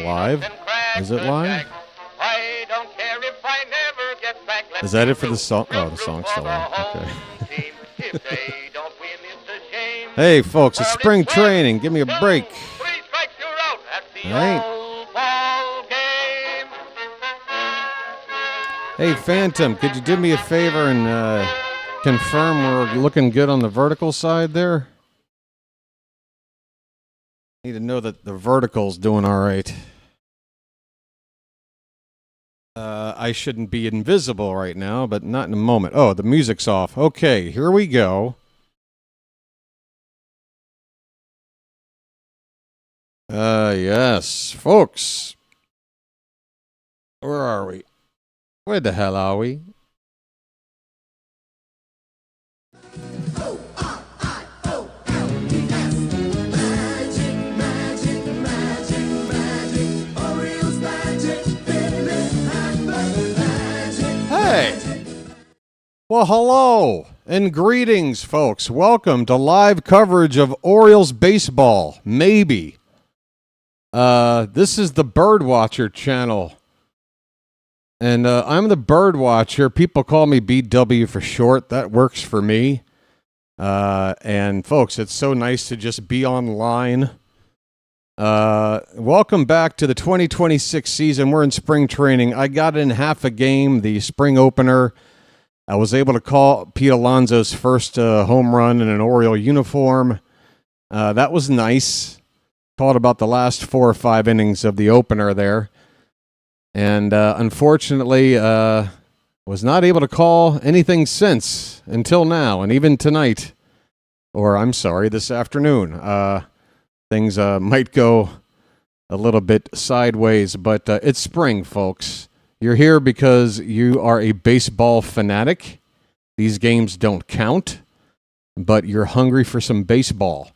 live? Is it live? Is that it for the song? Oh, the song's still on. Okay. Hey, folks, it's spring training. Give me a break. All right. Hey, Phantom, could you do me a favor and confirm we're looking good on the vertical side there? Need to know that the vertical's doing all right. I shouldn't be invisible right now, but not in a moment. Oh, the music's off. Okay, here we go. Yes, folks. Where are we? Where the hell are we? Hey! Well, hello and greetings, folks. Welcome to live coverage of Orioles baseball. Maybe. This is the BirdWatcher Channel. And I'm the BirdWatcher. People call me BW for short. That works for me. And folks, it's so nice to just be online. Welcome back to the 2026 season. We're in spring training. I got in half a game, the spring opener. I was able to call Pete Alonso's first home run in an Oriole uniform. That was nice. Called about the last 4 or 5 innings of the opener there. And unfortunately, was not able to call anything since until now, and even tonight, or I'm sorry, this afternoon. Things might go a little bit sideways, but it's spring, folks. You're here because you are a baseball fanatic. These games don't count, but you're hungry for some baseball.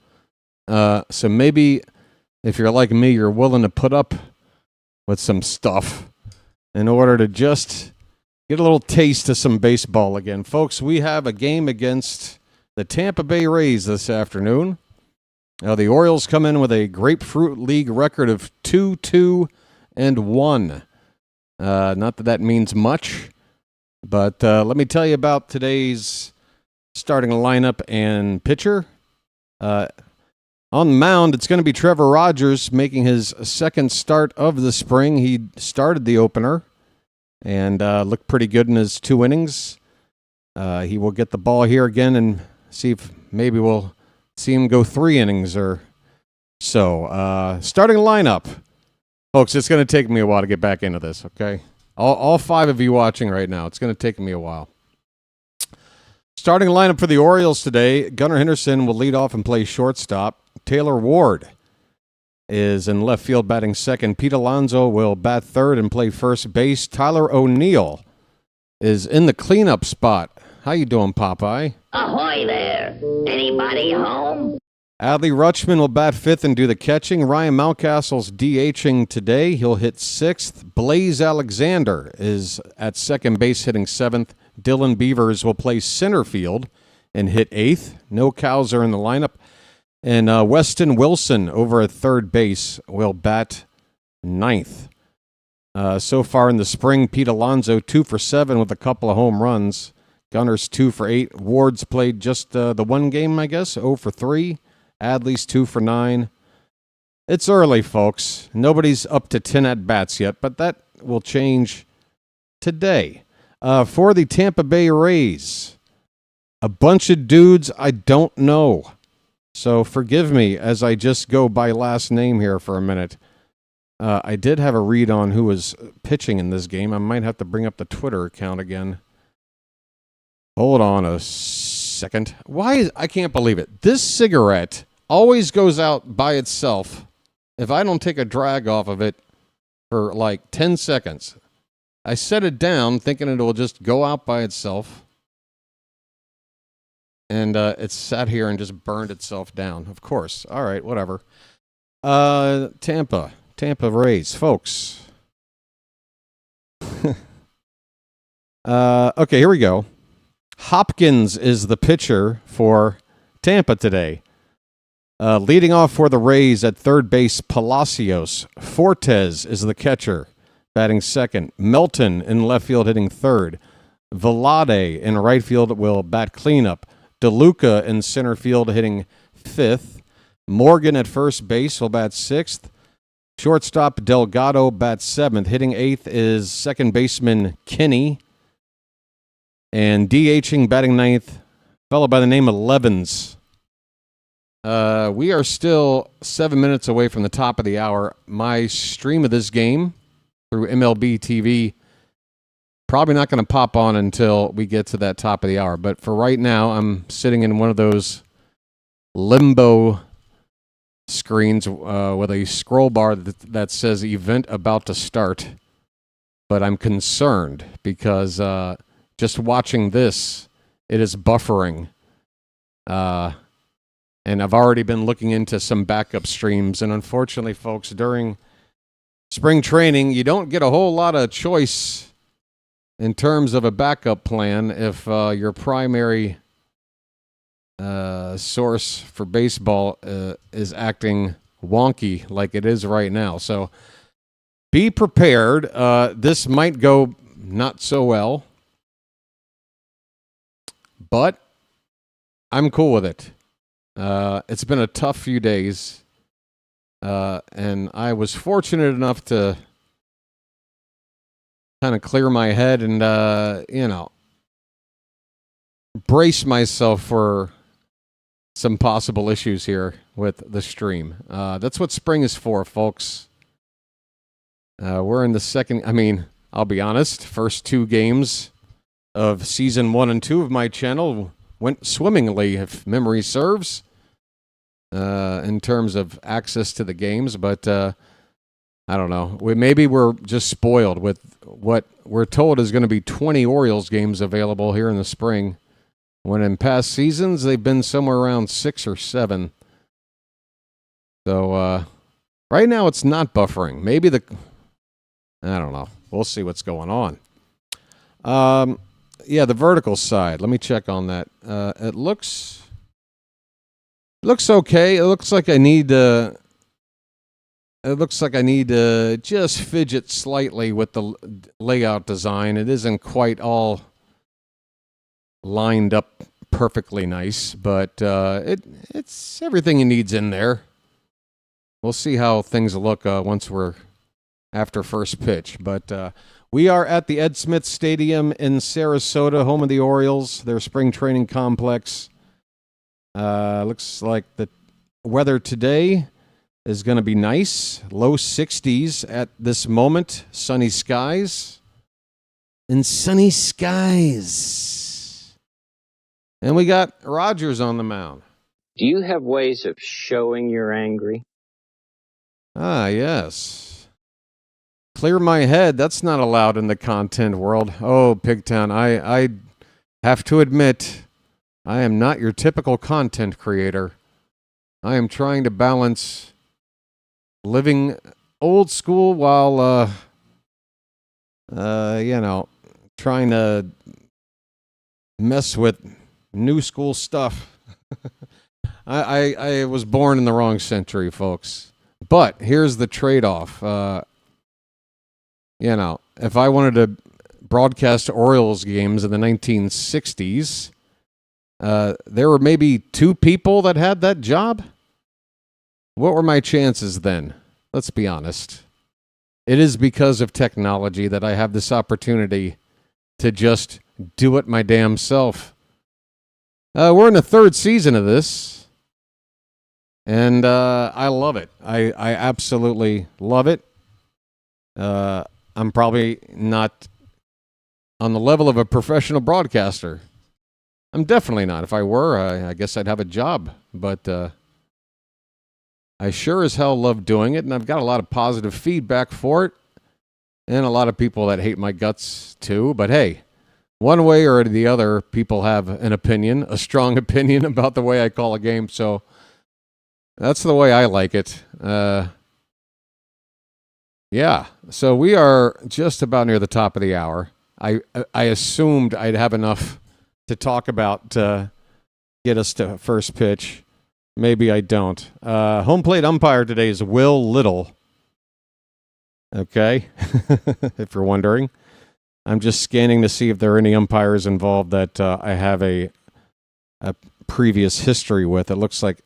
So maybe if you're like me, you're willing to put up with some stuff in order to just get a little taste of some baseball again. Folks, we have a game against the Tampa Bay Rays this afternoon. Now, the Orioles come in with a Grapefruit League record of 2-2-1. Not that that means much, but let me tell you about today's starting lineup and pitcher. On the mound, it's going to be Trevor Rogers making his second start of the spring. He started the opener and looked pretty good in his 2 innings. He will get the ball here again and see if maybe we'll see him go 3 innings or so. Starting lineup. Folks, it's going to take me a while to get back into this, okay? All 5 of you watching right now, it's going to take me a while. Starting lineup for the Orioles today, Gunnar Henderson will lead off and play shortstop. Taylor Ward is in left field batting second. Pete Alonso will bat third and play first base. Tyler O'Neill is in the cleanup spot. How you doing, Popeye? Ahoy there! Anybody home? Adley Rutschman will bat fifth and do the catching. Ryan Mountcastle's DHing today. He'll hit sixth. Blaze Alexander is at second base hitting seventh. Dylan Beavers will play center field and hit eighth. No cows are in the lineup. And Weston Wilson over at third base will bat ninth. So far in the spring, Pete Alonso 2 for 7 with a couple of home runs. Gunnar's 2 for 8. Ward's played just the 1 game, I guess, 0 for 3. Adley's 2 for 9. It's early, folks. Nobody's up to 10 at-bats yet, but that will change today. For the Tampa Bay Rays, a bunch of dudes I don't know. So forgive me as I just go by last name here for a minute. I did have a read on who was pitching in this game. I might have to bring up the Twitter account again. Hold on a second. I can't believe it. This cigarette always goes out by itself if I don't take a drag off of it for like 10 seconds. I set it down thinking it will just go out by itself. And it sat here and just burned itself down. Of course. All right, whatever. Tampa Rays, folks. Okay, here we go. Hopkins is the pitcher for Tampa today. Leading off for the Rays at third base, Palacios. Fortes is the catcher, batting second. Melton in left field hitting third. Velade in right field will bat cleanup. DeLuca in center field hitting fifth. Morgan at first base will bat sixth. Shortstop Delgado bats seventh. Hitting eighth is second baseman Kinney. And DHing batting ninth, fellow by the name of Levens. We are still 7 minutes away from the top of the hour. My stream of this game through MLB TV probably not going to pop on until we get to that top of the hour. But for right now, I'm sitting in one of those limbo screens with a scroll bar that says event about to start. But I'm concerned because just watching this, it is buffering. And I've already been looking into some backup streams. And unfortunately, folks, during spring training, you don't get a whole lot of choice in terms of a backup plan if your primary source for baseball is acting wonky like it is right now. So be prepared. This might go not so well, but I'm cool with it. It's been a tough few days, and I was fortunate enough to kind of clear my head and, brace myself for some possible issues here with the stream. That's what spring is for, folks. We're in the second, I'll be honest, first two games of season 1 and 2 of my channel went swimmingly, if memory serves, in terms of access to the games, but I don't know. Maybe we're just spoiled with what we're told is going to be 20 Orioles games available here in the spring, when in past seasons they've been somewhere around 6 or 7. So right now it's not buffering. Maybe I don't know. We'll see what's going on. Yeah, the vertical side. Let me check on that. It looks okay. It looks like I need to. It looks like I need to just fidget slightly with the layout design. It isn't quite all lined up perfectly nice, but it's everything it needs in there. We'll see how things look once we're after first pitch. But we are at the Ed Smith Stadium in Sarasota, home of the Orioles, their spring training complex. Looks like the weather today is going to be nice. Low 60s at this moment. Sunny skies. And sunny skies. And we got Rogers on the mound. Do you have ways of showing you're angry? Ah, yes. Clear my head. That's not allowed in the content world. Oh, Pigtown, I have to admit, I am not your typical content creator. I am trying to balance living old school while, trying to mess with new school stuff. I was born in the wrong century, folks. But here's the trade-off. If I wanted to broadcast Orioles games in the 1960s, there were maybe 2 people that had that job. What were my chances then? Let's be honest. It is because of technology that I have this opportunity to just do it my damn self. We're in the 3rd season of this, and I love it. I absolutely love it. I'm probably not on the level of a professional broadcaster. I'm definitely not. If I were, I guess I'd have a job. But I sure as hell love doing it, and I've got a lot of positive feedback for it, and a lot of people that hate my guts too. But hey, one way or the other, people have an opinion, a strong opinion about the way I call a game. So that's the way I like it. Yeah, so we are just about near the top of the hour. I assumed I'd have enough to talk about to get us to first pitch. Maybe I don't. Home plate umpire today is Will Little. Okay, if you're wondering. I'm just scanning to see if there are any umpires involved that I have a previous history with. It looks like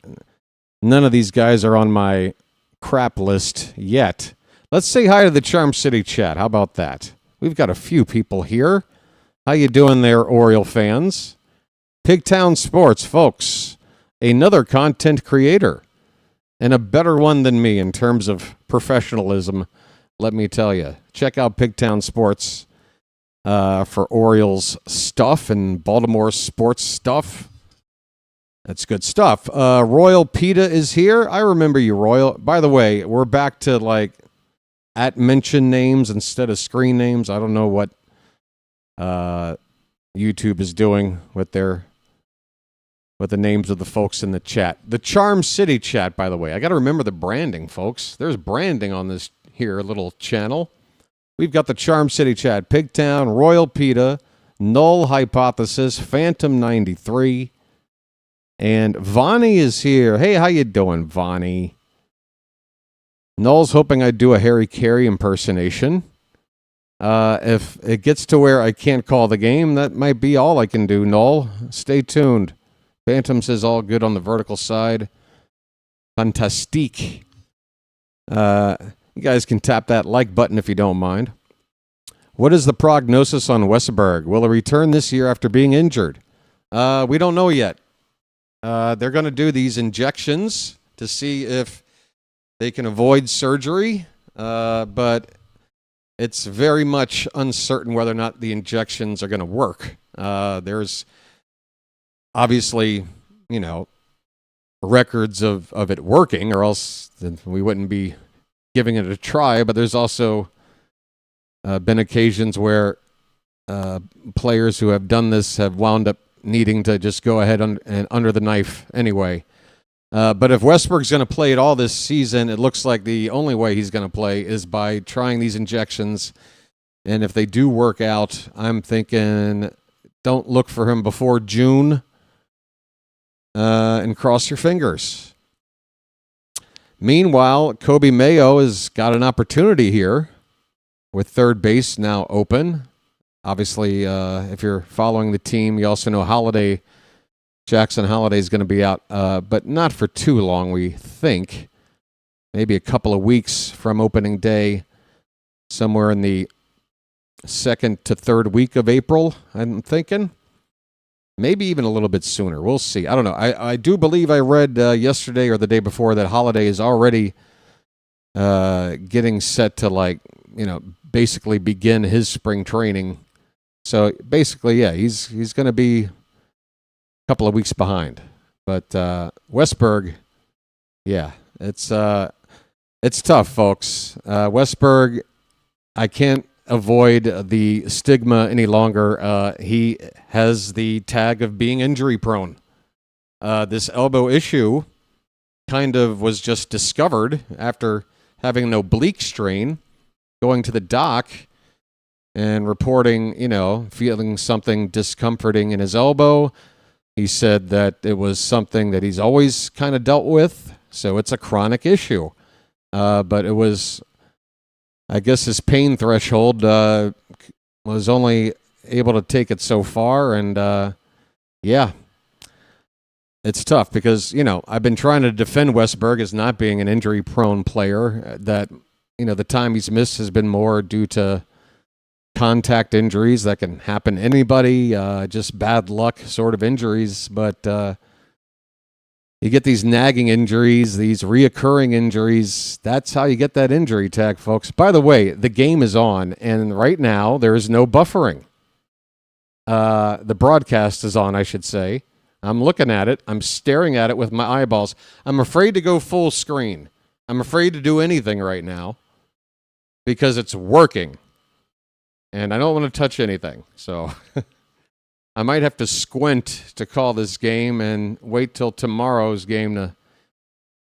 none of these guys are on my crap list yet. Let's say hi to the Charm City chat. How about that? We've got a few people here. How you doing there, Oriole fans? Pigtown Sports, folks. Another content creator. And a better one than me in terms of professionalism, let me tell you. Check out Pigtown Sports for Orioles stuff and Baltimore sports stuff. That's good stuff. Royal PETA is here. I remember you, Royal. By the way, we're back to like @mention names instead of screen names. I don't know what YouTube is doing with the names of the folks in the chat. The Charm City chat, by the way. I got to remember the branding, folks. There's branding on this here little channel. We've got the Charm City chat. Pigtown, Royal PETA, Null Hypothesis, Phantom 93, and Vonnie is here. Hey, how you doing, Vonnie? Null's hoping I do a Harry Carey impersonation. If it gets to where I can't call the game, that might be all I can do, Null. Stay tuned. Phantom says all good on the vertical side. Fantastique. You guys can tap that like button if you don't mind. What is the prognosis on Westberg? Will he return this year after being injured? We don't know yet. They're going to do these injections to see if they can avoid surgery, but it's very much uncertain whether or not the injections are going to work. There's obviously, records of it working, or else we wouldn't be giving it a try, but there's also been occasions where players who have done this have wound up needing to just go ahead and under the knife anyway. But if Westberg's going to play it all this season, it looks like the only way he's going to play is by trying these injections. And if they do work out, I'm thinking don't look for him before June and cross your fingers. Meanwhile, Kobe Mayo has got an opportunity here with third base now open. Obviously, if you're following the team, you also know Jackson Holiday is going to be out, but not for too long, we think. Maybe a couple of weeks from opening day, somewhere in the second to third week of April, I'm thinking. Maybe even a little bit sooner. We'll see. I don't know. I do believe I read yesterday or the day before that Holiday is already getting set to, basically begin his spring training. So basically, yeah, he's going to be a couple of weeks behind. But Westberg, yeah, it's tough, folks. Westberg, I can't avoid the stigma any longer. He has the tag of being injury prone. This elbow issue kind of was just discovered after having an oblique strain, going to the doc and reporting, feeling something discomforting in his elbow. He said that it was something that he's always kind of dealt with, so it's a chronic issue. But it was, I guess his pain threshold was only able to take it so far, and yeah, it's tough because, I've been trying to defend Westberg as not being an injury-prone player, that, the time he's missed has been more due to contact injuries that can happen to anybody, just bad luck sort of injuries, but you get these nagging injuries, these reoccurring injuries. That's how you get that injury tag, folks. By the way, the game is on, and right now there is no buffering. The broadcast is on, I should say. I'm looking at it. I'm staring at it with my eyeballs. I'm afraid to go full screen. I'm afraid to do anything right now because it's working, and I don't want to touch anything. So I might have to squint to call this game and wait till tomorrow's game to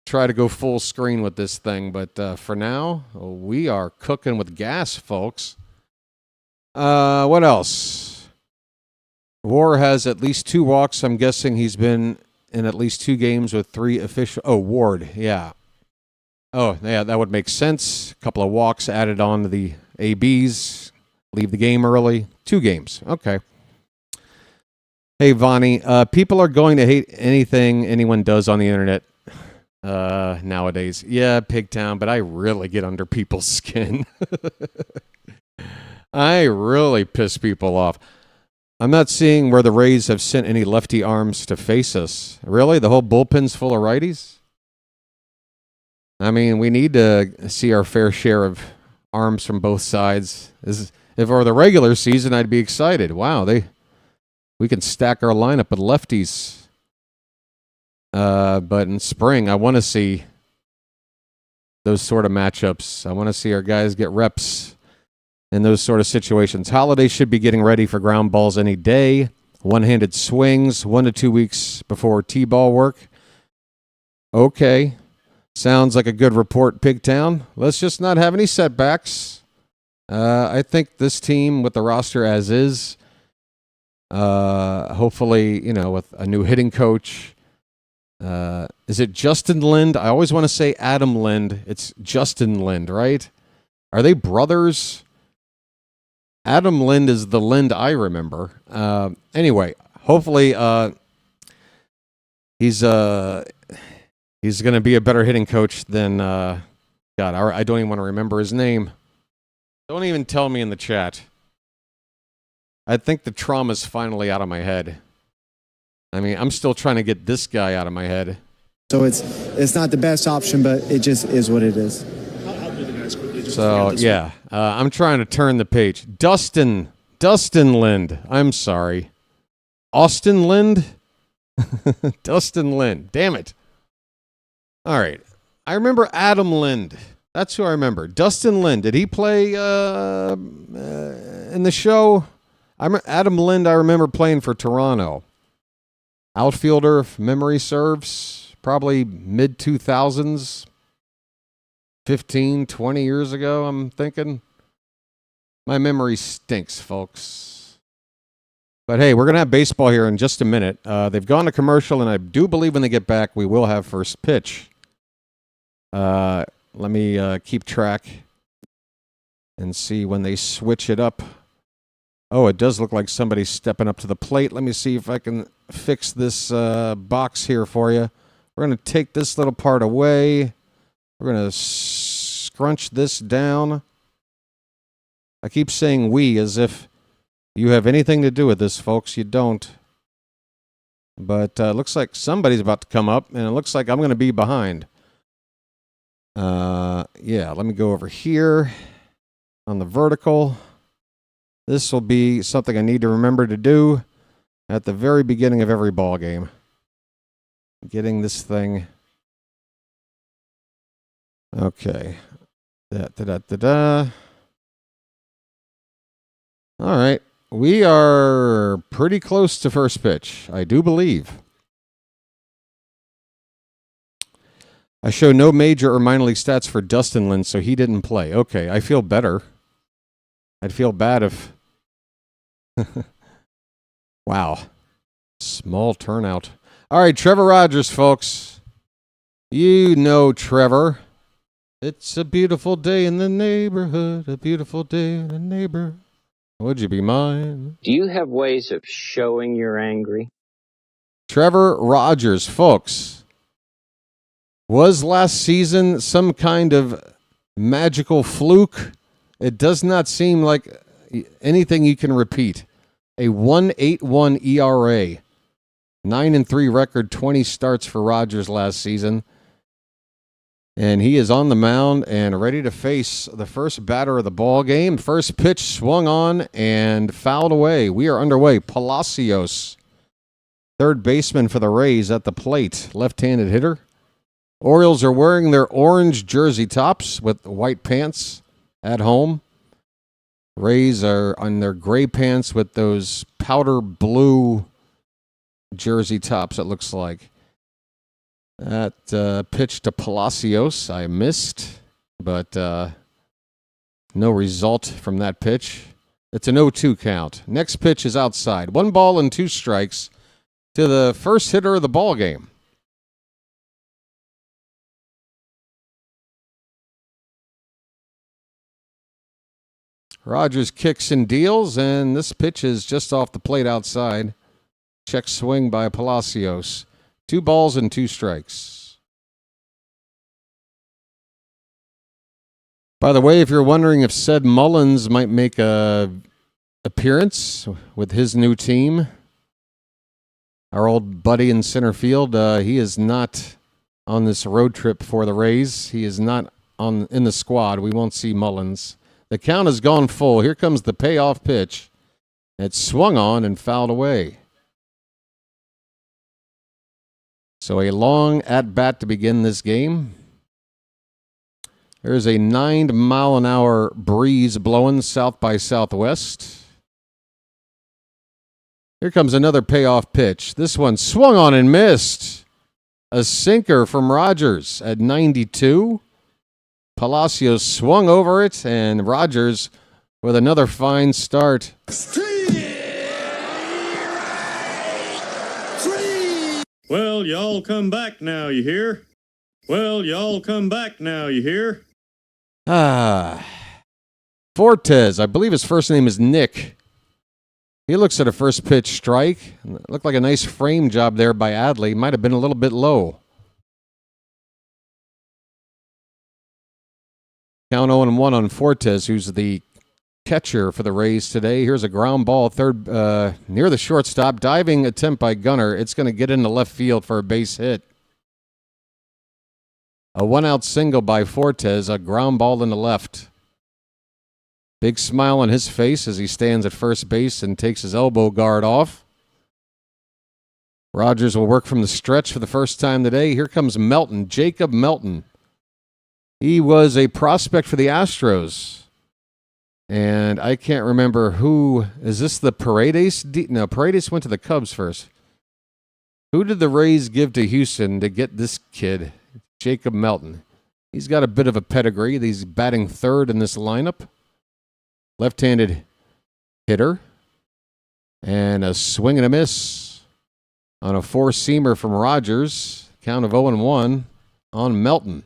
try to go full screen with this thing. But for now, we are cooking with gas, folks. What else? War has at least 2 walks. I'm guessing he's been in at least 2 games with 3 official. Oh, Ward, yeah. Oh, yeah, that would make sense. A couple of walks added on to the ABs. Leave the game early. 2 games. Okay. Hey, Vonnie, people are going to hate anything anyone does on the internet nowadays. Yeah, Pigtown, but I really get under people's skin. I really piss people off. I'm not seeing where the Rays have sent any lefty arms to face us. Really? The whole bullpen's full of righties? I mean, we need to see our fair share of arms from both sides. If it were the regular season, I'd be excited. Wow, we can stack our lineup with lefties. But in spring, I want to see those sort of matchups. I want to see our guys get reps in those sort of situations. Holiday should be getting ready for ground balls any day. One-handed swings, 1 to 2 weeks before T-ball work. Okay. Sounds like a good report, Pigtown. Let's just not have any setbacks. I think this team with the roster as is, hopefully, with a new hitting coach. Is it Justin Lind? I always want to say Adam Lind. It's Justin Lind, right? Are they brothers? Adam Lind is the Lind I remember. Anyway, hopefully he's going to be a better hitting coach than God. I don't even want to remember his name. Don't even tell me in the chat. I think the trauma's finally out of my head. I mean, I'm still trying to get this guy out of my head. So it's not the best option, but it just is what it is. So, yeah, I'm trying to turn the page. Dustin Lind. I'm sorry. Austin Lind? Dustin Lind. Damn it. All right. I remember Adam Lind. That's who I remember. Dustin Lind. Did he play in the show? Adam Lind, I remember playing for Toronto. Outfielder, if memory serves. Probably mid-2000s. 15, 20 years ago, I'm thinking. My memory stinks, folks. But hey, we're going to have baseball here in just a minute. They've gone to commercial, and I do believe when they get back, we will have first pitch. Let me keep track and see when they switch it up. Oh, it does look like somebody's stepping up to the plate. Let me see if I can fix this box here for you. We're going to take this little part away. We're going to scrunch this down. I keep saying we as if you have anything to do with this, folks. You don't. But it looks like somebody's about to come up, and it looks like I'm going to be behind. Yeah, let me go over here on the vertical. This will be something I need to remember to do at the very beginning of every ball game. Getting this thing. Okay. All right. We are pretty close to first pitch, I do believe. I show no major or minor league stats for Dustin Lind, so he didn't play. Okay, I feel better. I'd feel bad if... Wow. Small turnout. All right, Trevor Rogers, folks. You know Trevor. It's a beautiful day in the neighborhood, a beautiful day in the neighborhood. Would you be mine? Do you have ways of showing you're angry? Trevor Rogers, folks. Was last season some kind of magical fluke? It does not seem like anything you can repeat. A 1.81 ERA. 9-3 record, 20 starts for Rogers last season. And he is on the mound and ready to face the first batter of the ball game. First pitch swung on and fouled away. We are underway. Palacios, third baseman for the Rays at the plate. Left-handed hitter. Orioles are wearing their orange jersey tops with white pants at home. Rays are on their gray pants with those powder blue jersey tops, it looks like. That pitch to Palacios, I missed, but no result from that pitch. It's an 0-2 count. Next pitch is outside. 1 ball and 2 strikes. to the first hitter of the ball game. Rogers kicks and deals, and this pitch is just off the plate outside. Check swing by Palacios. 2 balls and 2 strikes. By the way, if you're wondering if Ced Mullins might make a appearance with his new team, our old buddy in center field, he is not on this road trip for the Rays. He is not in the squad. We won't see Mullins. The count has gone full. Here comes the payoff pitch. It swung on and fouled away. So a long at-bat to begin this game. There's a 9-mile-an-hour breeze blowing south by southwest. Here comes another payoff pitch. This one swung on and missed. A sinker from Rogers at 92. Palacios swung over it, and Rogers with another fine start. Well, y'all come back now, you hear? Well, y'all come back now, you hear? Fortes, I believe his first name is Nick. He looks at a first pitch strike. Looked like a nice frame job there by Adley. Might have been a little bit low. Count 0-1 on Fortes, who's the catcher for the Rays today. Here's a ground ball, third near the shortstop. Diving attempt by Gunnar. It's going to get into left field for a base hit. A 1-out single by Fortes, a ground ball in the left. Big smile on his face as he stands at first base and takes his elbow guard off. Rogers will work from the stretch for the first time today. Here comes Melton, Jacob Melton. He was a prospect for the Astros. And I can't remember who. Is this the Paredes? No, Paredes went to the Cubs first. Who did the Rays give to Houston to get this kid, Jacob Melton? He's got a bit of a pedigree. He's batting third in this lineup. Left-handed hitter. And a swing and a miss on a 4-seamer from Rogers. Count of 0-1 on Melton.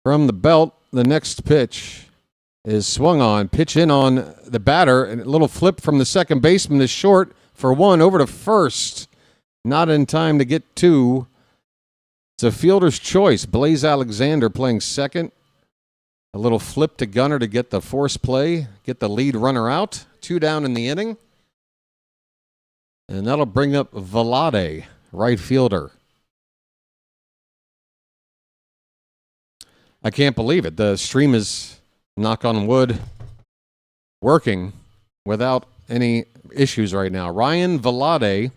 From the belt, the next pitch is swung on. Pitch in on the batter. And a little flip from the second baseman is short for 1 over to first. Not in time to get 2. It's a fielder's choice. Blaze Alexander playing second. A little flip to Gunnar to get the force play, get the lead runner out. 2 down in the inning. And that'll bring up Vlade, right fielder. I can't believe it. The stream is, knock on wood, working without any issues right now. Ryan Vlade,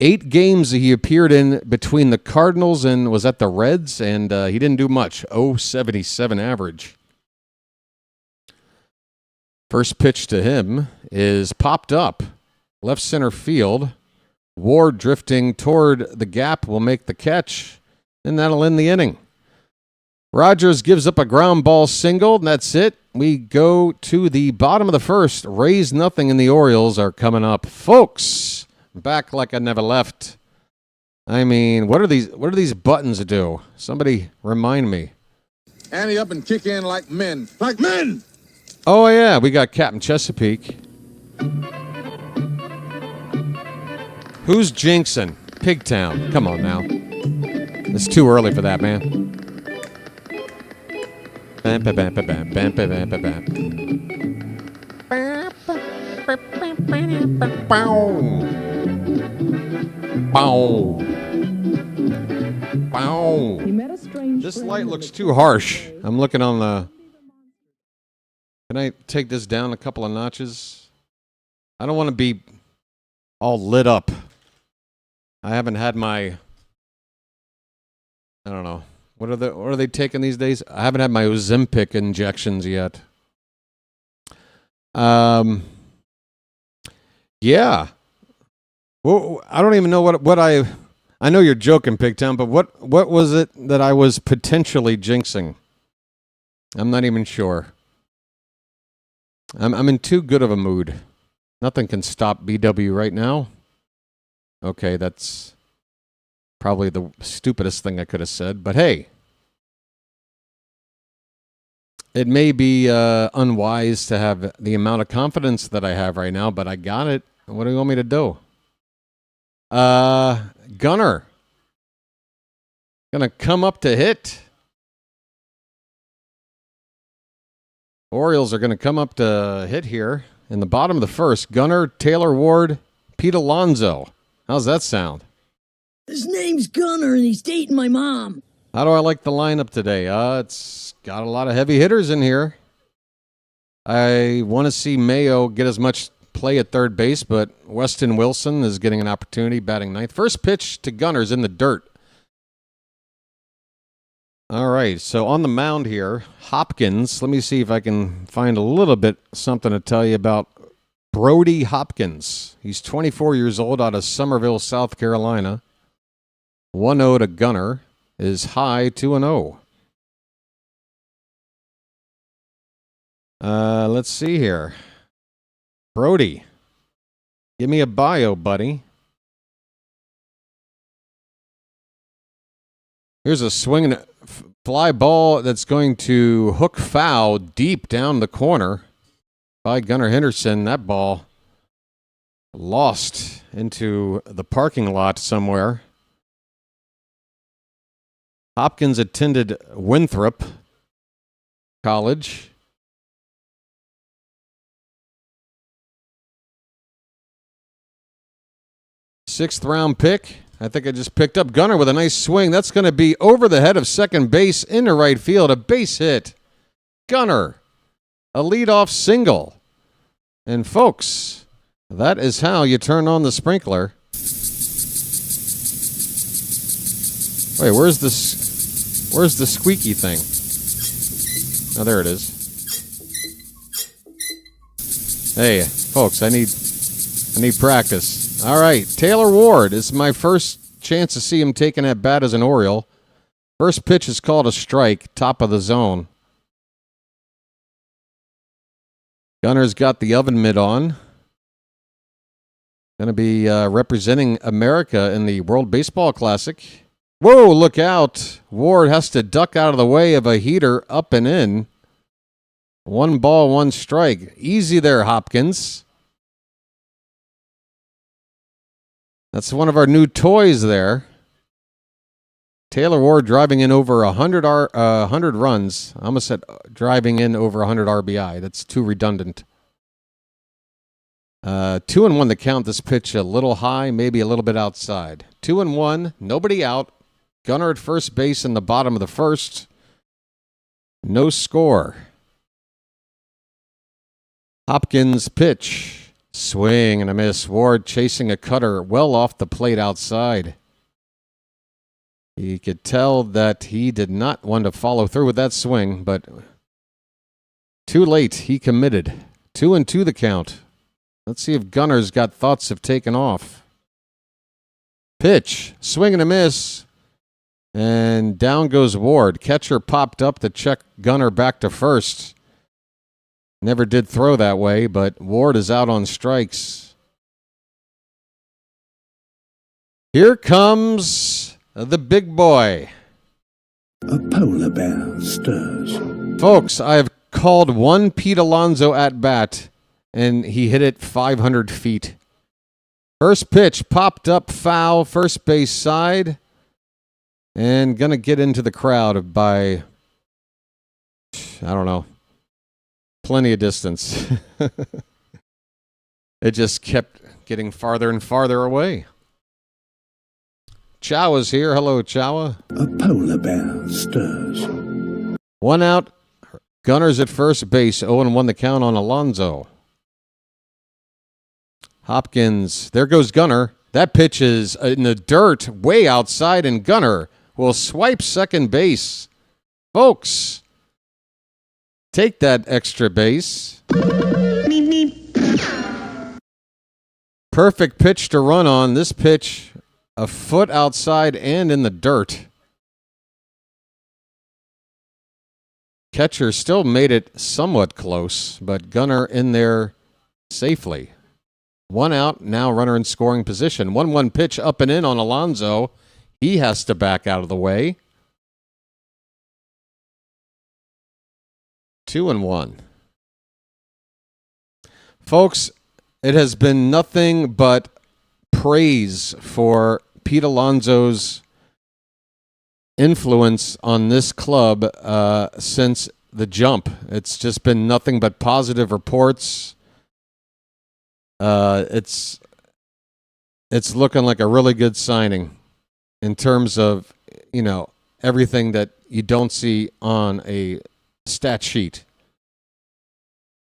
8 games he appeared in between the Cardinals and was at the Reds, and he didn't do much. 0.77 average. First pitch to him is popped up. Left center field. Ward drifting toward the gap will make the catch, and that'll end the inning. Rogers gives up a ground ball single, and that's it. We go to the bottom of the first. Rays nothing, and the Orioles are coming up. Folks, back like I never left. I mean, what do these buttons do? Somebody remind me. Ante up and kick in like men. Like men! Oh, yeah, we got Captain Chesapeake. Who's jinxing? Pigtown. Come on now. It's too early for that, man. Bam, bam, bam, bam, bam, bam, bam, bam, bam. This light looks too harsh. I'm looking on the... Can I take this down a couple of notches? I don't want to be all lit up. I haven't had my... I don't know. What are they taking these days? I haven't had my Ozempic injections yet. Yeah. Well, I don't even know what I know you're joking, Pigtown, but what was it that I was potentially jinxing? I'm not even sure. I'm in too good of a mood. Nothing can stop BW right now. Okay, that's probably the stupidest thing I could have said, but hey. It may be unwise to have the amount of confidence that I have right now, but I got it. What do you want me to do? Gunner. Gonna come up to hit. Orioles are gonna come up to hit here in the bottom of the first. Gunner, Taylor Ward, Pete Alonso. How's that sound? His name's Gunner and he's dating my mom. How do I like the lineup today? It's got a lot of heavy hitters in here. I want to see Mayo get as much play at third base, but Weston Wilson is getting an opportunity batting ninth. First pitch to Gunner's in the dirt. All right, so on the mound here, Hopkins. Let me see if I can find a little bit something to tell you about Brody Hopkins. He's 24 years old out of Summerville, South Carolina. 1-0 to Gunner. Is high 2-0. Let's see here. Brody, give me a bio, buddy. Here's a swinging fly ball that's going to hook foul deep down the corner by Gunnar Henderson. That ball lost into the parking lot somewhere. Hopkins attended Winthrop College. Sixth round pick. I think I just picked up Gunner with a nice swing. That's going to be over the head of second base into right field. A base hit. Gunner. A leadoff single. And folks, that is how you turn on the sprinkler. Wait, where's the squeaky thing? Oh, there it is. Hey, folks, I need practice. All right, Taylor Ward. This is my first chance to see him taking at bat as an Oriole. First pitch is called a strike, top of the zone. Gunner's got the oven mitt on. Going to be representing America in the World Baseball Classic. Whoa, look out. Ward has to duck out of the way of a heater up and in. 1 ball, 1 strike. Easy there, Hopkins. That's one of our new toys there. Taylor Ward driving in over 100 runs. I almost said driving in over 100 RBI. That's too redundant. 2-1 the count. This pitch a little high, maybe a little bit outside. 2-1, nobody out. Gunner at first base in the bottom of the first. No score. Hopkins pitch. Swing and a miss. Ward chasing a cutter well off the plate outside. You could tell that he did not want to follow through with that swing, but too late. He committed. 2-2 the count. Let's see if Gunner's got thoughts of taking off. Pitch. Swing and a miss. And down goes Ward. Catcher popped up to check Gunner back to first. Never did throw that way, but Ward is out on strikes. Here comes the big boy. A polar bear stirs. Folks, I have called one Pete Alonso at bat, and he hit it 500 feet. First pitch popped up foul, first base side, and going to get into the crowd by, I don't know, plenty of distance. It just kept getting farther and farther away. Chowa's here. Hello, Chowa. A polar bear stirs. 1 out. Gunner's at first base. 0-1 the count on Alonso. Hopkins. There goes Gunner. That pitch is in the dirt way outside, and Gunner will swipe second base. Folks, take that extra base. Perfect pitch to run on. This pitch a foot outside and in the dirt. Catcher still made it somewhat close, but Gunnar in there safely. 1 out, now runner in scoring position. 1-1 pitch up and in on Alonso. He has to back out of the way. 2-1. Folks, it has been nothing but praise for Pete Alonso's influence on this club since the jump. It's just been nothing but positive reports. It's looking like a really good signing in terms of, everything that you don't see on a stat sheet.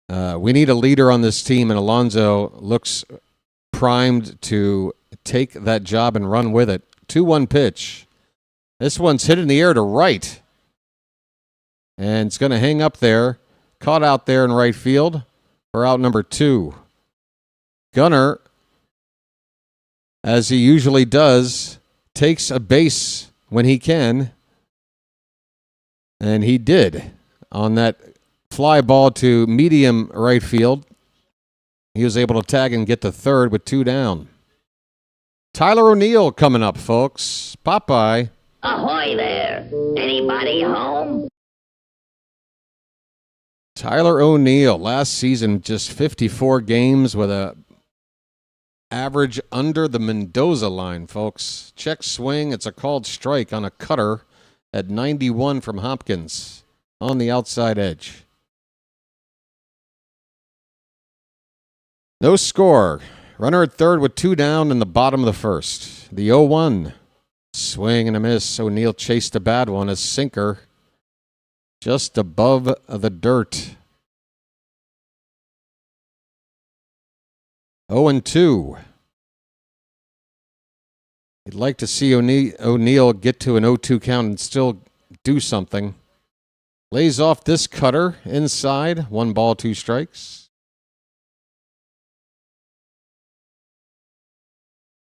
We need a leader on this team, and Alonso looks primed to take that job and run with it. 2-1 pitch. This one's hit in the air to right. And it's going to hang up there. Caught out there in right field for out number 2. Gunnar, as he usually does, takes a base when he can. And he did on that fly ball to medium right field. He was able to tag and get to third with 2 down. Tyler O'Neill coming up, folks. Popeye. Ahoy there! Anybody home? Tyler O'Neill, last season just 54 games with a average under the Mendoza line, folks. Check swing, it's a called strike on a cutter at 91 from Hopkins on the outside edge. No score. Runner at third with 2 down in the bottom of the first. The 0-1. Swing and a miss. O'Neill chased a bad one. A sinker just above the dirt. 0-2. You'd like to see O'Neill get to an 0-2 count and still do something. Lays off this cutter inside. 1 ball, 2 strikes.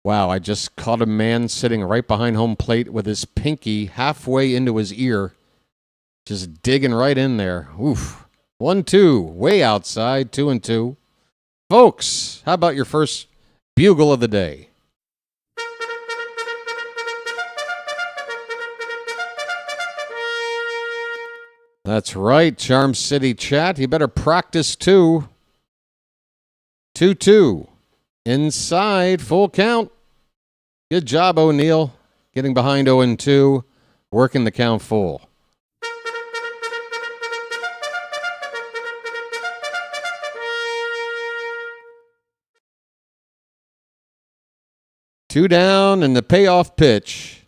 Wow, I just caught a man sitting right behind home plate with his pinky halfway into his ear. Just digging right in there. Oof. 1-2, way outside, 2-2. Folks, how about your first bugle of the day? That's right, Charm City chat. You better practice too. 2-2. Inside, full count. Good job, O'Neill. Getting behind 0-2, working the count full. Two down, and the payoff pitch.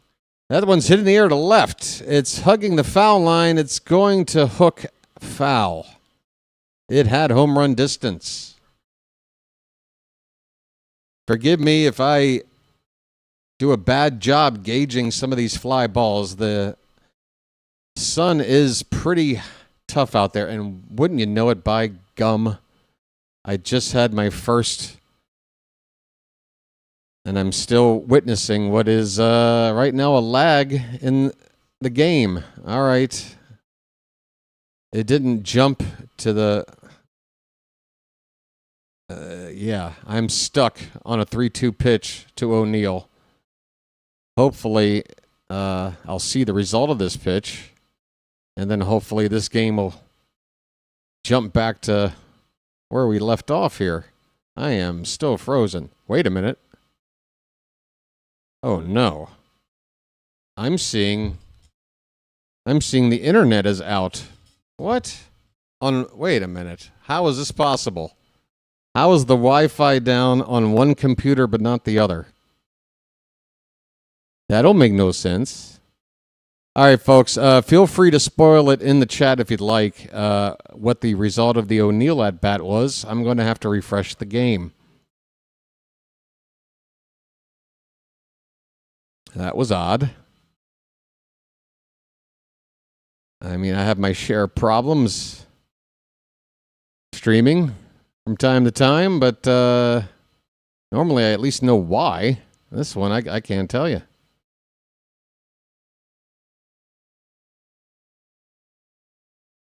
That one's hit in the air to left. It's hugging the foul line. It's going to hook foul. It had home run distance. Forgive me if I do a bad job gauging some of these fly balls. The sun is pretty tough out there, and wouldn't you know it, by gum, I just had my first, and I'm still witnessing what is right now a lag in the game. All right. It didn't jump to the... yeah, I'm stuck on a 3-2 pitch to O'Neill. Hopefully, I'll see the result of this pitch, and then hopefully this game will jump back to where we left off here. I am still frozen. Wait a minute. Oh, no. I'm seeing the internet is out. What? Wait a minute. How is this possible? How is the Wi-Fi down on one computer but not the other? That'll make no sense. All right, folks, feel free to spoil it in the chat if you'd like what the result of the O'Neill at-bat was. I'm going to have to refresh the game. That was odd. I mean, I have my share of problems streaming from time to time, but normally I at least know why. This one, I can't tell you.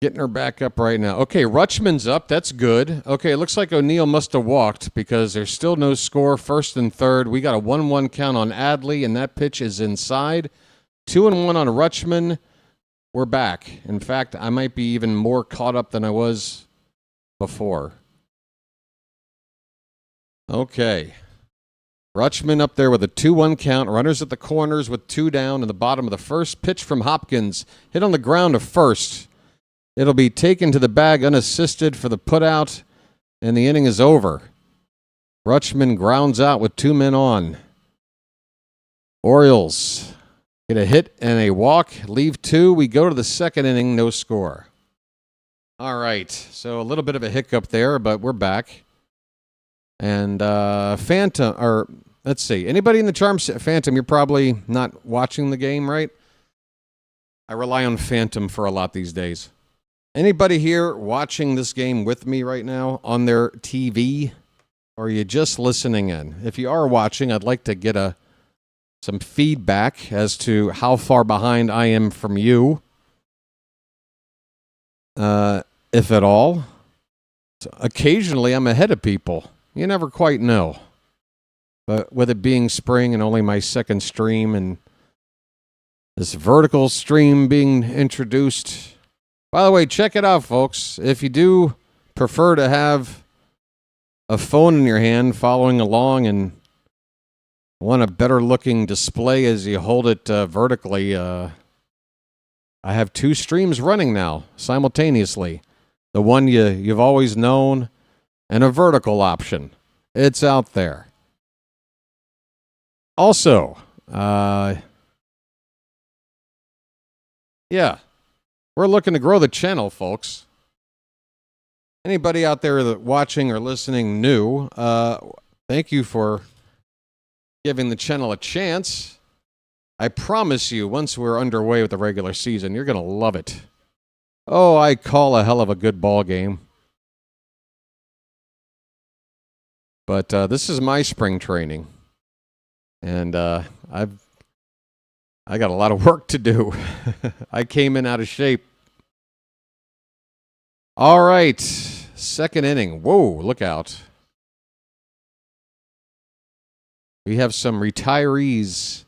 Getting her back up right now. Okay, Rutschman's up. That's good. Okay, it looks like O'Neill must have walked because there's still no score. First and third. We got a 1-1 count on Adley, and that pitch is inside. 2-1 on Rutschman. We're back. In fact, I might be even more caught up than I was before. Okay. Rutschman up there with a 2-1 count. Runners at the corners with 2 down in the bottom of the first. Pitch from Hopkins. Hit on the ground to first. It'll be taken to the bag unassisted for the putout, and the inning is over. Rutschman grounds out with 2 men on. Orioles get a hit and a walk, leave 2. We go to the second inning, no score. All right, so a little bit of a hiccup there, but we're back. And Phantom, or let's see, anybody in the Charms? Phantom, you're probably not watching the game, right? I rely on Phantom for a lot these days. Anybody here watching this game with me right now on their TV? Or are you just listening in? If you are watching, I'd like to get some feedback as to how far behind I am from you, if at all. So occasionally, I'm ahead of people. You never quite know. But with it being spring and only my second stream and this vertical stream being introduced... By the way, check it out, folks. If you do prefer to have a phone in your hand following along and want a better-looking display as you hold it vertically, I have 2 streams running now simultaneously. The one you've always known and a vertical option. It's out there. Also, yeah. We're looking to grow the channel, folks. Anybody out there that watching or listening new, thank you for giving the channel a chance. I promise you, once we're underway with the regular season, you're going to love it. Oh, I call a hell of a good ball game. But this is my spring training. And I got a lot of work to do. I came in out of shape. All right. Second inning. Whoa, look out. We have some retirees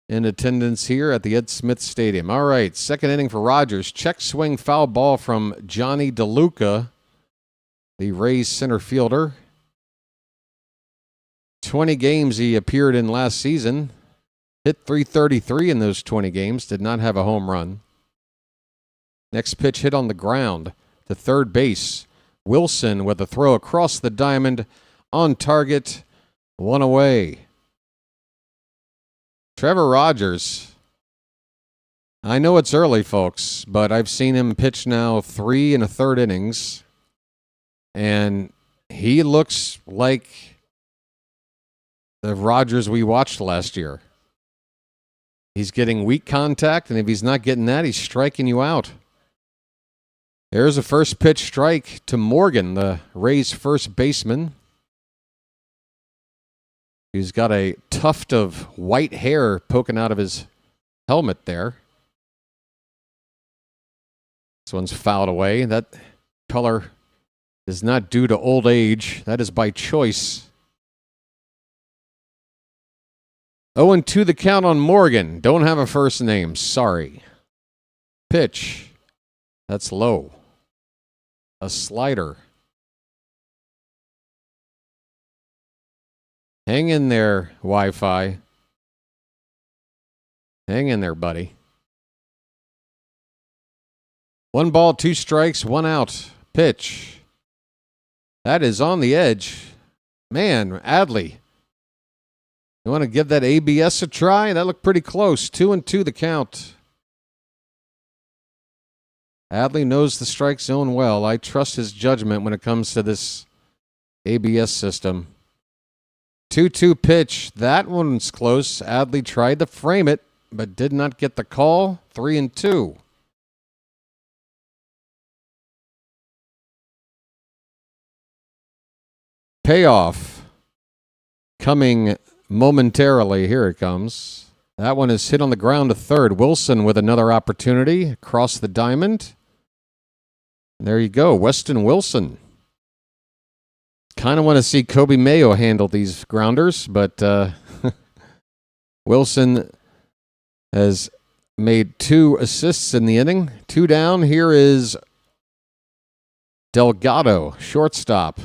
in attendance here at the Ed Smith Stadium. All right. Second inning for Rogers. Check swing foul ball from Johnny DeLuca, the Rays center fielder. 20 games he appeared in last season. Hit .333 in those 20 games. Did not have a home run. Next pitch hit on the ground to third base. Wilson with a throw across the diamond. On target. 1 away. Trevor Rogers. I know it's early, folks, but I've seen him pitch now 3 1/3 innings. And he looks like the Rogers we watched last year. He's getting weak contact, and if he's not getting that, he's striking you out. There's a first pitch strike to Morgan, the Rays' first baseman. He's got a tuft of white hair poking out of his helmet there. This one's fouled away. That color is not due to old age. That is by choice. 0-2 the count on Morgan. Don't have a first name. Sorry. Pitch. That's low. A slider. Hang in there, Wi-Fi. Hang in there, buddy. 1 ball, 2 strikes, 1 out. Pitch. That is on the edge. Man, Adley. You want to give that ABS a try? That looked pretty close. 2-2 the count. Adley knows the strike zone well. I trust his judgment when it comes to this ABS system. 2-2 pitch. That one's close. Adley tried to frame it, but did not get the call. 3-2. Payoff coming momentarily. Here it comes. That one is hit on the ground to third. Wilson with another opportunity across the diamond. There you go, Weston Wilson. Kind of want to see Kobe Mayo handle these grounders, but Wilson has made 2 assists in the inning. 2 down. Here is Delgado, shortstop.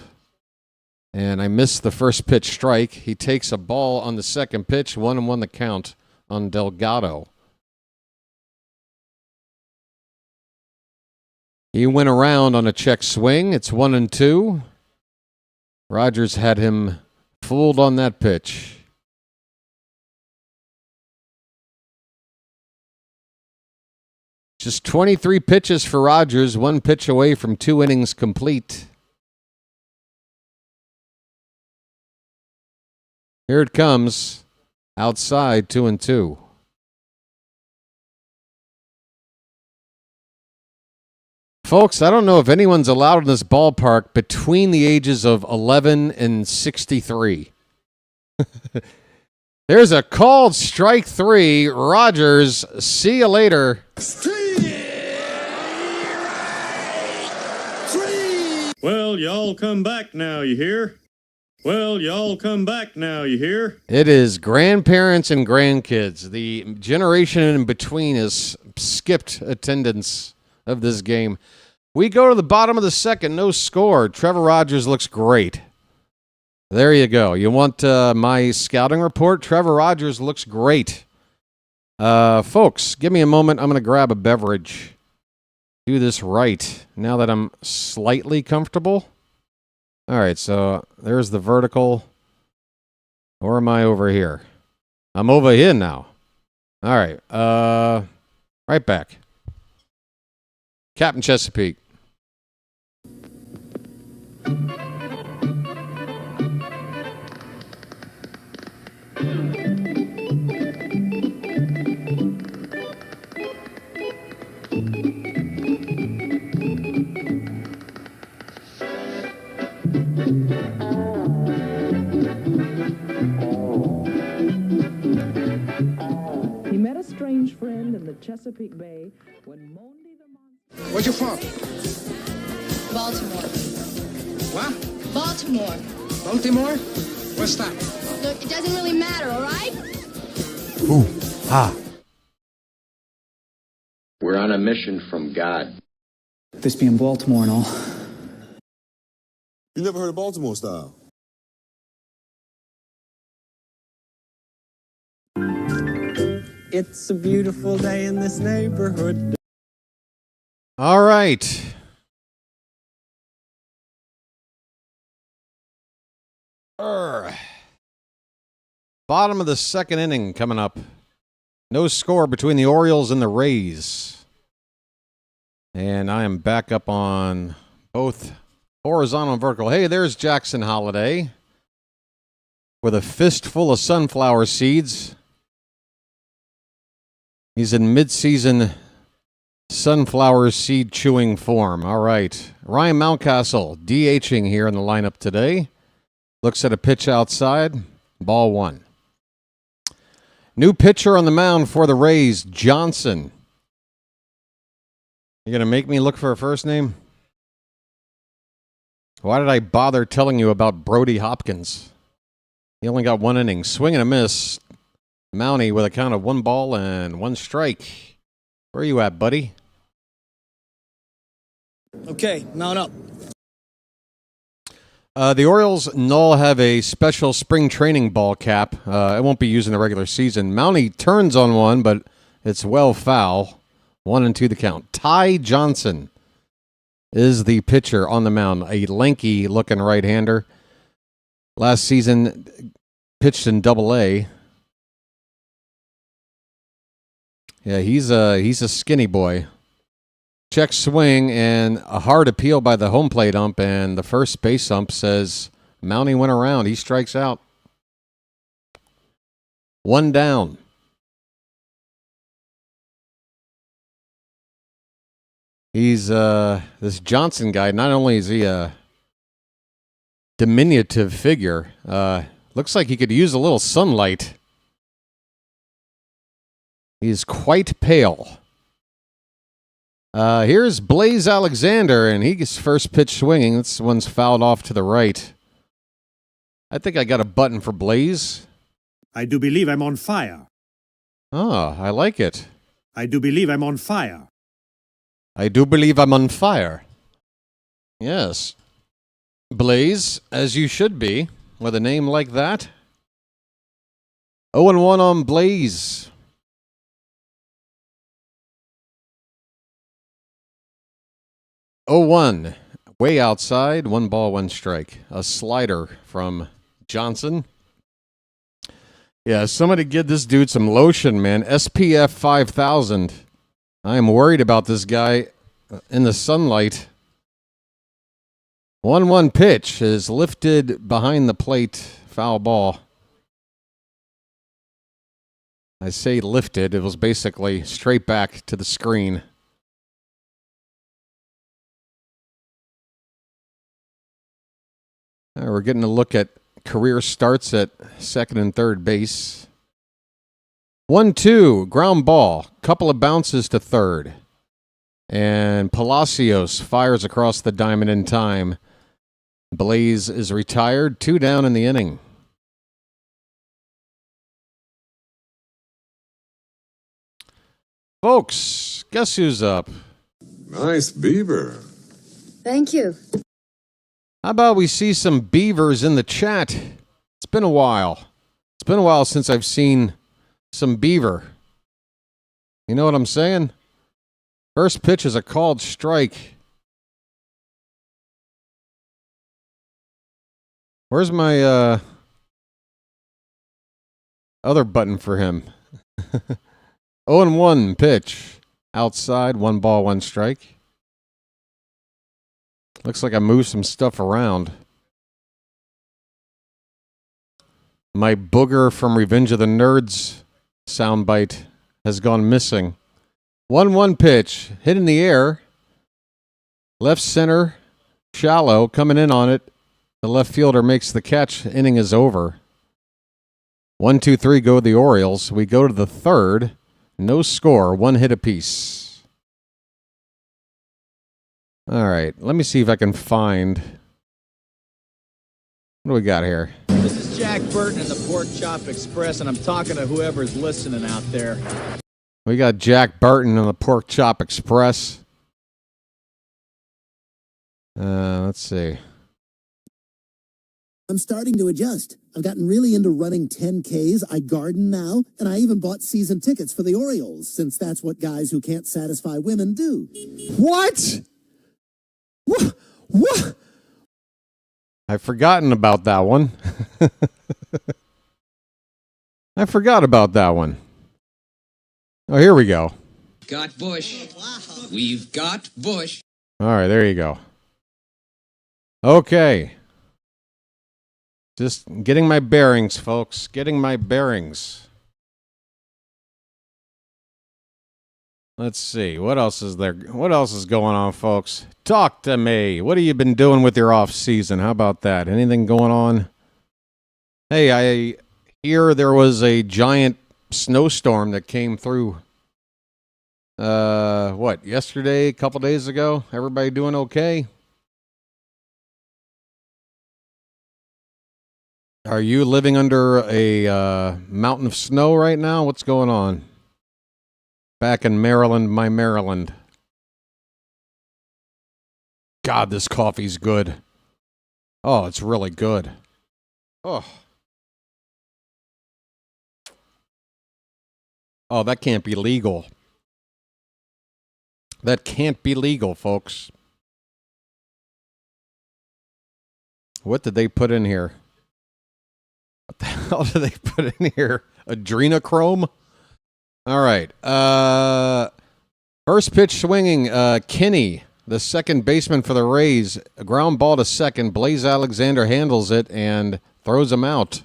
And I missed the first pitch strike. He takes a ball on the second pitch. 1-1 the count on Delgado. He went around on a check swing. It's 1-2. Rogers had him fooled on that pitch. Just 23 pitches for Rogers, 1 pitch away from 2 innings complete. Here it comes. Outside, 2-2. Folks, I don't know if anyone's allowed in this ballpark between the ages of 11 and 63. There's a called strike 3. Rogers, see you later. Well, y'all come back now, you hear? Well, y'all come back now, you hear? It is grandparents and grandkids. The generation in between has skipped attendance of this game. We go to the bottom of the second, no score. Trevor Rogers looks great. There you go. You want my scouting report? Trevor Rogers looks great. Folks, give me a moment. I'm going to grab a beverage. Do this right now that I'm slightly comfortable. All right, so there's the vertical. Or am I over here? I'm over here now. All right, right back. Captain Chesapeake. He met a strange friend in the Chesapeake Bay when Mondi the Monster... Where you from? Baltimore. What? Baltimore. Baltimore? What's that? Look, it doesn't really matter, all right? Ooh, ah. We're on a mission from God. This being Baltimore and all. You never heard of Baltimore style? It's a beautiful day in this neighborhood. All right. Bottom of the second inning coming up. No score between the Orioles and the Rays. And I am back up on both horizontal and vertical. Hey, there's Jackson Holiday with a fistful of sunflower seeds. He's in mid-season sunflower seed chewing form. All right. Ryan Mountcastle DHing here in the lineup today. Looks at a pitch outside. Ball 1. New pitcher on the mound for the Rays, Johnson. You going to make me look for a first name? Why did I bother telling you about Brody Hopkins? He only got 1 inning. Swing and a miss. Mountie with a count of 1 ball and 1 strike. Where are you at, buddy? Okay, mount up. The Orioles null have a special spring training ball cap. It won't be used in the regular season. Mountie turns on one, but it's well foul. 1-2 the count. Ty Johnson is the pitcher on the mound, a lanky-looking right-hander. Last season, pitched in Double-A. Yeah, he's a skinny boy. Check swing and a hard appeal by the home plate ump, and the first base ump says Mountie went around. He strikes out. 1 down. He's this Johnson guy. Not only is he a diminutive figure, looks like he could use a little sunlight. He's quite pale. Here's Blaze Alexander, and he's first pitch swinging. This one's fouled off to the right. I think I got a button for Blaze. I do believe I'm on fire. Oh, I like it. I do believe I'm on fire. I do believe I'm on fire. Yes. Blaze, as you should be, with a name like that. 0-1 on Blaze. Oh, 1, way outside, 1 ball, 1 strike. A slider from Johnson. Yeah, somebody get this dude some lotion, man. SPF 5000. I am worried about this guy in the sunlight. 1-1 pitch is lifted behind the plate. Foul ball. I say lifted. It was basically straight back to the screen. We're getting a look at career starts at second and third base. 1-2, ground ball. Couple of bounces to third. And Palacios fires across the diamond in time. Blaze is retired. 2 down in the inning. Folks, guess who's up? Nice beaver. Thank you. How about we see some beavers in the chat? It's been a while. It's been a while since I've seen some beaver. You know what I'm saying? First pitch is a called strike. Where's my other button for him? 0-1 pitch. Outside, 1 ball, 1 strike. Looks like I moved some stuff around. My booger from Revenge of the Nerds soundbite has gone missing. 1-1 pitch, hit in the air. Left center, shallow, coming in on it. The left fielder makes the catch. Inning is over. 1-2-3 go the Orioles. We go to the third. No score, 1 hit apiece. All right, let me see if I can find. What do we got here? This is Jack Burton in the Pork Chop Express, and I'm talking to whoever's listening out there. We got Jack Burton on the Pork Chop Express. Let's see. I'm starting to adjust. I've gotten really into running 10Ks. I garden now, and I even bought season tickets for the Orioles, since that's what guys who can't satisfy women do. What? What? I've forgotten about that one. I forgot about that one. Oh, here we go. Got Bush. We've got Bush. All right, there you go. Okay. Just getting my bearings, folks. Getting my bearings. Let's see. What else is there? What else is going on, folks? Talk to me. What have you been doing with your off season? How about that? Anything going on? Hey, I hear there was a giant snowstorm that came through. Yesterday, a couple days ago? Everybody doing okay? Are you living under a mountain of snow right now? What's going on? Back in Maryland, my Maryland. God, this coffee's good. Oh, it's really good. Oh, that can't be legal. That can't be legal, folks. What did they put in here? What the hell did they put in here? Adrenochrome? All right. First pitch swinging, Kinney, the second baseman for the Rays. A ground ball to second. Blaze Alexander handles it and throws him out.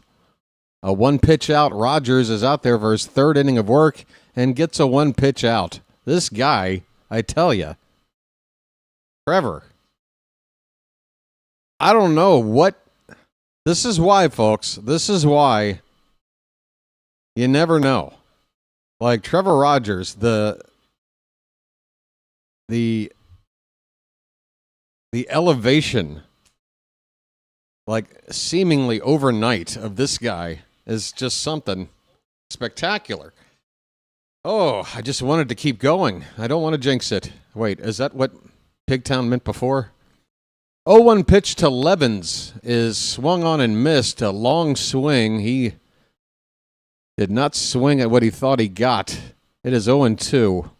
A 1 pitch out. Rogers is out there for his third inning of work and gets a 1 pitch out. This guy, I tell you, Trevor, I don't know what. This is why, folks. This is why you never know. Like Trevor Rogers, the the elevation, like seemingly overnight, of this guy is just something spectacular. Oh, I just wanted to keep going. I don't want to jinx it. Wait, is that what Pigtown meant before? 0-1 pitch to Levens is swung on and missed. A long swing. He did not swing at what he thought he got. It is 0-2.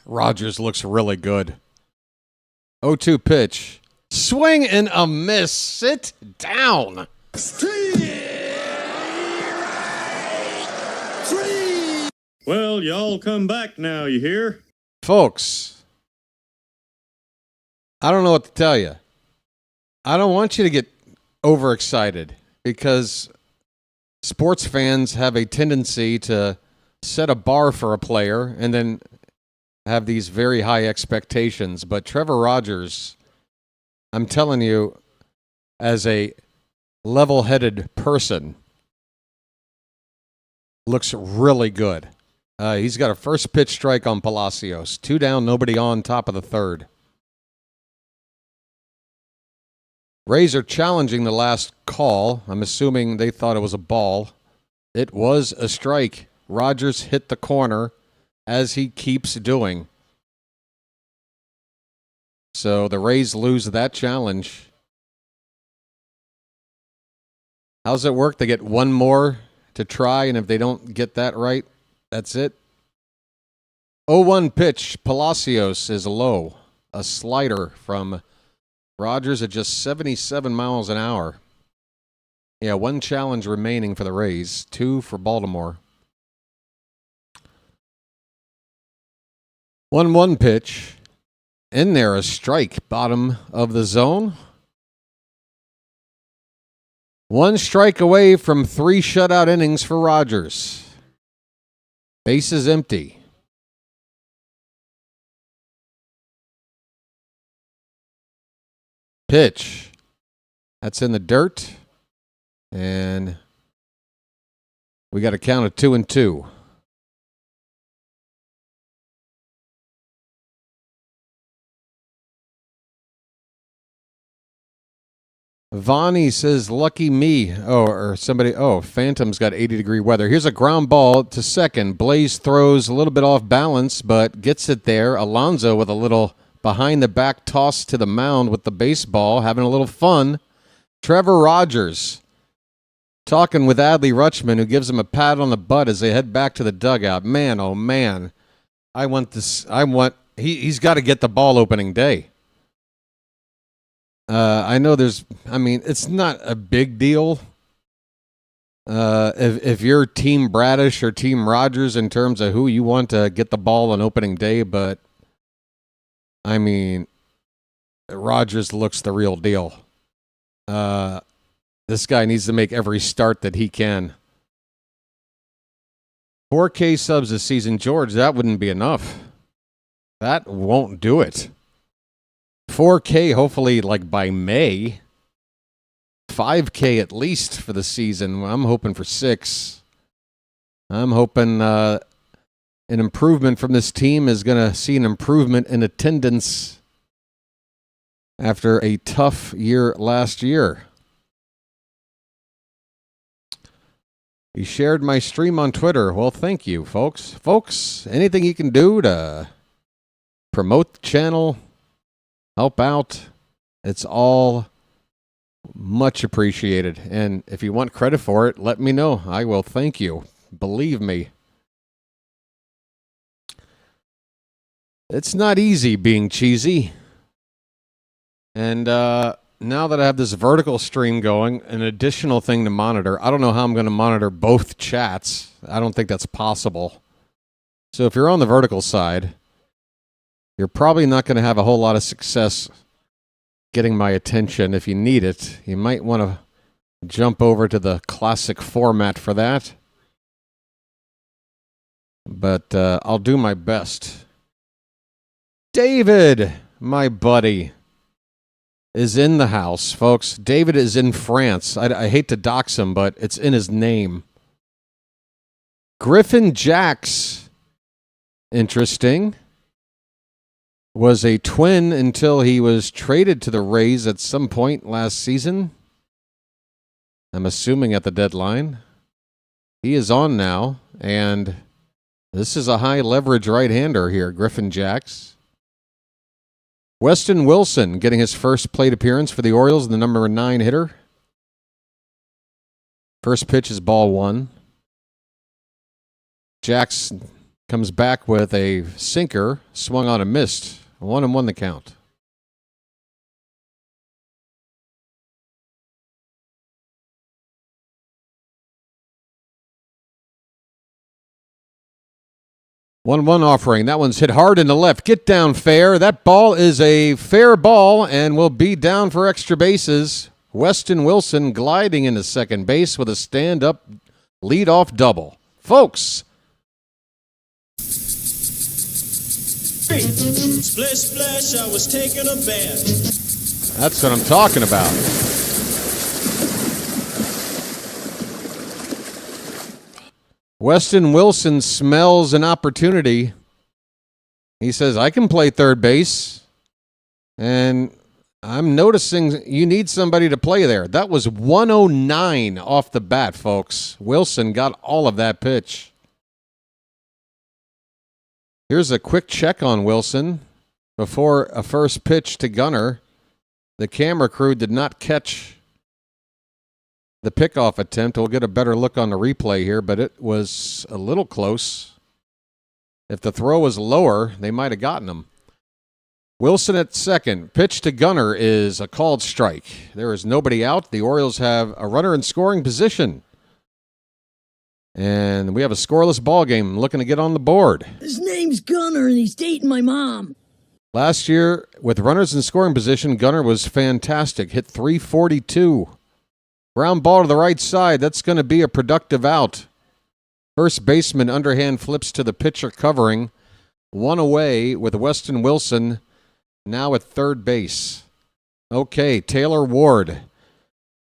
Rogers looks really good. 0-2 pitch. Swing and a miss. Sit down. Well, y'all come back now, you hear? Folks, I don't know what to tell you. I don't want you to get overexcited because sports fans have a tendency to set a bar for a player and then have these very high expectations. But Trevor Rogers, I'm telling you, as a level-headed person, looks really good. He's got a first pitch strike on Palacios. 2 down, nobody on, top of the third. Rays are challenging the last call. I'm assuming they thought it was a ball. It was a strike. Rogers hit the corner, as he keeps doing. So the Rays lose that challenge. How's it work? They get one more to try, and if they don't get that right, that's it. 0-1 pitch. Palacios is low. A slider from Rogers at just 77 miles an hour. Yeah, 1 challenge remaining for the Rays. 2 for Baltimore. 1-1 pitch. In there, a strike. Bottom of the zone. 1 strike away from 3 shutout innings for Rogers. Base is empty. Pitch. That's in the dirt. And we got a count of 2-2. Vonnie says, lucky me. Phantom's got 80-degree weather. Here's a ground ball to second. Blaze throws a little bit off balance, but gets it there. Alonso with a little behind-the-back toss to the mound with the baseball, having a little fun. Trevor Rogers talking with Adley Rutschman, who gives him a pat on the butt as they head back to the dugout. Man, oh man. He's got to get the ball opening day. I know it's not a big deal if you're Team Bradish or Team Rogers in terms of who you want to get the ball on opening day, but I mean, Rogers looks the real deal. This guy needs to make every start that he can. 4K subs this season. George, that wouldn't be enough. That won't do it. 4K, hopefully, like by May. 5K at least for the season. I'm hoping for 6. I'm hoping an improvement from this team is going to see an improvement in attendance after a tough year last year. You shared my stream on Twitter. Well, thank you, folks. Folks, anything you can do to promote the channel, help out, it's all much appreciated. And if you want credit for it, let me know. I will thank you. Believe me. It's not easy being cheesy. And now that I have this vertical stream going, an additional thing to monitor. I don't know how I'm going to monitor both chats. I don't think that's possible. So if you're on the vertical side, you're probably not going to have a whole lot of success getting my attention. If you need it, you might want to jump over to the classic format for that. But I'll do my best. David, my buddy, is in the house, folks. David is in France. I hate to dox him, but it's in his name. Griffin Jacks. Interesting. was a Twin until he was traded to the Rays at some point last season. I'm assuming at the deadline. He is on now, and this is a high leverage right-hander here, Griffin Jacks. Weston Wilson getting his first plate appearance for the Orioles, the number 9 hitter. First pitch is ball 1. Jacks comes back with a sinker, swung on a missed. 1-1 the count. One offering. That one's hit hard in the left. Get down fair. That ball is a fair ball and will be down for extra bases. Weston Wilson gliding into second base with a stand-up leadoff double. Folks. Splish, splash, I was taking a bath. That's what I'm talking about. Weston Wilson smells an opportunity. He says, I can play third base. And I'm noticing you need somebody to play there. That was 109 off the bat, folks. Wilson got all of that pitch. Here's a quick check on Wilson before a first pitch to Gunnar. The camera crew did not catch the pickoff attempt. We'll get a better look on the replay here, but it was a little close. If the throw was lower, they might have gotten him. Wilson at second. Pitch to Gunnar is a called strike. There is nobody out. The Orioles have a runner in scoring position. And we have a scoreless ball game looking to get on the board. His name's Gunnar, and he's dating my mom. Last year, with runners in scoring position, Gunnar was fantastic. Hit .342. Ground ball to the right side. That's going to be a productive out. First baseman underhand flips to the pitcher covering. One away with Weston Wilson now at third base. Okay, Taylor Ward.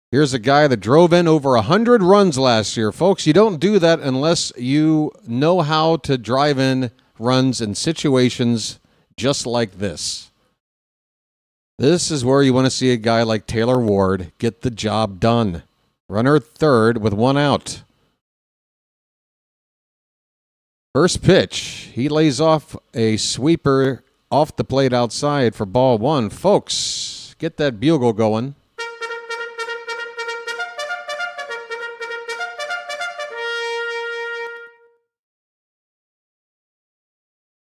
Here's a guy that drove in over 100 runs last year. Folks, you don't do that unless you know how to drive in runs in situations just like this. This is where you want to see a guy like Taylor Ward get the job done. Runner third with one out. First pitch, he lays off a sweeper off the plate outside for ball 1. Folks, get that bugle going.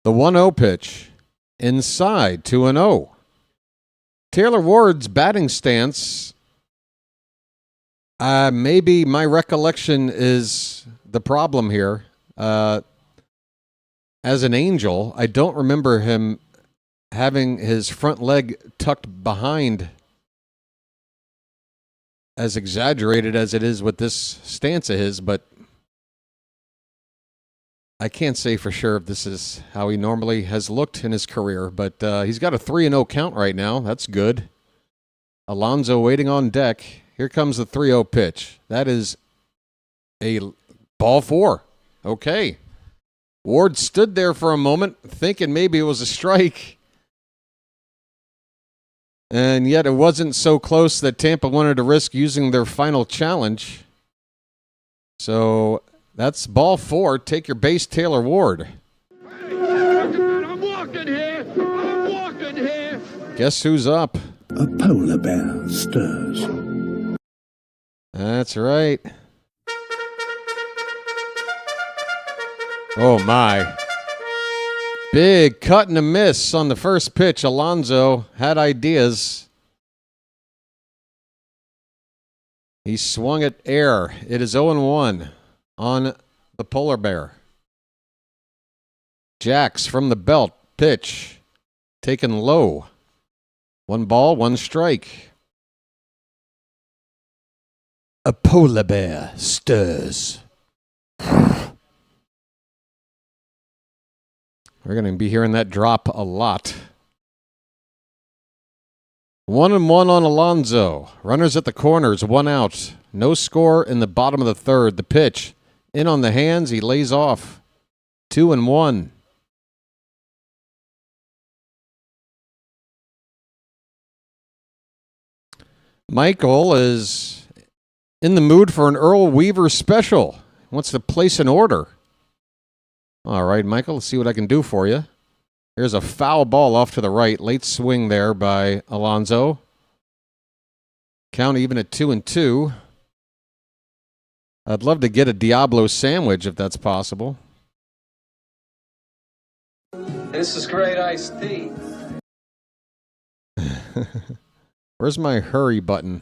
The 1-0 pitch, inside, 2-0. Taylor Ward's batting stance, maybe my recollection is the problem here. As an Angel, I don't remember him having his front leg tucked behind as exaggerated as it is with this stance of his, but I can't say for sure if this is how he normally has looked in his career, but he's got a 3-0 count right now. That's good. Alonso waiting on deck. Here comes the 3-0 pitch. That is a ball 4. Okay. Ward stood there for a moment thinking maybe it was a strike. And yet it wasn't so close that Tampa wanted to risk using their final challenge. So that's ball 4. Take your base, Taylor Ward. I'm walking here. I'm walking here. Guess who's up? A polar bear stirs. That's right. Oh, my. Big cut and a miss on the first pitch. Alonso had ideas. He swung at air. It is 0-1 on the polar bear. Jacks from the belt. Pitch. Taken low. 1 ball, 1 strike. A polar bear stirs. We're going to be hearing that drop a lot. 1-1 on Alonso. Runners at the corners, 1 out. No score in the bottom of the third. The pitch. In on the hands, he lays off. 2-1. Michael is in the mood for an Earl Weaver special. He wants to place an order. All right, Michael, let's see what I can do for you. Here's a foul ball off to the right. Late swing there by Alonso. Count even at 2-2. I'd love to get a Diablo sandwich if that's possible. This is great iced tea. Where's my hurry button?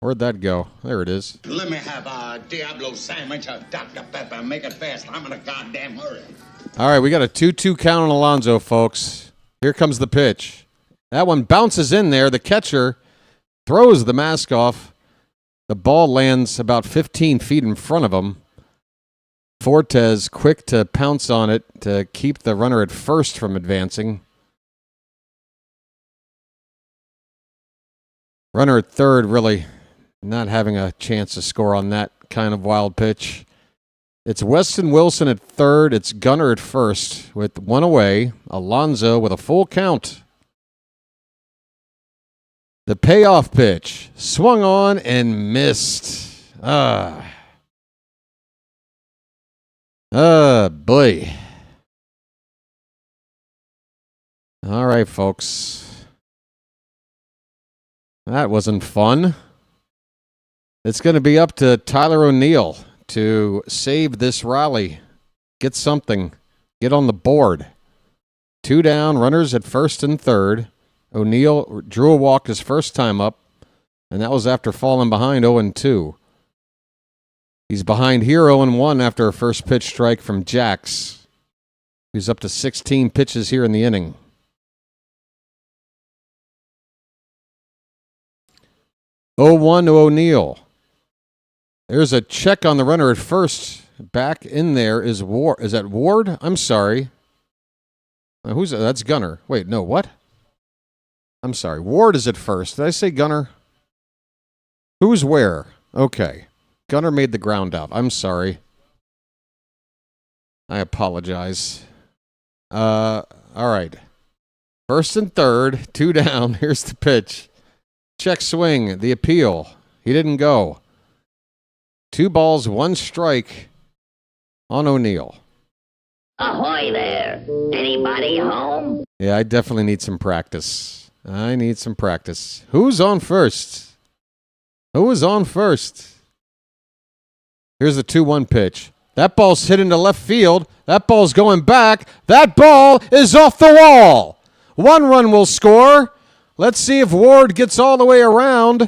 Where'd that go? There it is. Let me have a Diablo sandwich of Dr. Pepper. Make it fast. I'm in a goddamn hurry. All right, we got a 2-2 count on Alonso, folks. Here comes the pitch. That one bounces in there. The catcher throws the mask off. The ball lands about 15 feet in front of him. Fortes quick to pounce on it to keep the runner at first from advancing. Runner at third really not having a chance to score on that kind of wild pitch. It's Weston Wilson at third. It's Gunnar at first with one away. Alonso with a full count. The payoff pitch swung on and missed. Boy. All right, folks. That wasn't fun. It's going to be up to Tyler O'Neill to save this rally. Get something. Get on the board. 2 down, runners at first and third. O'Neill drew a walk his first time up, and that was after falling behind 0-2. He's behind here 0-1 after a first pitch strike from Jax. He's up to 16 pitches here in the inning. 0-1 to O'Neill. There's a check on the runner at first. Back in there is Ward. Is that Ward? I'm sorry. Who's that? That's Gunnar. Wait, no, what? I'm sorry. Ward is at first. Did I say Gunnar? Who's where? Okay. Gunnar made the ground out. I'm sorry. I apologize. All right. First and third, 2 down. Here's the pitch. Check swing, the appeal. He didn't go. 2 balls, 1 strike on O'Neill. Ahoy there! Anybody home? Yeah, I definitely need some practice. I need some practice. Who's on first? Who is on first? Here's the 2-1 pitch. That ball's hit into left field. That ball's going back. That ball is off the wall. 1 run will score. Let's see if Ward gets all the way around.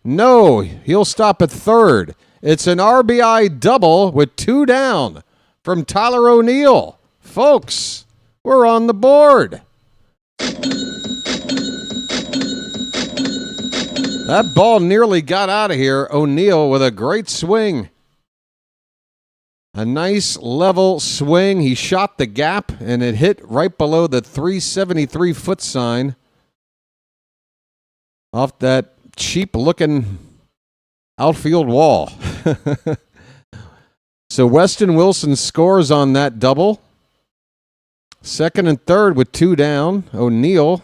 No, he'll stop at third. It's an RBI double with 2 down from Tyler O'Neill. Folks, we're on the board. That ball nearly got out of here. O'Neill with a great swing. A nice level swing. He shot the gap, and it hit right below the 373 foot sign. Off that cheap-looking outfield wall. So Weston Wilson scores on that double. Second and third with 2 down. O'Neill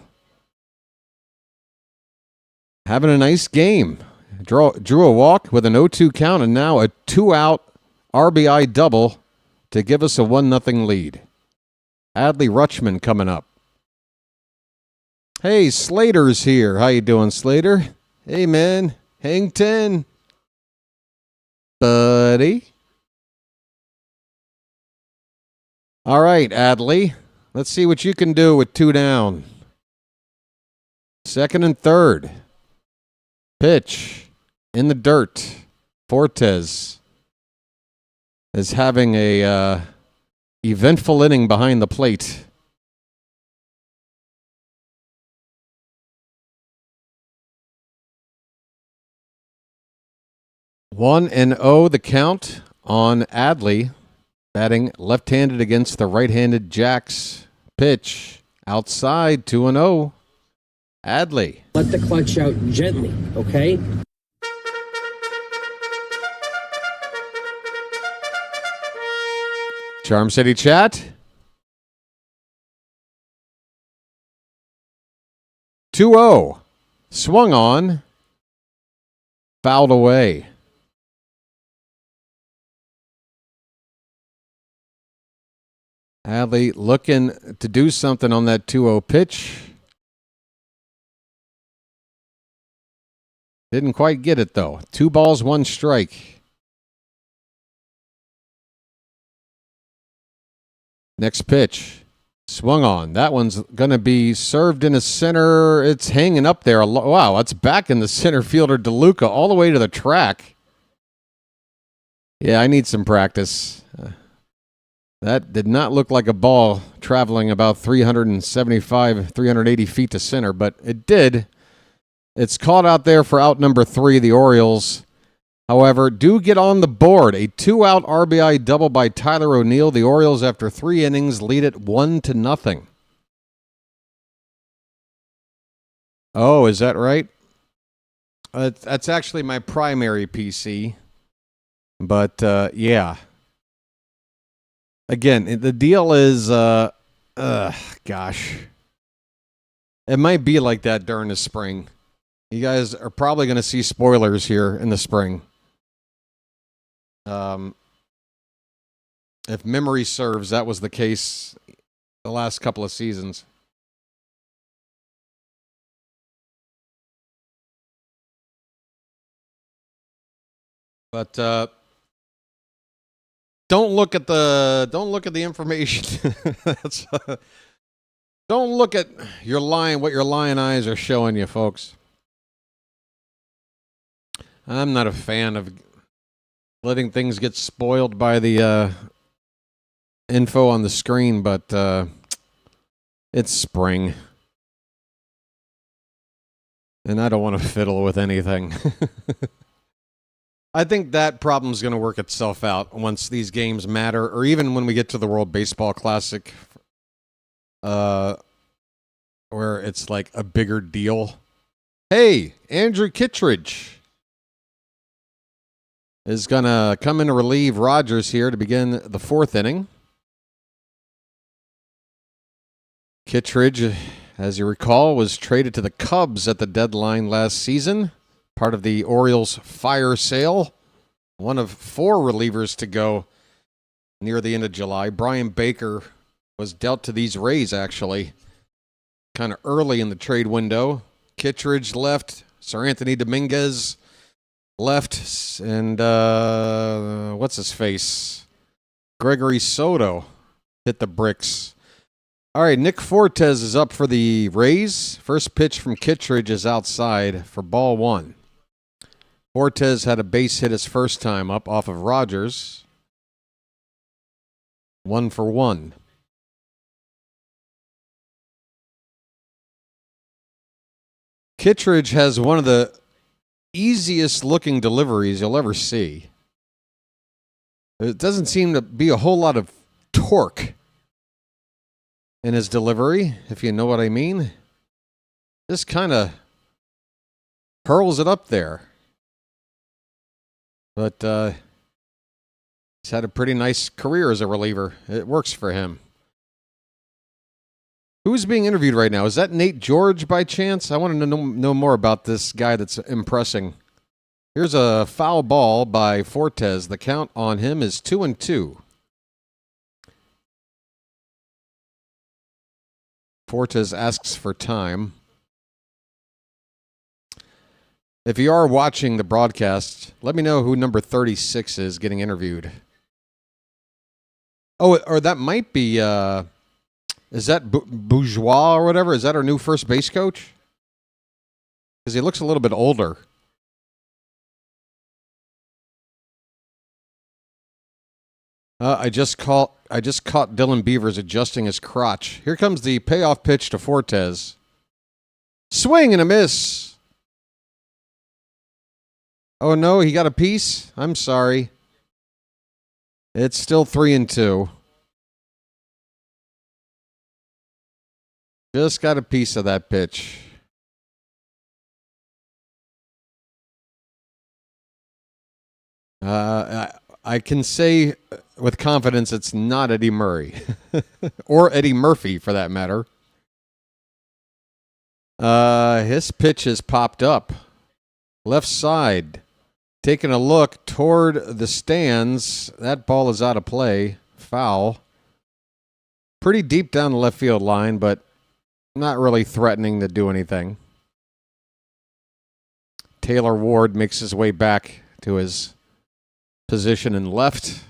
having a nice game. Drew a walk with an 0-2 count, and now a 2-out RBI double to give us a 1-0 lead. Adley Rutschman coming up. Hey, Slater's here. How you doing, Slater? Hey, man. Hang 10. Buddy. All right, Adley. Let's see what you can do with 2 down. Second and third. Pitch in the dirt. Fortes is having a eventful inning behind the plate. One and 0 the count on Adley, batting left-handed against the right-handed Jax. Pitch outside, 2-0. Adley. Let the clutch out gently, okay? Charm City Chat. 2-0. Swung on. fouled away. Hadley looking to do something on that 2-0 pitch. Didn't quite get it, though. 2 balls, 1 strike. Next pitch. Swung on. That one's going to be served in the center. It's hanging up there. Wow, that's back in the center fielder, DeLuca, all the way to the track. Yeah, I need some practice. That did not look like a ball traveling about 375, 380 feet to center, but it did. It's caught out there for out number 3, the Orioles. However, do get on the board. A 2-out RBI double by Tyler O'Neill. The Orioles, after 3 innings, lead it 1-0. Oh, is that right? That's actually my primary PC. But, yeah. Again, the deal is, gosh. It might be like that during the spring. You guys are probably going to see spoilers here in the spring. If memory serves, that was the case the last couple of seasons. But don't look at the information. Don't look at what your lion eyes are showing you, folks. I'm not a fan of letting things get spoiled by the info on the screen, but it's spring. And I don't want to fiddle with anything. I think that problem's going to work itself out once these games matter, or even when we get to the World Baseball Classic, where it's like a bigger deal. Hey, Andrew Kittredge is going to come in to relieve Rogers here to begin the 4th inning. Kittredge, as you recall, was traded to the Cubs at the deadline last season, part of the Orioles fire sale. One of 4 relievers to go near the end of July. Brian Baker was dealt to these Rays, actually, kind of early in the trade window. Kittredge left. Sir Anthony Dominguez left, and what's his face? Gregory Soto hit the bricks. All right, Nick Fortes is up for the Rays. First pitch from Kittredge is outside for ball 1. Fortes had a base hit his first time up off of Rogers. 1 for 1. Kittredge has one of the easiest looking deliveries you'll ever see. It doesn't seem to be a whole lot of torque in his delivery, if you know what I mean. Just kind of hurls it up there. But he's had a pretty nice career as a reliever. It works for him. Who's being interviewed right now? Is that Nate George by chance? I want to know more about this guy that's impressing. Here's a foul ball by Fortes. The count on him is 2-2. Fortes asks for time. If you are watching the broadcast, let me know who number 36 is getting interviewed. Oh, or that might be, is that Bourgeois or whatever? Is that our new first base coach? Because he looks a little bit older. I just caught Dylan Beavers adjusting his crotch. Here comes the payoff pitch to Fortes. Swing and a miss. Oh no, he got a piece? I'm sorry. It's still 3-2. Just got a piece of that pitch. I can say with confidence it's not Eddie Murray. Or Eddie Murphy, for that matter. His pitch has popped up. Left side. Taking a look toward the stands. That ball is out of play. Foul. Pretty deep down the left field line, but not really threatening to do anything. Taylor Ward makes his way back to his position in left.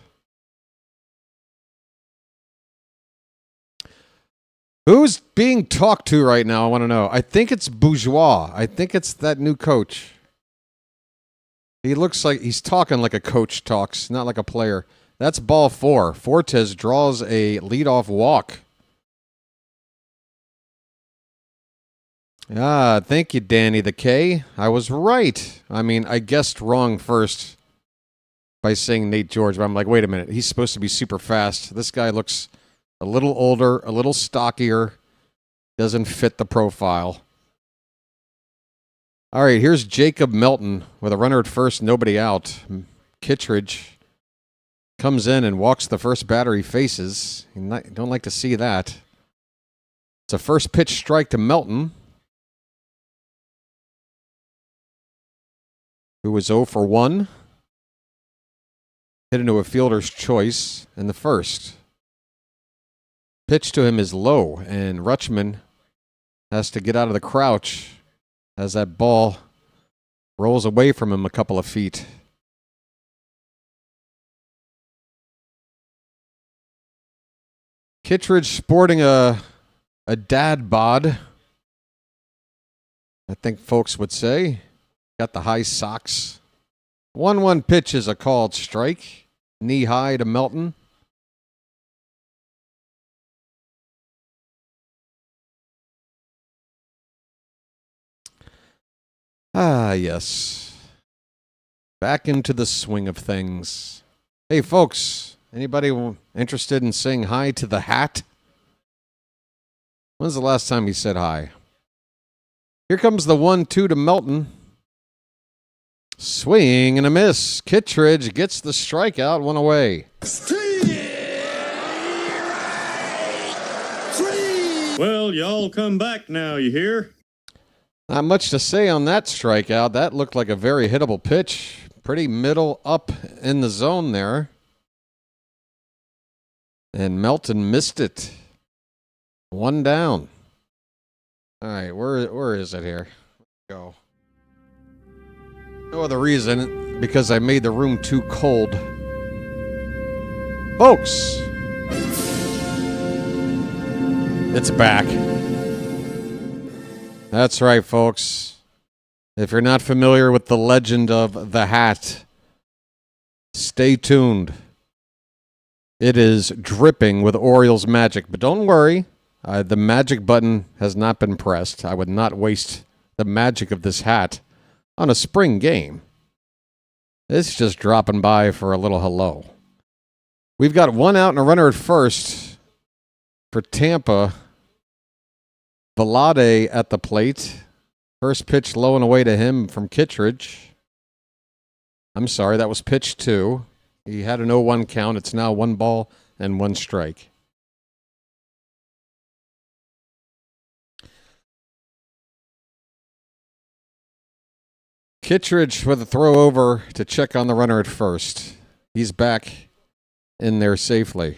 Who's being talked to right now? I want to know. I think it's Bourgeois. I think it's that new coach. He looks like he's talking like a coach talks, not like a player. That's ball 4. Fortes draws a leadoff walk. Thank you, Danny the K. I was right. I mean, I guessed wrong first by saying Nate George, but I'm like, wait a minute. He's supposed to be super fast. This guy looks a little older, a little stockier. Doesn't fit the profile. All right, here's Jacob Melton with a runner at first, nobody out. Kittredge comes in and walks the first batter he faces. You don't like to see that. It's a first pitch strike to Melton, who was 0 for 1. Hit into a fielder's choice in the first. Pitch to him is low, and Rutschman has to get out of the crouch as that ball rolls away from him a couple of feet. Kittredge sporting a dad bod, I think folks would say. Got the high socks. 1-1 pitch is a called strike. Knee high to Melton. Yes. Back into the swing of things. Hey, folks, anybody interested in saying hi to the hat? When's the last time you said hi? Here comes the 1-2 to Melton. Swing and a miss. Kittredge gets the strikeout, one away. Well, y'all come back now, you hear? Not much to say on that strikeout. That looked like a very hittable pitch. Pretty middle up in the zone there. And Melton missed it. 1 down. All right, where is it here? Let's go. No other reason, because I made the room too cold. Folks, it's back. That's right, folks. If you're not familiar with the legend of the hat, stay tuned. It is dripping with Orioles magic, but don't worry. The magic button has not been pressed. I would not waste the magic of this hat on a spring game. It's just dropping by for a little hello. We've got 1 out and a runner at first for Tampa. Velade at the plate. First pitch low and away to him from Kittredge. I'm sorry, that was pitch 2. He had an 0-1 count. It's now 1 ball and 1 strike. Kittredge with a throw over to check on the runner at first. He's back in there safely.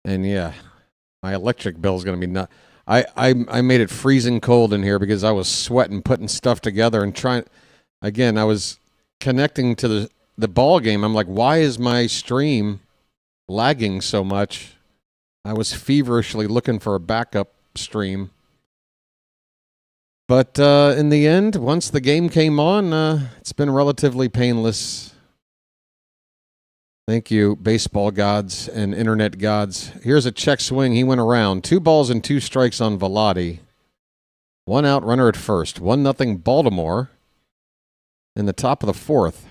And yeah, my electric bill is going to be nuts. I made it freezing cold in here because I was sweating, putting stuff together and trying. Again, I was connecting to the ball game. I'm like, why is my stream lagging so much? I was feverishly looking for a backup stream. But in the end, once the game came on, it's been relatively painless. Thank you, baseball gods and internet gods. Here's a check swing. He went around. 2 balls and 2 strikes on Velade. 1 out, runner at first. 1-0 Baltimore in the top of the 4th.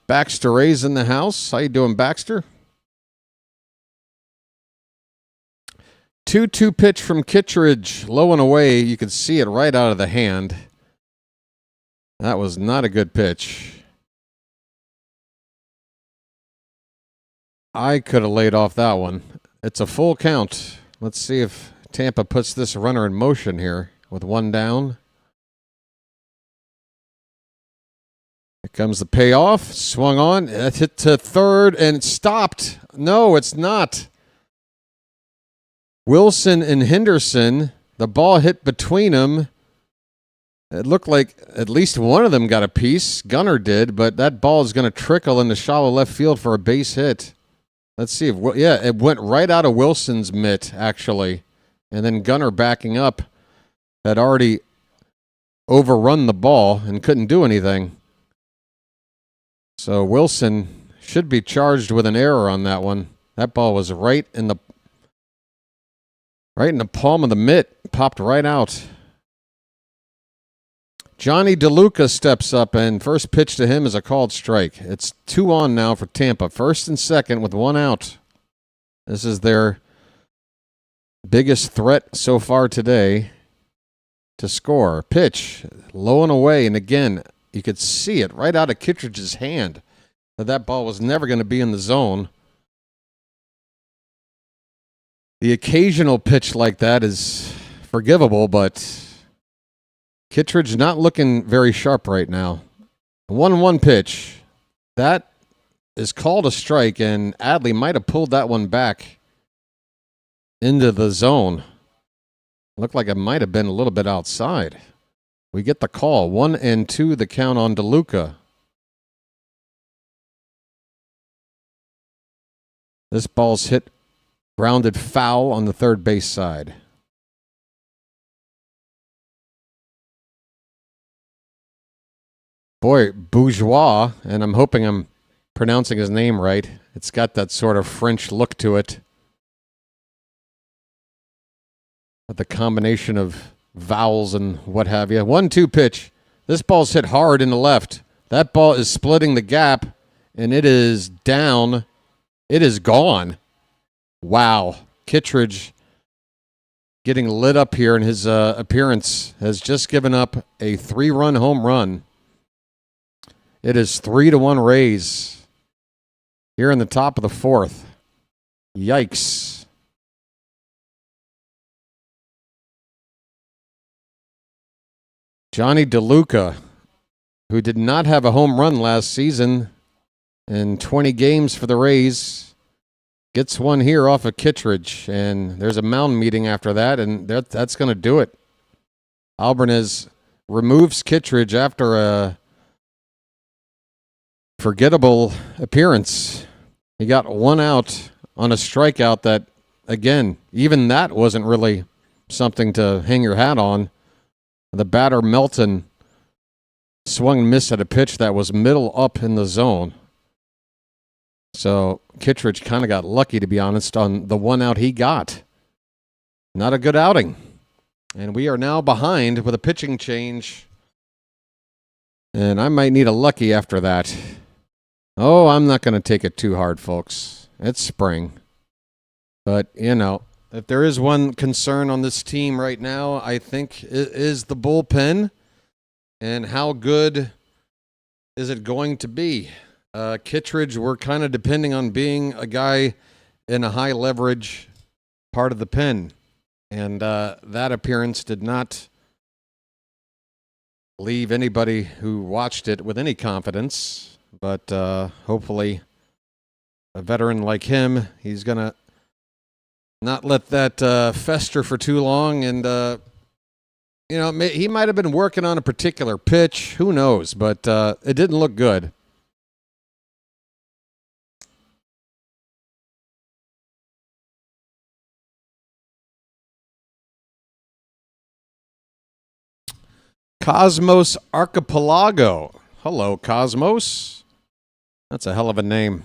Baxter Ray's in the house. How you doing, Baxter? 2-2 pitch from Kittredge. Low and away. You could see it right out of the hand. That was not a good pitch. I could have laid off that one. It's a full count. Let's see if Tampa puts this runner in motion here with one down. Here comes the payoff. Swung on. That's hit to third and stopped. No, it's not. Wilson and Henderson, the ball hit between them. It looked like at least one of them got a piece. Gunnar did, but that ball is going to trickle into shallow left field for a base hit. Let's see. It went right out of Wilson's mitt, actually. And then Gunnar backing up had already overrun the ball and couldn't do anything. So Wilson should be charged with an error on that one. That ball was right in the palm of the mitt. Popped right out. Johnny DeLuca steps up, and first pitch to him is a called strike. It's 2 on now for Tampa. First and second with 1 out. This is their biggest threat so far today to score. Pitch, low and away, and again, you could see it right out of Kittredge's hand that ball was never going to be in the zone. The occasional pitch like that is forgivable, but Kittredge not looking very sharp right now. 1-1 pitch. That is called a strike, and Adley might have pulled that one back into the zone. Looked like it might have been a little bit outside. We get the call. 1-2 the count on DeLuca. This ball's hit, grounded foul on the third base side. Boy, Bourgeois, and I'm hoping I'm pronouncing his name right. It's got that sort of French look to it. With the combination of vowels and what have you. 1-2 pitch. This ball's hit hard in the left. That ball is splitting the gap, and it is down. It is gone. Wow. Kittredge getting lit up here in his appearance has just given up a 3-run home run. It is 3-1 Rays here in the top of the fourth. Yikes. Johnny DeLuca, who did not have a home run last season in 20 games for the Rays, gets one here off of Kittredge, and there's a mound meeting after that, and that's going to do it. Alvarez removes Kittredge after a forgettable appearance. He got 1 out on a strikeout that, again, even that wasn't really something to hang your hat on. The batter, Melton, swung and missed at a pitch that was middle up in the zone. So Kittredge kind of got lucky, to be honest, on the 1 out he got. Not a good outing. And we are now behind with a pitching change. And I might need a lucky after that. Oh, I'm not going to take it too hard, folks. It's spring. But, you know, if there is one concern on this team right now, I think it is the bullpen. And how good is it going to be? Kittredge, we're kind of depending on being a guy in a high leverage part of the pen. And that appearance did not leave anybody who watched it with any confidence. But hopefully a veteran like him, he's going to not let that fester for too long. And, you know, he might have been working on a particular pitch. Who knows? But it didn't look good. Cosmos Archipelago. Hello, Cosmos. That's a hell of a name.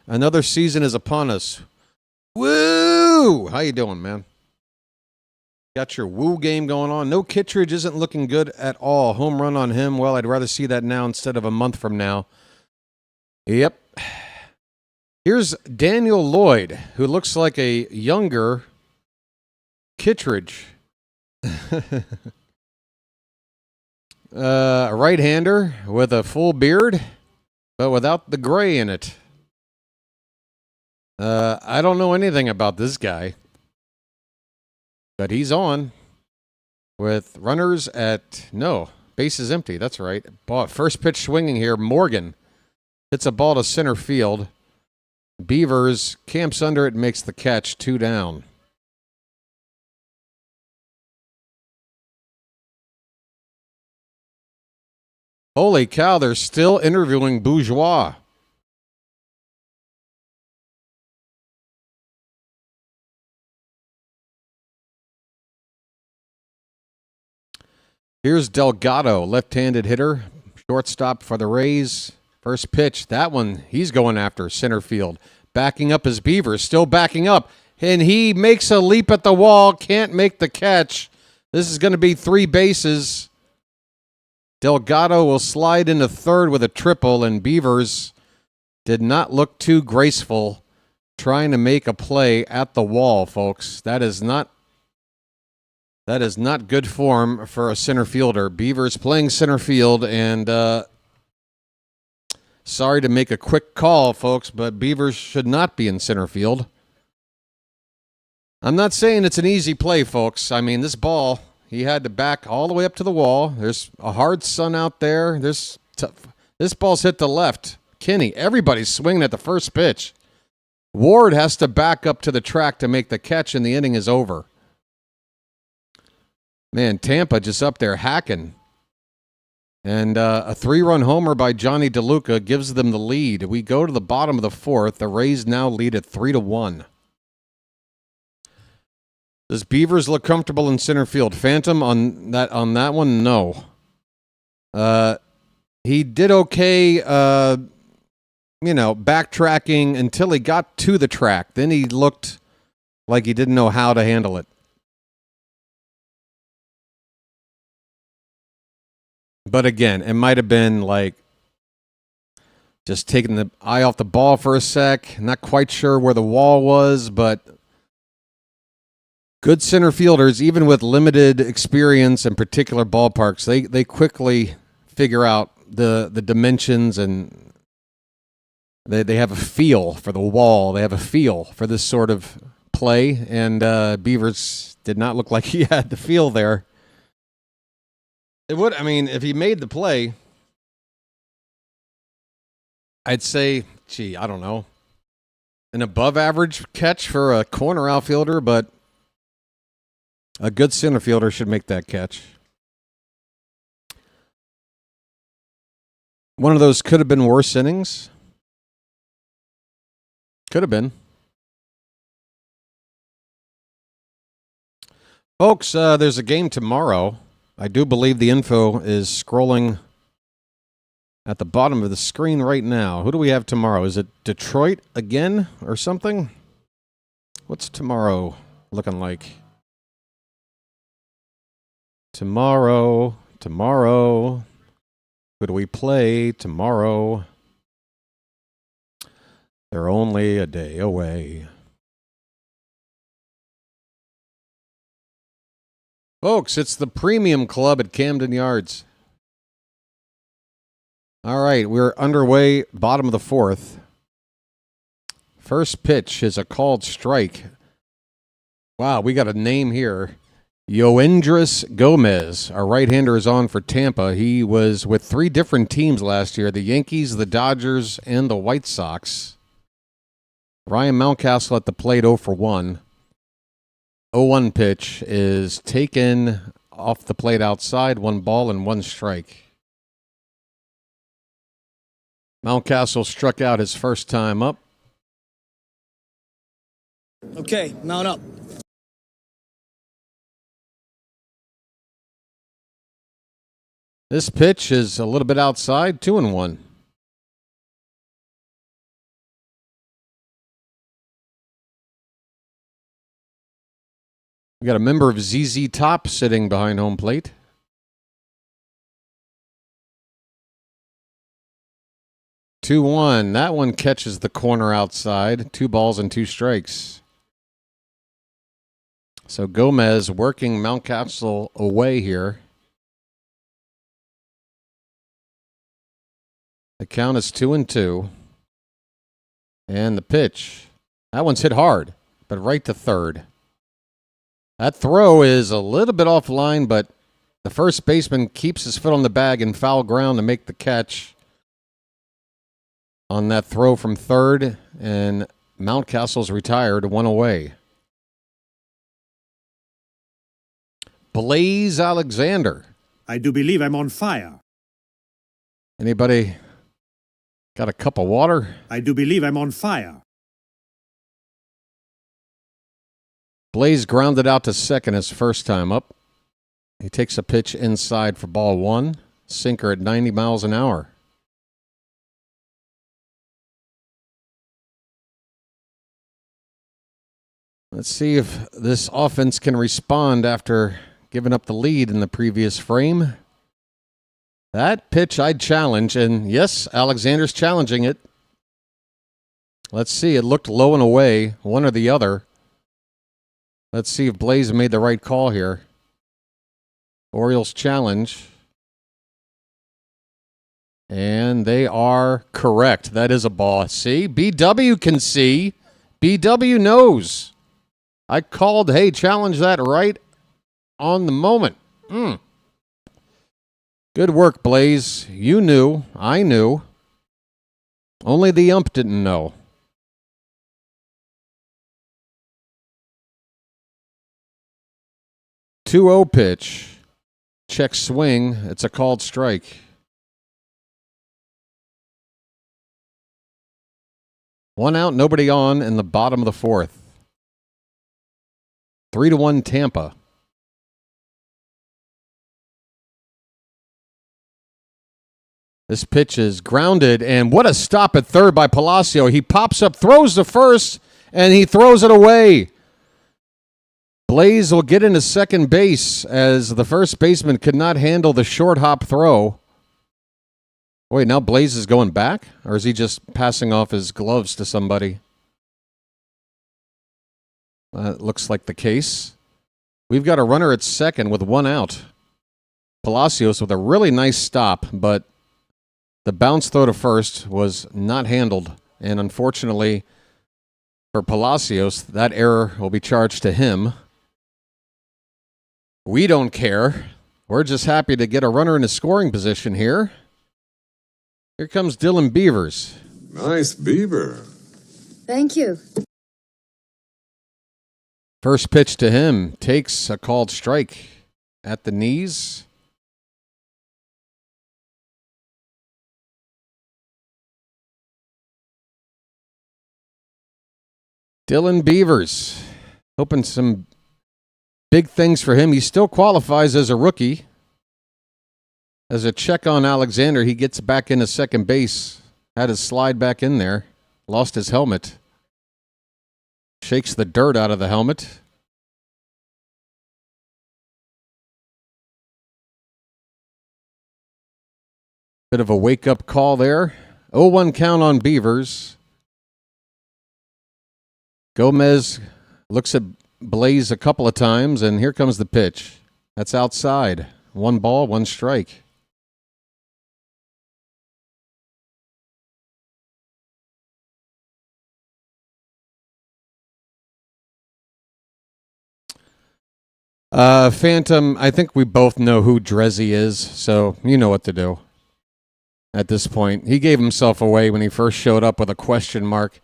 Another season is upon us. Woo! How you doing, man? Got your woo game going on. No, Kittredge isn't looking good at all. Home run on him. Well, I'd rather see that now instead of a month from now. Yep. Here's Daniel Lloyd, who looks like a younger Kittredge. A right-hander with a full beard, but without the gray in it. I don't know anything about this guy. But he's on with runners at bases empty. That's right. First pitch swinging here. Morgan hits a ball to center field. Beavers camps under it, makes the catch. 2 down. Holy cow, they're still interviewing Bourgeois. Here's Delgado, left-handed hitter, shortstop for the Rays. First pitch, that one he's going after, center field. Backing up his Beavers, still backing up. And he makes a leap at the wall, can't make the catch. This is going to be 3 bases. Delgado will slide into third with a triple, and Beavers did not look too graceful trying to make a play at the wall, folks. That is not good form for a center fielder. Beavers playing center field, and sorry to make a quick call, folks, but Beavers should not be in center field. I'm not saying it's an easy play, folks. I mean, this ball, he had to back all the way up to the wall. There's a hard sun out there. This ball's hit the left. Kinney, everybody's swinging at the first pitch. Ward has to back up to the track to make the catch, and the inning is over. Man, Tampa just up there hacking. And a 3-run homer by Johnny DeLuca gives them the lead. We go to the bottom of the 4th. The Rays now lead at 3-1. Does Beavers look comfortable in center field? Phantom on that one? No. He did okay, backtracking until he got to the track. Then he looked like he didn't know how to handle it. But again, it might have been like just taking the eye off the ball for a sec. Not quite sure where the wall was, but good center fielders, even with limited experience in particular ballparks, they quickly figure out the dimensions, and they have a feel for the wall. They have a feel for this sort of play, and Beavers did not look like he had the feel there. If he made the play, I'd say, I don't know, an above average catch for a corner outfielder, but a good center fielder should make that catch. One of those could have been worse innings. Could have been. Folks, there's a game tomorrow. I do believe the info is scrolling at the bottom of the screen right now. Who do we have tomorrow? Is it Detroit again or something? What's tomorrow looking like? Tomorrow. Who do we play tomorrow? They're only a day away. Folks, it's the Premium Club at Camden Yards. All right, we're underway, bottom of the 4th. First pitch is a called strike. Wow, we got a name here. Yoendris Gomez, our right-hander, is on for Tampa. He was with 3 different teams last year, the Yankees, the Dodgers, and the White Sox. Ryan Mountcastle at the plate, 0 for 1. 0-1 pitch is taken off the plate outside, 1 ball and 1 strike. Mountcastle struck out his first time up. Okay, mount up. This pitch is a little bit outside, 2-1. We got a member of ZZ Top sitting behind home plate. That one catches the corner outside. 2 balls and 2 strikes. So Gomez working Mountcastle away here. The count is 2-2. And the pitch. That one's hit hard, but right to third. That throw is a little bit offline, but the first baseman keeps his foot on the bag in foul ground to make the catch on that throw from third, and Mountcastle's retired, one away. Blaze Alexander. I do believe I'm on fire. Anybody got a cup of water? I do believe I'm on fire. Blaze grounded out to second his first time up. He takes a pitch inside for ball one. Sinker at 90 miles an hour. Let's see if this offense can respond after giving up the lead in the previous frame. That pitch I'd challenge, and yes, Alexander's challenging it. Let's see, it looked low and away, one or the other. Let's see if Blaze made the right call here. Orioles challenge. And they are correct. That is a ball. See, BW can see. BW knows. I called, hey, challenge that right on the moment. Good work, Blaze. You knew. I knew. Only the ump didn't know. Two-0 pitch. Check swing. It's a called strike. One out, nobody on in the bottom of the fourth. 3-1 Tampa. This pitch is grounded, and what a stop at third by Palacio. He pops up, throws the first, and he throws it away. Blaze will get into second base as the first baseman could not handle the short hop throw. Wait, now Blaze is going back? Or is he just passing off his gloves to somebody? That looks like the case. We've got a runner at second with one out. Palacios with a really nice stop, but the bounce throw to first was not handled. And unfortunately for Palacios, that error will be charged to him. We don't care. We're just happy to get a runner in a scoring position here. Here comes Dylan Beavers. Nice beaver. Thank you. First pitch to him takes a called strike at the knees. Dylan Beavers, hoping some big things for him. He still qualifies as a rookie. As a check on Alexander, he gets back into second base. Had his slide back in there. Lost his helmet. Shakes the dirt out of the helmet. Bit of a wake-up call there. 0-1 count on Beavers. Gomez looks at Blaze a couple of times, and here comes the pitch. That's outside. 1 ball, 1 strike. Phantom, I think we both know who Drezzy is, so you know what to do at this point. He gave himself away when he first showed up with a question mark.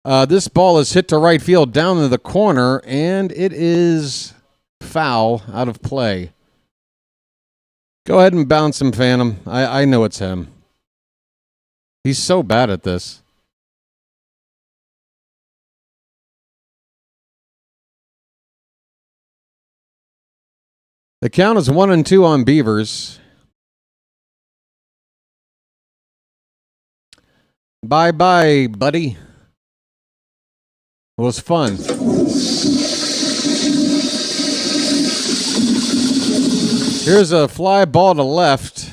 This ball is hit to right field down to the corner, and it is foul, out of play. Go ahead and bounce him, Phantom. I know it's him. He's so bad at this. The count is 1-2 on Beavers. Bye-bye, buddy. It was fun. Here's a fly ball to left.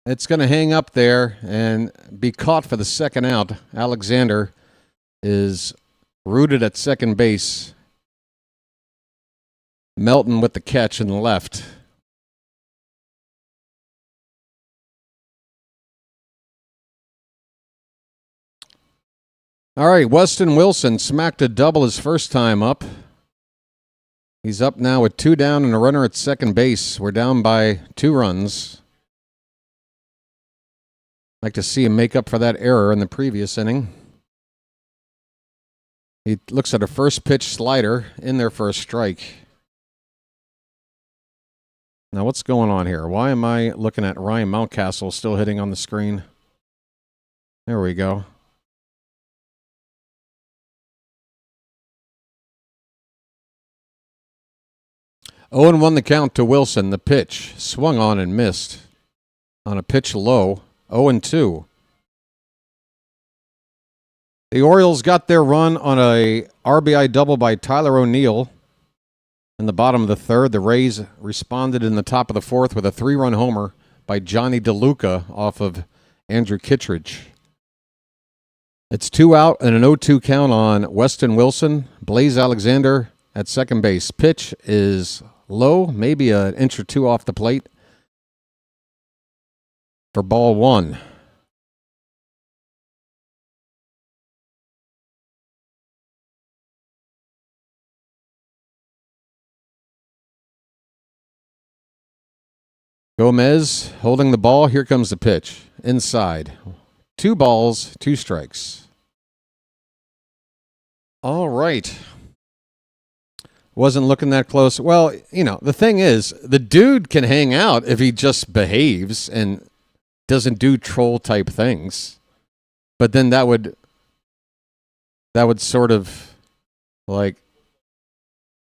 It's going to hang up there and be caught for the second out. Alexander is rooted at second base. Melton with the catch in the left. All right, Weston Wilson smacked a double his first time up. He's up now with 2 down and a runner at second base. We're down by 2 runs. Like to see him make up for that error in the previous inning. He looks at a first pitch slider in there for a strike. Now what's going on here? Why am I looking at Ryan Mountcastle still hitting on the screen? There we go. Oh, and 1 the count to Wilson. The pitch swung on and missed on a pitch low. 0-2. The Orioles got their run on a RBI double by Tyler O'Neill in the bottom of the third. The Rays responded in the top of the fourth with a 3-run homer by Johnny DeLuca off of Andrew Kittredge. It's 2 out and an 0-2 count on Weston Wilson. Blaze Alexander at second base. Pitch is low, maybe an inch or 2 off the plate for ball 1. Gomez holding the ball. Here comes the pitch. Inside. 2 balls, 2 strikes. All right. Wasn't looking that close. Well, you know, the thing is, the dude can hang out if he just behaves and doesn't do troll type things. But then that would sort of like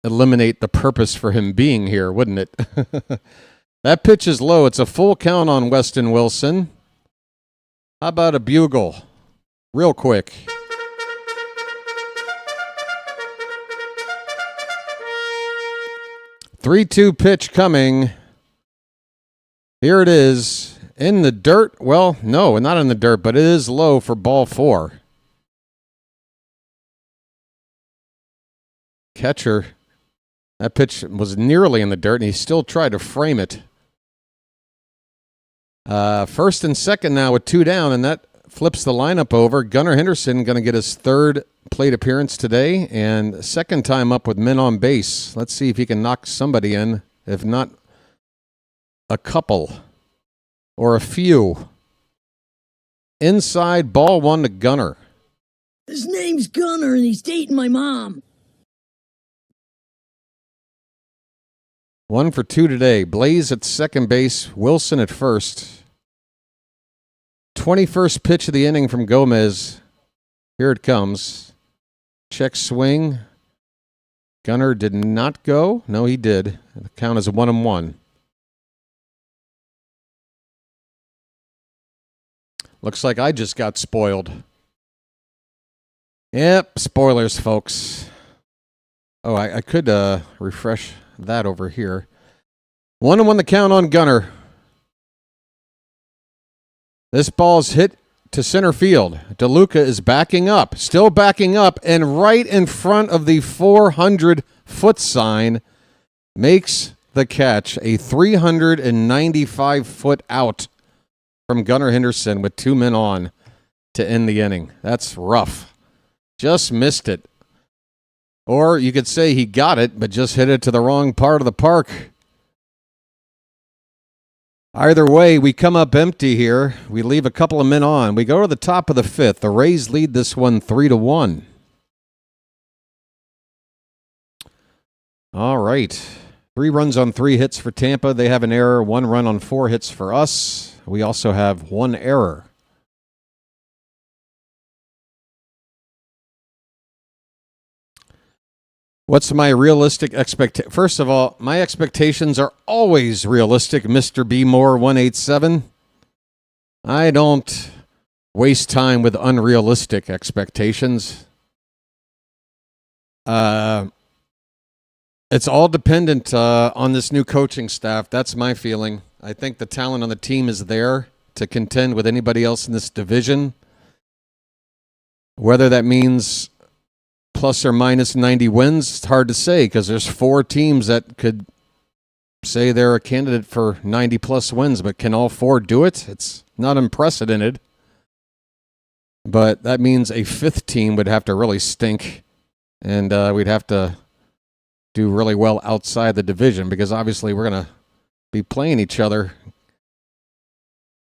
eliminate the purpose for him being here, wouldn't it? That pitch is low. It's a full count on Weston Wilson. How about a bugle? Real quick. "3-2 pitch coming. Here it is. In the dirt. Well, no, not in the dirt, but it is low for ball 4. Catcher. That pitch was nearly in the dirt, and he still tried to frame it. First and second now with 2 down, and that flips the lineup over. Gunnar Henderson going to get his 3rd plate appearance today, and second time up with men on base. Let's see if he can knock somebody in, if not a couple or a few. Inside, ball 1 to Gunnar. His name's Gunnar, and he's dating my mom. 1 for 2 today. Blaze at second base, Wilson at first. 21st pitch of the inning from Gomez. Here it comes. Check swing. Gunnar did not go. No, he did. The count is 1-1. Looks like I just got spoiled. Yep, spoilers, folks. Oh, I could refresh that over here. 1-1 the count on Gunnar. This ball's hit to center field. DeLuca is backing up, still backing up, and right in front of the 400-foot sign makes the catch. A 395-foot out from Gunnar Henderson with 2 men on to end the inning. That's rough. Just missed it. Or you could say he got it, but just hit it to the wrong part of the park. Either way, we come up empty here. We leave a couple of men on. We go to the top of the 5th. The Rays lead this one 3-1. All right. 3 runs on 3 hits for Tampa. They have an error. 1 run on 4 hits for us. We also have 1 error. What's my realistic expectation? First of all, my expectations are always realistic, Mr. B. Moore 187. I don't waste time with unrealistic expectations. It's all dependent on this new coaching staff. That's my feeling. I think the talent on the team is there to contend with anybody else in this division. Whether that means plus or minus 90 wins, it's hard to say because there's 4 teams that could say they're a candidate for 90-plus wins, but can all 4 do it? It's not unprecedented. But that means a 5th team would have to really stink, and we'd have to do really well outside the division, because obviously we're going to be playing each other.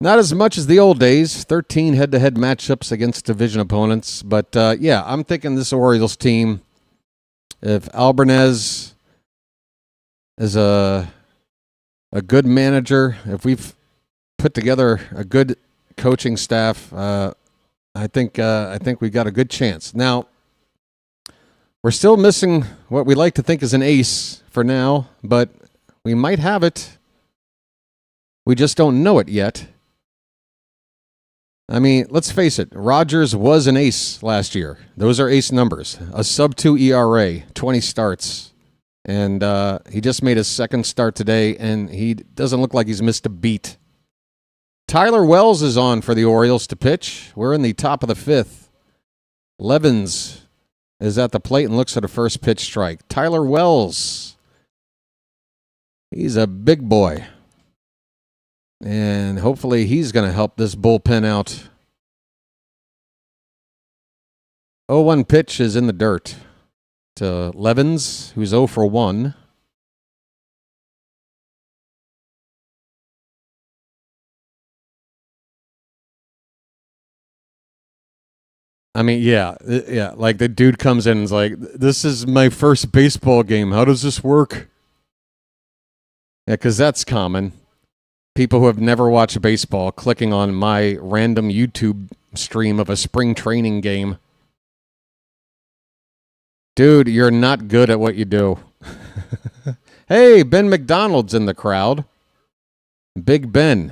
Not as much as the old days, 13 head-to-head matchups against division opponents. But, yeah, I'm thinking this Orioles team, if Albarnez is a good manager, if we've put together a good coaching staff, I think we got a good chance. Now, we're still missing what we like to think is an ace for now, but we might have it. We just don't know it yet. I mean, let's face it. Rogers was an ace last year. Those are ace numbers. A sub-2 ERA, 20 starts. And he just made his second start today, and he doesn't look like he's missed a beat. Tyler Wells is on for the Orioles to pitch. We're in the top of the fifth. Levens is at the plate and looks at a first pitch strike. Tyler Wells. He's a big boy. And hopefully he's going to help this bullpen out. 0-1 pitch is in the dirt to Levens, who's 0 for 1. I mean, yeah, like the dude comes in and is like, this is my first baseball game. How does this work? Yeah, because that's common. People who have never watched baseball clicking on my random YouTube stream of a spring training game. Dude, you're not good at what you do. Hey, Ben McDonald's in the crowd. Big Ben.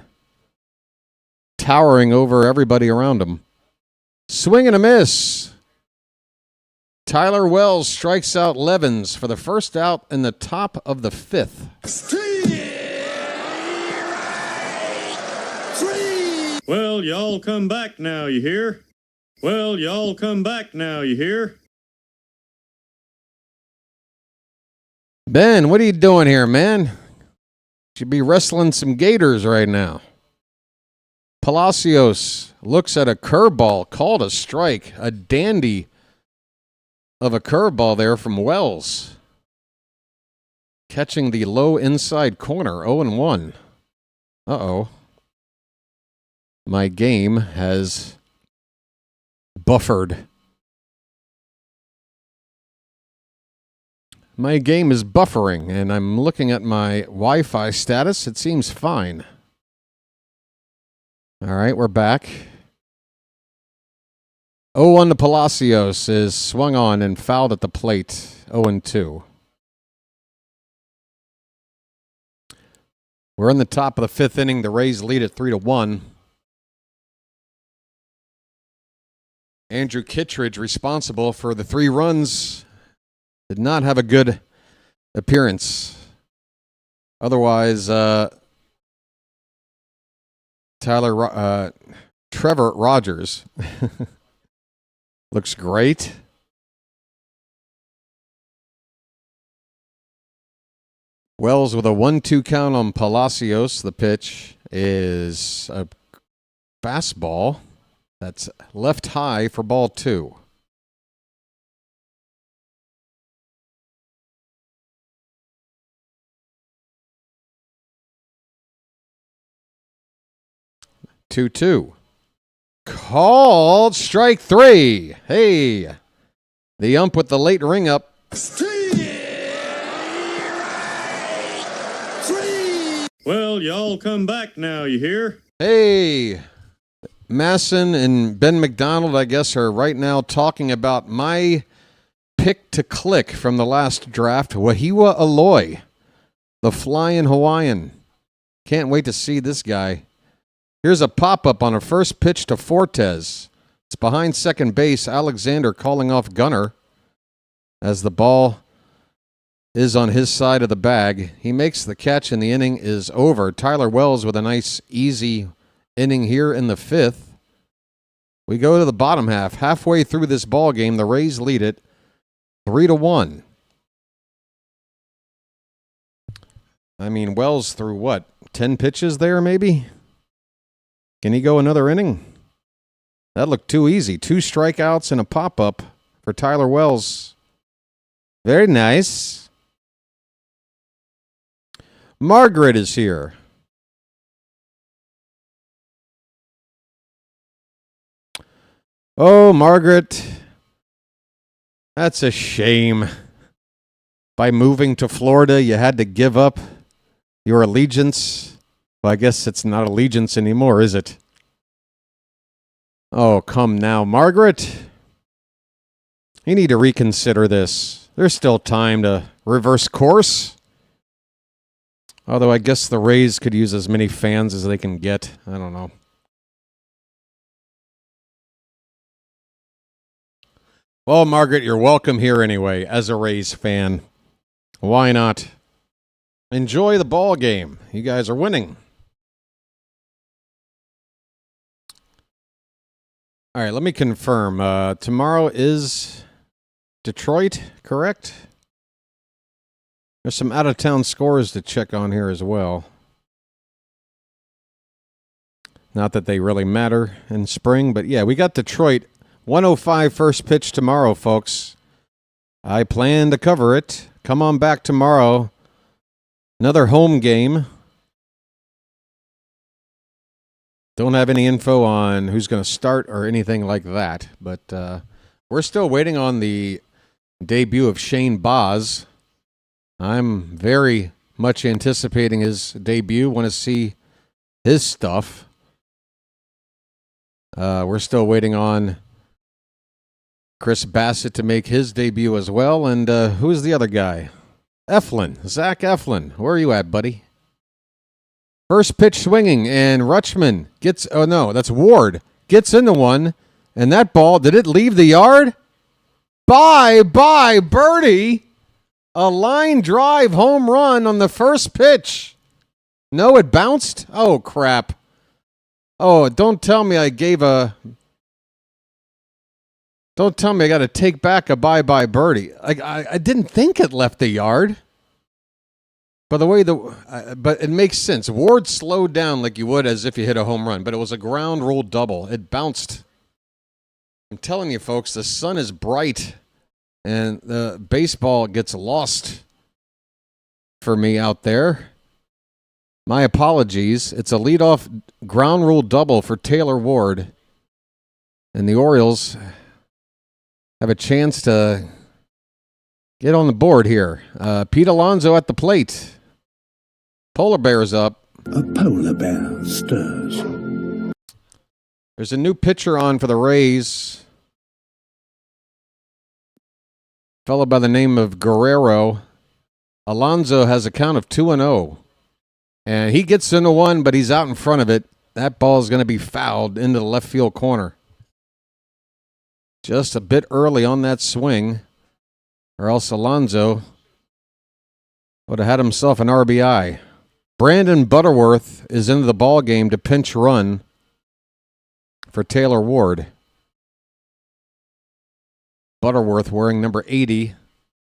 Towering over everybody around him. Swing and a miss. Tyler Wells strikes out Levens for the first out in the top of the fifth. Well, y'all come back now, you hear? Well, y'all come back now, you hear? Ben, what are you doing here, man? Should be wrestling some gators right now. Palacios looks at a curveball, called a strike. A dandy of a curveball there from Wells. Catching the low inside corner, 0-1. Uh-oh. My game has buffered. My game is buffering, and I'm looking at my Wi-Fi status. It seems fine. All right, we're back. 0-1 to Palacios is swung on and fouled at the plate. 0-2. We're in the top of the fifth inning. The Rays lead at 3-1. Andrew Kittredge, responsible for the 3 runs, did not have a good appearance. Otherwise, Trevor Rogers looks great. Wells with a 1-2 count on Palacios. The pitch is a fastball. That's left high for ball 2. Two. Called strike 3. Hey, the ump with the late ring up. Well, y'all come back now, you hear? Hey. Masson and Ben McDonald, I guess, are right now talking about my pick to click from the last draft, Wahiwa Aloy, the flying Hawaiian. Can't wait to see this guy. Here's a pop-up on a first pitch to Fortes. It's behind second base. Alexander calling off Gunnar as the ball is on his side of the bag. He makes the catch and the inning is over. Tyler Wells with a nice, easy inning here in the fifth. We go to the bottom half. Halfway through this ball game, the Rays lead it 3-1. I mean, Wells threw what? 10 pitches there, maybe? Can he go another inning? That looked too easy. 2 strikeouts and a pop-up for Tyler Wells. Very nice. Margaret is here. Oh, Margaret. That's a shame. By moving to Florida, you had to give up your allegiance. Well, I guess it's not allegiance anymore, is it? Oh, come now, Margaret. You need to reconsider this. There's still time to reverse course. Although I guess the Rays could use as many fans as they can get. I don't know. Well, Margaret, you're welcome here anyway, as a Rays fan. Why not? Enjoy the ball game. You guys are winning. All right, let me confirm. Tomorrow is Detroit, correct? There's some out-of-town scores to check on here as well. Not that they really matter in spring, but yeah, we got Detroit. 1:05 first pitch tomorrow, folks. I plan to cover it. Come on back tomorrow. Another home game. Don't have any info on who's going to start or anything like that, but we're still waiting on the debut of Shane Baz. I'm very much anticipating his debut. Want to see his stuff. We're still waiting on Chris Bassett to make his debut as well. And who's the other guy? Eflin. Zach Eflin. Where are you at, buddy? First pitch swinging, and Rutschman gets... Oh, no, that's Ward. Gets into one, and that ball, did it leave the yard? Bye, birdie. A line drive home run on the first pitch. No, it bounced? Oh, crap. Oh, don't tell me I got to take back a bye birdie. I didn't think it left the yard. By the way, but it makes sense. Ward slowed down like you would as if you hit a home run, but it was a ground rule double. It bounced. I'm telling you, folks, the sun is bright, and the baseball gets lost for me out there. My apologies. It's a leadoff ground rule double for Taylor Ward, and the Orioles have a chance to get on the board here. Pete Alonso at the plate. Polar bear's up. A polar bear stirs. There's a new pitcher on for the Rays. Fellow by the name of Guerrero. Alonso has a count of 2-0. And he gets into one, but he's out in front of it. That ball is going to be fouled into the left field corner. Just a bit early on that swing, or else Alonso would have had himself an RBI. Brandon Butterworth is into the ball game to pinch run for Taylor Ward. Butterworth wearing number 80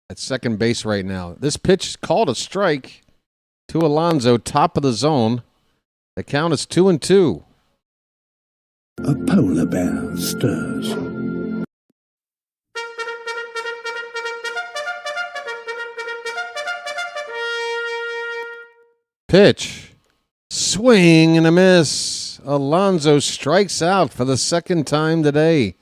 at second base right now. This pitch called a strike to Alonso, top of the zone. The count is 2-2. A polar bear stirs. Pitch. Swing and a miss. Alonso strikes out for the second time today.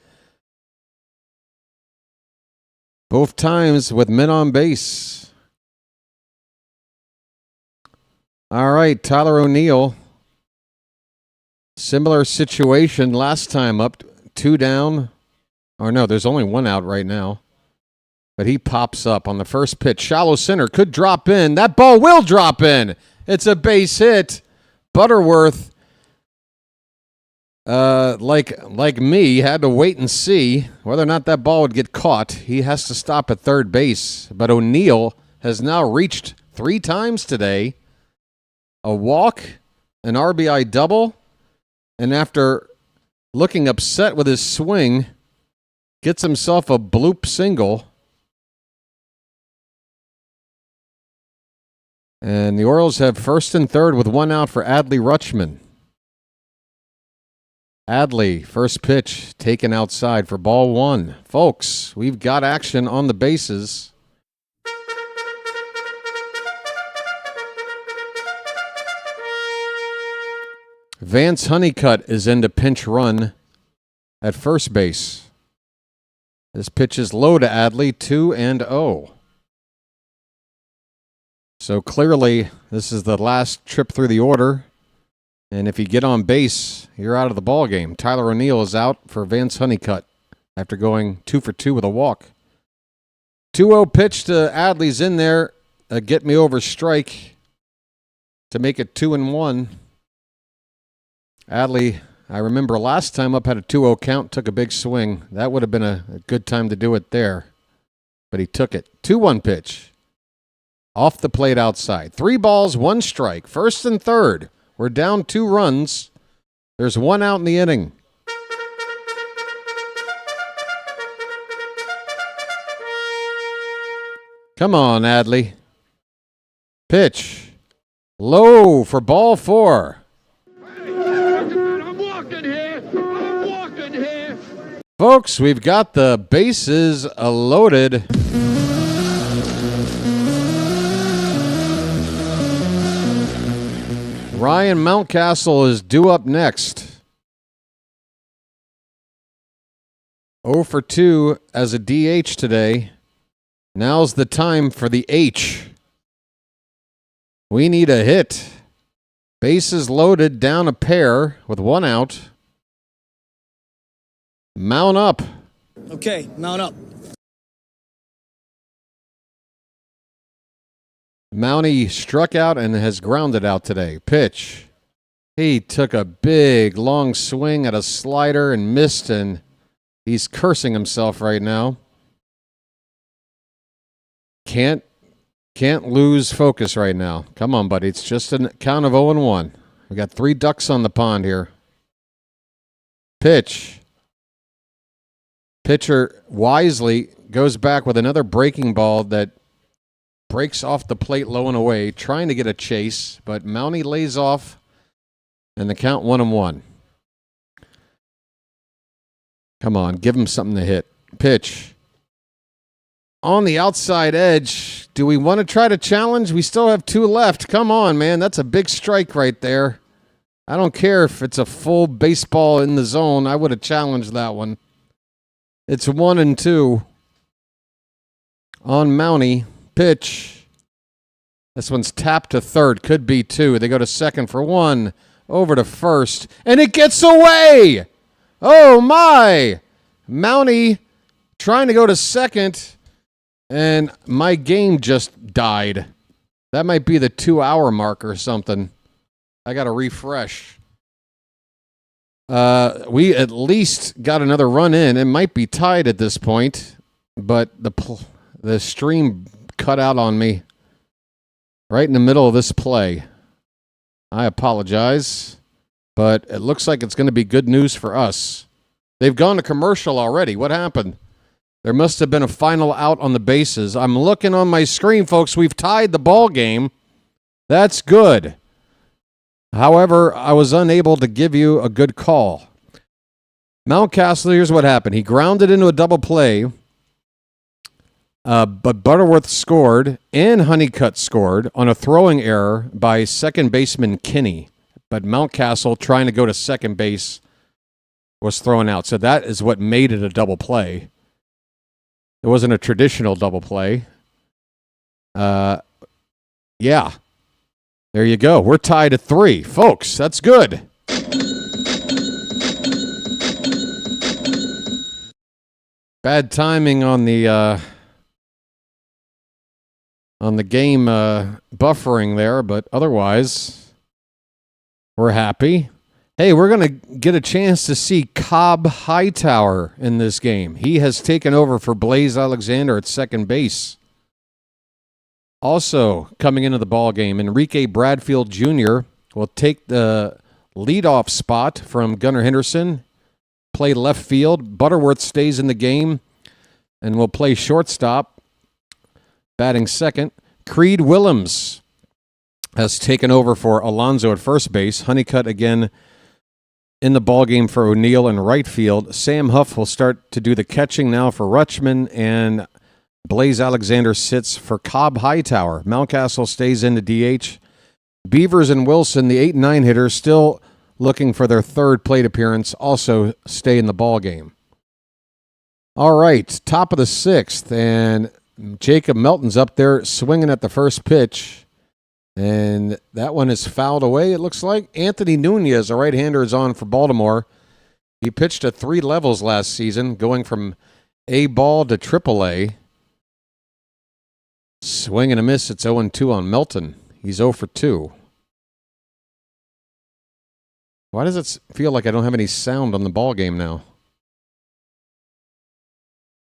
Both times with men on base. All right, Tyler O'Neill. Similar situation last time, up 2 down. Or no, there's only 1 out right now. But he pops up on the first pitch. Shallow center, could drop in. That ball will drop in. It's a base hit. Butterworth, like me, had to wait and see whether or not that ball would get caught. He has to stop at third base. But O'Neill has now reached 3 times today. A walk, an RBI double, and after looking upset with his swing, gets himself a bloop single. And the Orioles have first and third with 1 out for Adley Rutschman. Adley, first pitch, taken outside for ball 1. Folks, we've got action on the bases. 1-0 Vance Honeycutt is in to pinch run at first base. This pitch is low to Adley, 2-0. So clearly, this is the last trip through the order. And if you get on base, you're out of the ball game. Tyler O'Neill is out for Vance Honeycutt after going 2 for 2 with a walk. 2-0 pitch to Adley's in there. A get me over strike to make it 2-1. Adley, I remember last time up had a 2-0 count, took a big swing. That would have been a good time to do it there. But he took it. 2-1 pitch. Off the plate outside. 3 balls, 1 strike. First and third. We're down 2 runs. There's 1 out in the inning. Come on, Adley. Pitch. Low for ball 4. I'm walking here. Folks, we've got the bases loaded. Ryan Mountcastle is due up next. 0 for 2 as a DH today. Now's the time for the H. We need a hit. Bases loaded, down a pair with 1 out. Mount up. Okay, mount up. Mountie struck out and has grounded out today. Pitch. He took a big, long swing at a slider and missed, and he's cursing himself right now. Can't lose focus right now. Come on, buddy. It's just a count of 0-1. We got 3 ducks on the pond here. Pitch. Pitcher wisely goes back with another breaking ball that breaks off the plate low and away, trying to get a chase, but Mountie lays off, and the count 1-1. Come on, give him something to hit. Pitch. On the outside edge. Do we want to try to challenge? We still have 2 left. Come on, man. That's a big strike right there. I don't care if it's a full baseball in the zone. I would have challenged that one. It's 1-2 on Mountie. Pitch. This one's tapped to third. Could be 2. They go to second for 1. Over to first. And it gets away! Oh, my! Mountie trying to go to second. And my game just died. That might be the 2-hour mark or something. I got to refresh. We at least got another run in. It might be tied at this point, but the stream cut out on me right in the middle of this play. I apologize, but it looks like it's going to be good news for us. They've gone to commercial already. What happened? There must have been a final out on the bases. I'm looking on my screen, folks. We've tied the ball game. That's good. However, I was unable to give you a good call. Mountcastle, here's what happened. He grounded into a double play, but Butterworth scored and Honeycutt scored on a throwing error by second baseman Kinney. But Mountcastle, trying to go to second base, was thrown out. So that is what made it a double play. It wasn't a traditional double play. Yeah. There you go. We're tied at 3. Folks, that's good. Bad timing on the game buffering there, but otherwise, we're happy. Hey, we're going to get a chance to see Cobb Hightower in this game. He has taken over for Blaze Alexander at second base. Also, coming into the ball game, Enrique Bradfield Jr. will take the leadoff spot from Gunnar Henderson, play left field. Butterworth stays in the game and will play shortstop, batting second. Creed Willems has taken over for Alonso at first base. Honeycutt again in the ball game for O'Neill in right field. Sam Huff will start to do the catching now for Rutschman, and Blaze Alexander sits for Cobb Hightower. Mountcastle stays in the DH. Beavers and Wilson, the 8 and 9 hitters, still looking for their third plate appearance, also stay in the ball game. All right, top of the 6th, and Jacob Melton's up there swinging at the first pitch, and that one is fouled away, it looks like. Anthony Nunez, a right-hander, is on for Baltimore. He pitched at 3 levels last season, going from A ball to AAA. Swing and a miss. It's 0-2 on Melton. He's 0 for 2. Why does it feel like I don't have any sound on the ball game now?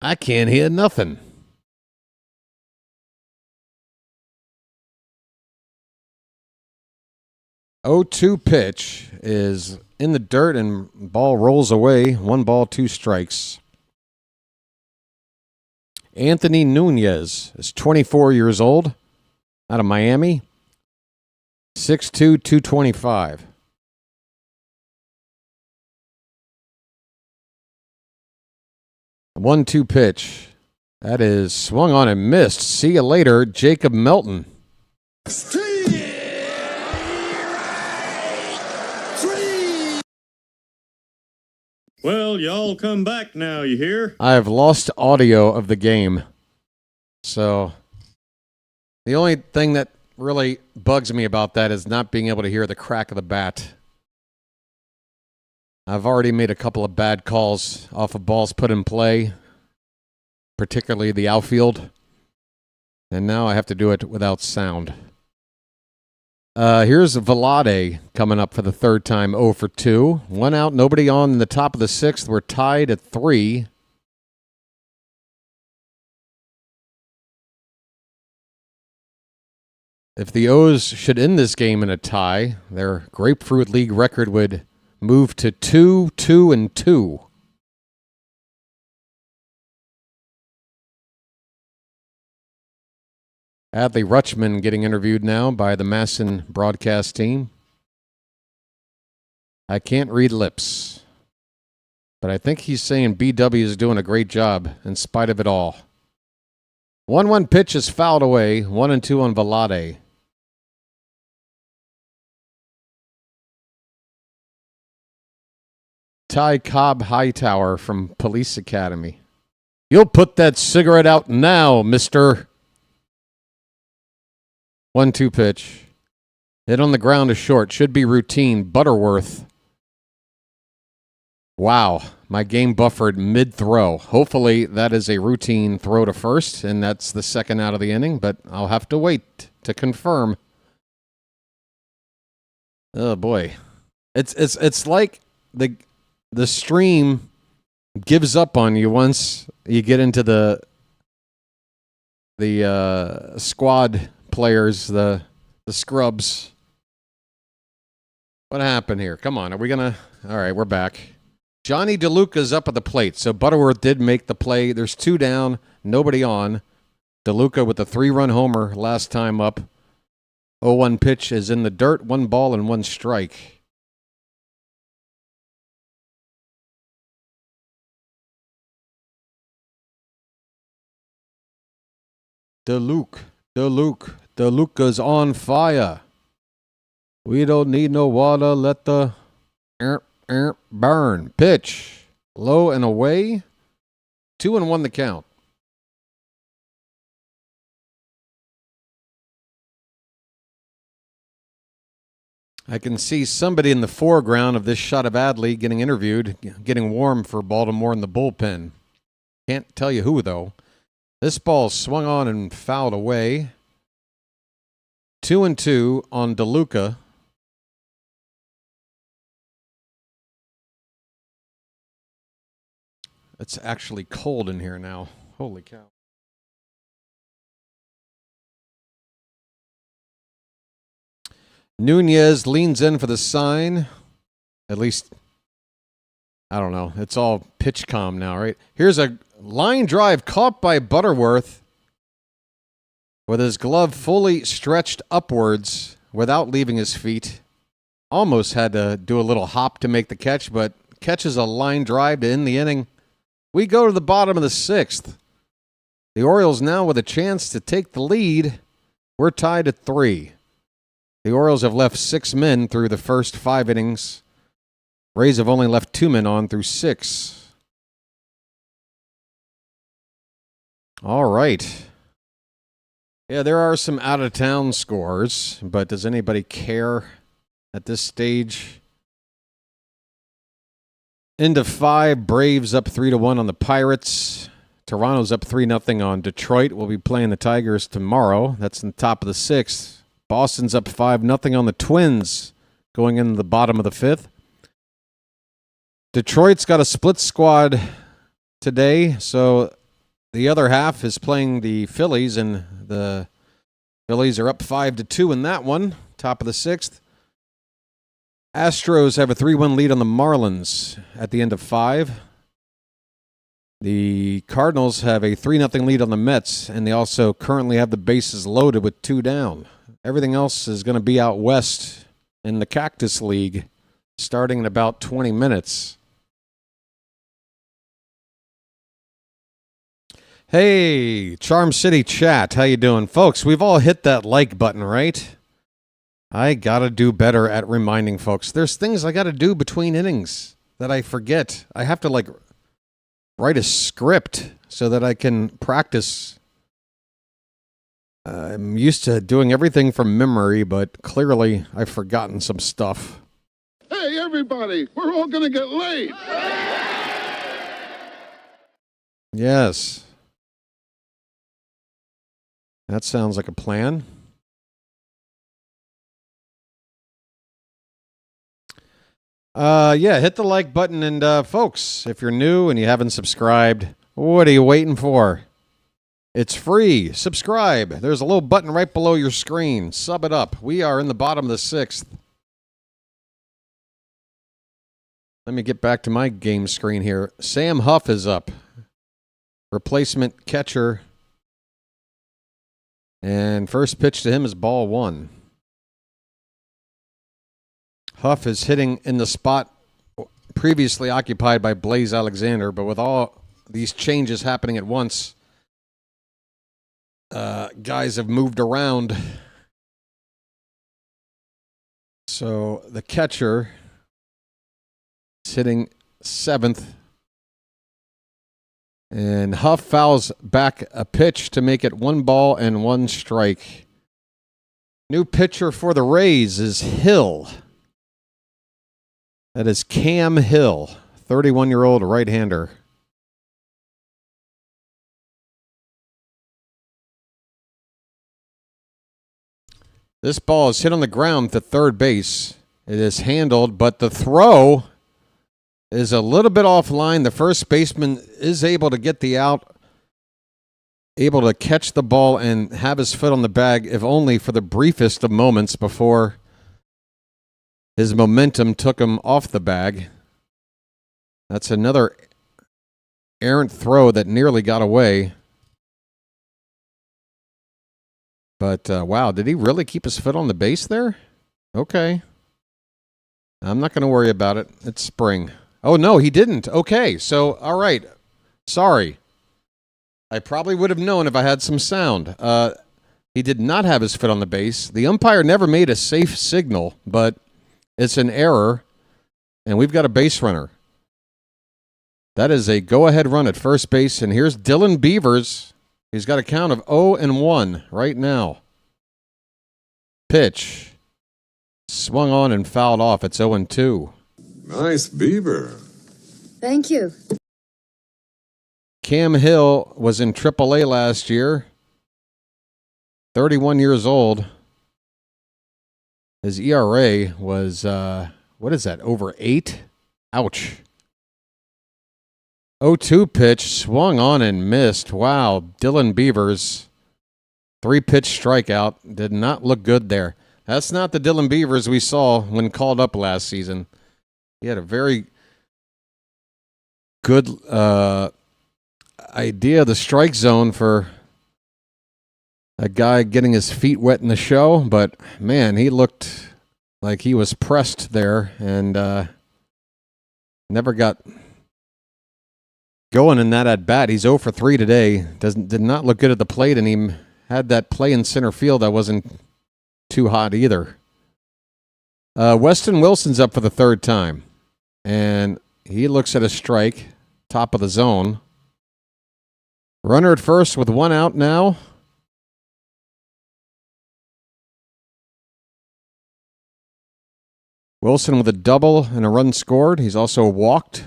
I can't hear nothing. 0-2 pitch is in the dirt and ball rolls away. 1 ball, 2 strikes. Anthony Nunez is 24 years old, out of Miami. 6'2", 225. A 1-2 pitch. That is swung on and missed. See you later, Jacob Melton. Well, y'all come back now, you hear? I have lost audio of the game. So the only thing that really bugs me about that is not being able to hear the crack of the bat. I've already made a couple of bad calls off of balls put in play, particularly the outfield. And now I have to do it without sound. Here's Vlade coming up for the third time, 0 for 2. 1 out, nobody on in the top of the 6th. We're tied at 3. If the O's should end this game in a tie, their Grapefruit League record would move to 2-2-2. Adley Rutschman getting interviewed now by the Masson broadcast team. I can't read lips, but I think he's saying BW is doing a great job in spite of it all. 1-1 pitch is fouled away. 1-2 on Vlade. Ty Cobb Hightower from Police Academy. You'll put that cigarette out now, mister. 1-2 pitch. Hit on the ground is short. Should be routine. Butterworth. Wow. My game buffered mid-throw. Hopefully that is a routine throw to first, and that's the second out of the inning, but I'll have to wait to confirm. Oh, boy. It's like the stream gives up on you once you get into the squad players, the scrubs. What happened here? Come on, are we gonna... All right, we're back. Johnny DeLuca's up at the plate, so Butterworth did make the play. There's 2 down, nobody on. DeLuca with a 3-run homer last time up. 0-1 pitch is in the dirt, 1 ball and 1 strike. DeLuca's on fire. We don't need no water. Let the burn. Pitch. Low and away. 2-1 the count. I can see somebody in the foreground of this shot of Adley getting interviewed, getting warm for Baltimore in the bullpen. Can't tell you who, though. This ball swung on and fouled away. 2-2 on DeLuca. It's actually cold in here now. Holy cow. Nunez leans in for the sign. At least, I don't know. It's all pitch calm now, right? Here's a line drive caught by Butterworth with his glove fully stretched upwards without leaving his feet. Almost had to do a little hop to make the catch, but catches a line drive to end the inning. We go to the bottom of the 6th. The Orioles now with a chance to take the lead. We're tied at 3. The Orioles have left 6 men through the first 5 innings Rays have only left 2 men on through 6. All right. Yeah, there are some out-of-town scores, but does anybody care at this stage? Into 5, Braves up 3-1 on the Pirates. Toronto's up 3-0 on Detroit. We'll be playing the Tigers tomorrow. That's in the top of the 6th. Boston's up 5-0 on the Twins going into the bottom of the 5th. Detroit's got a split squad today, so the other half is playing the Phillies, and the Phillies are up 5-2 in that one, top of the 6th. Astros have a 3-1 lead on the Marlins at the end of 5. The Cardinals have a 3-0 lead on the Mets, and they also currently have the bases loaded with 2 down. Everything else is going to be out west in the Cactus League starting in about 20 minutes. Hey, Charm City chat, how you doing? Folks, we've all hit that like button, right? I got to do better at reminding folks. There's things I got to do between innings that I forget. I have to write a script so that I can practice. I'm used to doing everything from memory, but clearly I've forgotten some stuff. Hey, everybody, we're all going to get laid. Yes. That sounds like a plan. Yeah, hit the like button, and folks, if you're new and you haven't subscribed, what are you waiting for? It's free. Subscribe. There's a little button right below your screen. Sub it up. We are in the bottom of the 6th. Let me get back to my game screen here. Sam Huff is up. Replacement catcher. And first pitch to him is ball 1. Huff is hitting in the spot previously occupied by Blaze Alexander, but with all these changes happening at once, guys have moved around. So the catcher is hitting 7th. And Huff fouls back a pitch to make it 1 ball and 1 strike. New pitcher for the Rays is Hill. That is Cam Hill, 31-year-old right-hander. This ball is hit on the ground to third base. It is handled, but the throw is a little bit offline. The first baseman is able to get the out, able to catch the ball and have his foot on the bag, if only for the briefest of moments before his momentum took him off the bag. That's another errant throw that nearly got away. But, wow, did he really keep his foot on the base there? Okay. I'm not going to worry about it. It's spring. Oh, no, he didn't. Okay, so, all right. Sorry. I probably would have known if I had some sound. He did not have his foot on the base. The umpire never made a safe signal, but it's an error, and we've got a base runner. That is a go-ahead run at first base, and here's Dylan Beavers. He's got a count of 0-1 right now. Pitch. Swung on and fouled off. It's 0-2. Nice beaver. Thank you. Cam Hill was in AAA last year. 31 years old. His ERA was, what is that, over 8? Ouch. 0-2 pitch, swung on and missed. Wow, Dylan Beavers, 3-pitch strikeout. Did not look good there. That's not the Dylan Beavers we saw when called up last season. He had a very good idea of the strike zone for a guy getting his feet wet in the show, but man, he looked like he was pressed there and never got going in that at bat. He's 0 for 3 today. Did not look good at the plate, and he had that play in center field that wasn't too hot either. Weston Wilson's up for the 3rd time. And he looks at a strike, top of the zone. Runner at first with one out now. Wilson with a double and a run scored. He's also walked.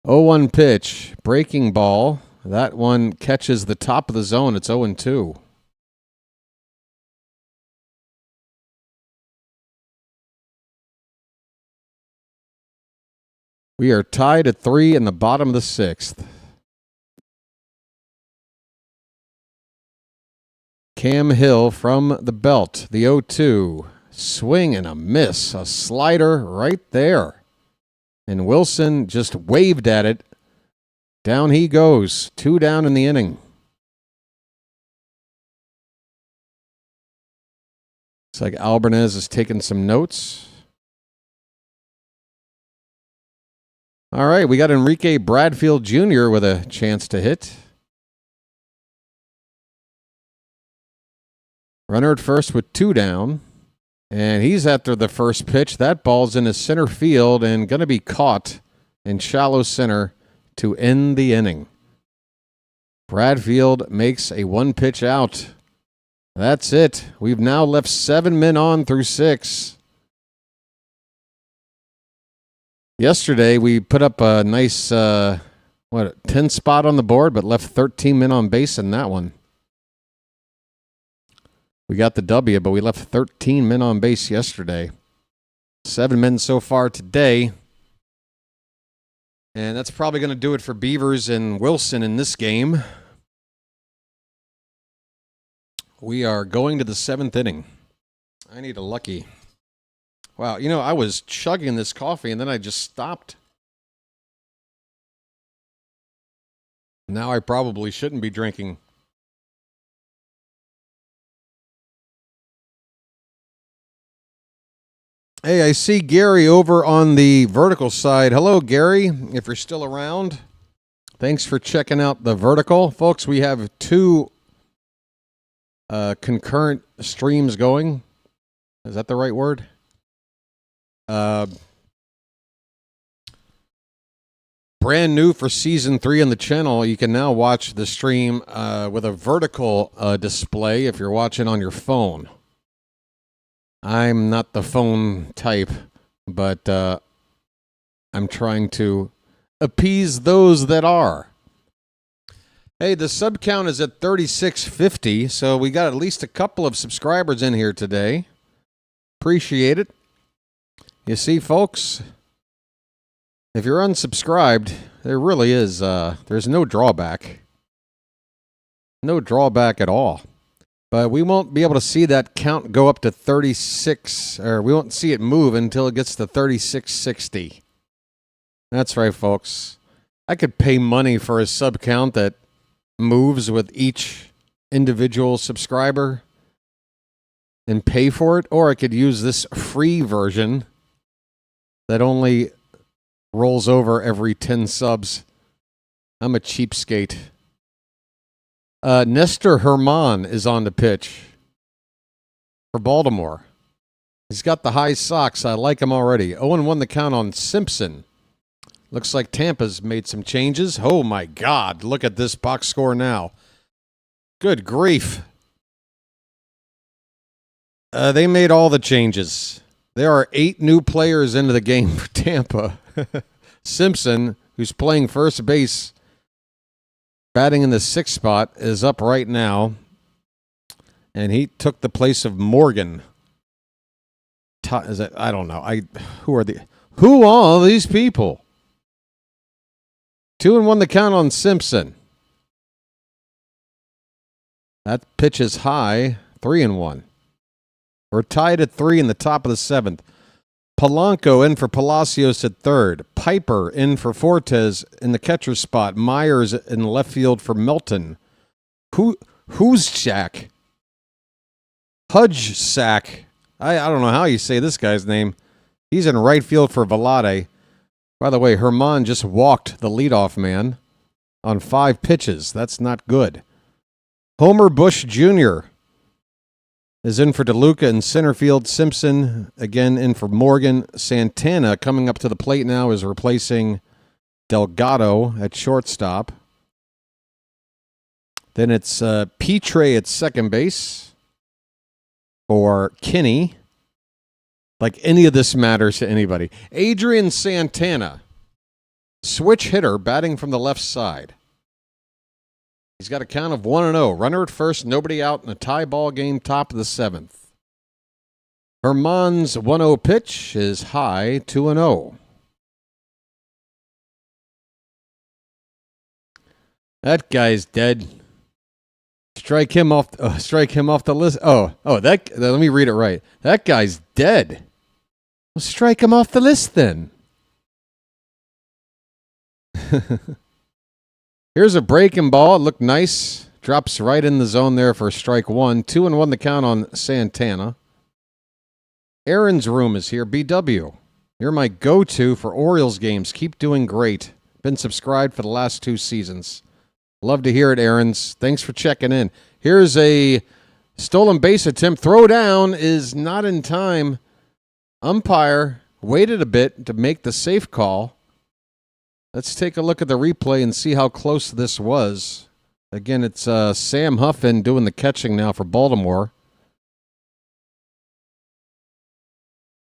0-1 pitch, breaking ball. That one catches the top of the zone. It's 0-2. We are tied at 3 in the bottom of the 6th. Cam Hill from the belt, the 0-2. Swing and a miss, a slider right there. And Wilson just waved at it. Down he goes, 2 down in the inning. Looks like Albanez is taking some notes. All right, we got Enrique Bradfield Jr. with a chance to hit. Runner at first with 2 down. And he's after the first pitch. That ball's in his center field and going to be caught in shallow center to end the inning. Bradfield makes a 1-pitch out. That's it. We've now left 7 men on through 6. Yesterday, we put up a nice 10 spot on the board, but left 13 men on base in that one. We got the W, but we left 13 men on base yesterday. 7 men so far today. And that's probably going to do it for Beavers and Wilson in this game. We are going to the 7th inning. I need a lucky. Wow, I was chugging this coffee and then I just stopped. Now I probably shouldn't be drinking. Hey, I see Gary over on the vertical side. Hello, Gary, if you're still around. Thanks for checking out the vertical. Folks, we have 2 concurrent streams going. Is that the right word? Brand new for season 3 on the channel. You can now watch the stream with a vertical display if you're watching on your phone. I'm not the phone type, but I'm trying to appease those that are. Hey, the sub count is at 3650, so we got at least a couple of subscribers in here today. Appreciate it. You see, folks, if you're unsubscribed, there really is, there's no drawback. No drawback at all. But we won't be able to see that count go up to 36, or we won't see it move until it gets to 3660. That's right, folks. I could pay money for a sub count that moves with each individual subscriber and pay for it, or I could use this free version that only rolls over every 10 subs. I'm a cheapskate. Nestor Herman is on the pitch for Baltimore. He's got the high socks. I like him already. 0-1 the count on Simpson. Looks like Tampa's made some changes. Oh, my God. Look at this box score now. Good grief. They made all the changes. There are 8 new players into the game for Tampa. Simpson, who's playing first base, batting in the 6th spot, is up right now. And he took the place of Morgan. I don't know. Who are these people? 2-1 the count on Simpson. That pitch is high. 3-1. We're tied at 3 in the top of the 7th. Polanco in for Palacios at 3rd. Piper in for Fortes in the catcher spot. Myers in left field for Milton. Who's Jack? Hudge Sack. I don't know how you say this guy's name. He's in right field for Velade. By the way, Herman just walked the leadoff man on 5 pitches. That's not good. Homer Bush Jr. is in for DeLuca in center field. Simpson again in for Morgan. Santana coming up to the plate now is replacing Delgado at shortstop. Then it's Petre at second base for Kinney. Like any of this matters to anybody. Adrian Santana, switch hitter, batting from the left side. He's got a count of 1-0. Runner at first, nobody out in a tie ball game, top of the 7th. Herman's 1-0 pitch is high, 2-0. That guy's dead. Strike him off the list. Let me read it right. That guy's dead. Well, strike him off the list then. Here's a breaking ball. It looked nice. Drops right in the zone there for strike one. 2-1 the count on Santana. Aaron's room is here. BW. You're my go-to for Orioles games. Keep doing great. Been subscribed for the last 2 seasons. Love to hear it, Aaron's. Thanks for checking in. Here's a stolen base attempt. Throw down is not in time. Umpire waited a bit to make the safe call. Let's take a look at the replay and see how close this was. Again, it's Sam Huffin doing the catching now for Baltimore.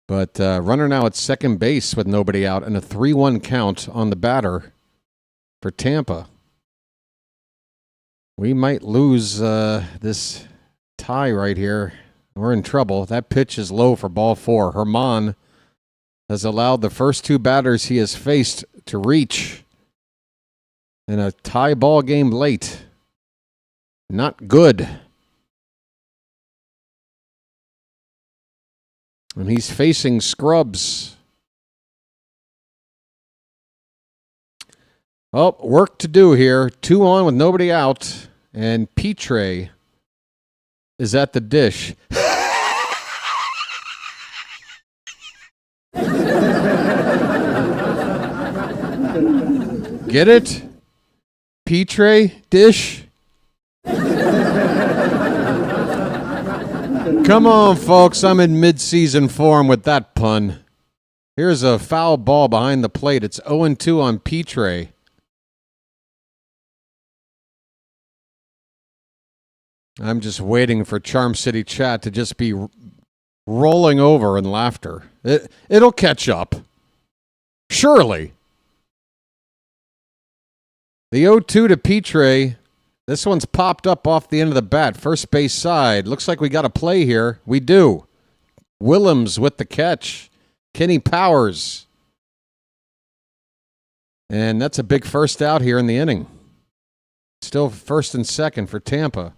But runner now at second base with nobody out and a 3-1 count on the batter for Tampa. We might lose this tie right here. We're in trouble. That pitch is low for ball 4. Herman has allowed the first 2 batters he has faced to reach in a tie ball game late. Not good. And he's facing scrubs. Oh, work to do here. 2 on with nobody out. And Petre is at the dish. Get it? Petre dish? Come on, folks. I'm in mid-season form with that pun. Here's a foul ball behind the plate. It's 0-2 on Petre. I'm just waiting for Charm City chat to just be rolling over in laughter. It'll catch up. Surely. The 0-2 to Petre. This one's popped up off the end of the bat. First base side. Looks like we got a play here. We do. Willems with the catch. Kenny Powers. And that's a big first out here in the inning. Still first and second for Tampa.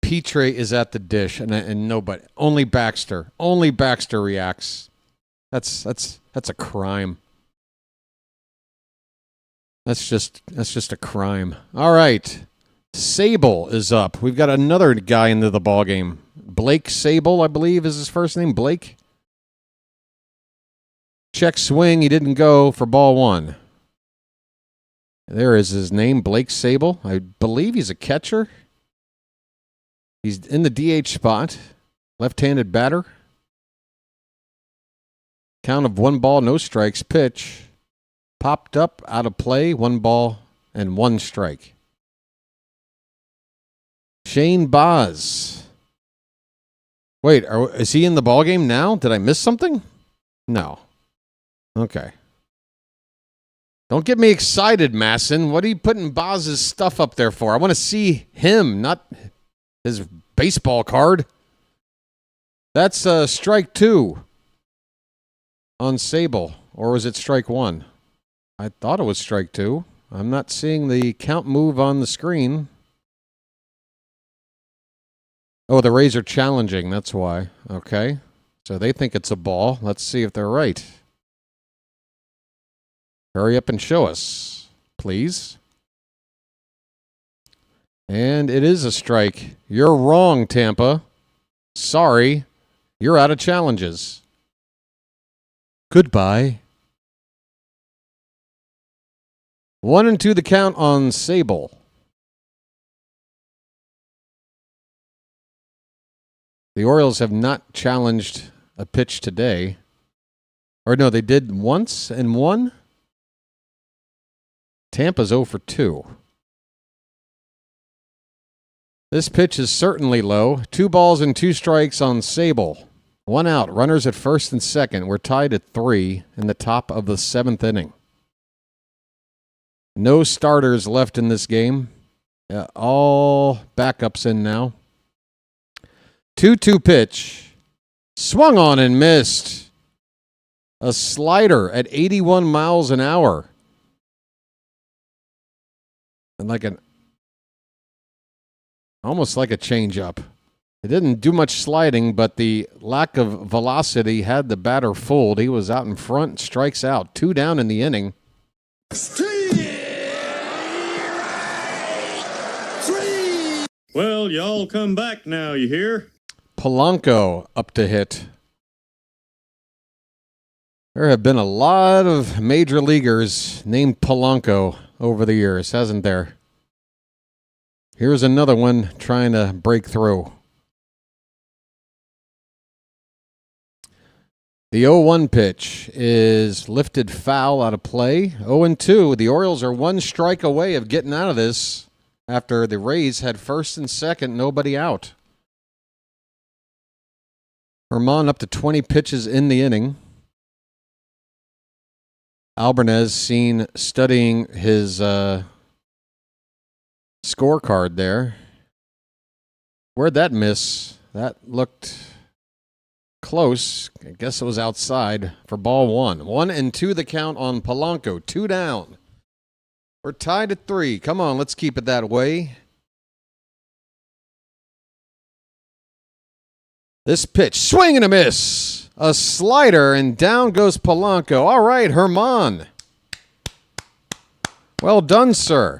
Petre is at the dish, and nobody. Only Baxter. Only Baxter reacts. That's a crime. That's just a crime. All right. Sable is up. We've got another guy into the ballgame. Blake Sable, I believe, is his first name. Blake. Check swing. He didn't go for ball 1. There is his name, Blake Sable. I believe he's a catcher. He's in the DH spot. Left-handed batter. Count of 1 ball, no strikes. Pitch. Popped up, out of play, 1 ball and 1 strike. Shane Baz. Wait, is he in the ballgame now? Did I miss something? No. Okay. Don't get me excited, Masson. What are you putting Baz's stuff up there for? I want to see him, not his baseball card. That's strike 2 on Sable. Or was it strike 1? I thought it was strike 2. I'm not seeing the count move on the screen. Oh, the Rays are challenging. That's why. Okay. So they think it's a ball. Let's see if they're right. Hurry up and show us, please. And it is a strike. You're wrong, Tampa. Sorry. You're out of challenges. Goodbye. 1-2 the count on Sable. The Orioles have not challenged a pitch today. Or no, they did once and won. Tampa's 0 for 2. This pitch is certainly low. 2 balls and 2 strikes on Sable. 1 out. Runners at first and second. We're tied at 3 in the top of the 7th inning. No starters left in this game. All backups in now. 2-2 pitch. Swung on and missed. A slider at 81 miles an hour. And almost like a changeup. It didn't do much sliding, but the lack of velocity had the batter fooled. He was out in front, strikes out. 2 down in the inning. Well, y'all come back now, you hear? Polanco up to hit. There have been a lot of major leaguers named Polanco over the years, hasn't there? Here's another one trying to break through. The 0-1 pitch is lifted foul out of play. 0-2. The Orioles are 1 strike away of getting out of this after the Rays had first and second, nobody out. Herman up to 20 pitches in the inning. Albarnez seen studying his scorecard there. Where'd that miss? That looked close. I guess it was outside for ball 1. 1-2 the count on Polanco. 2 down. We're tied at 3. Come on, let's keep it that way. This pitch, swing and a miss. A slider, and down goes Polanco. All right, Herman. Well done, sir.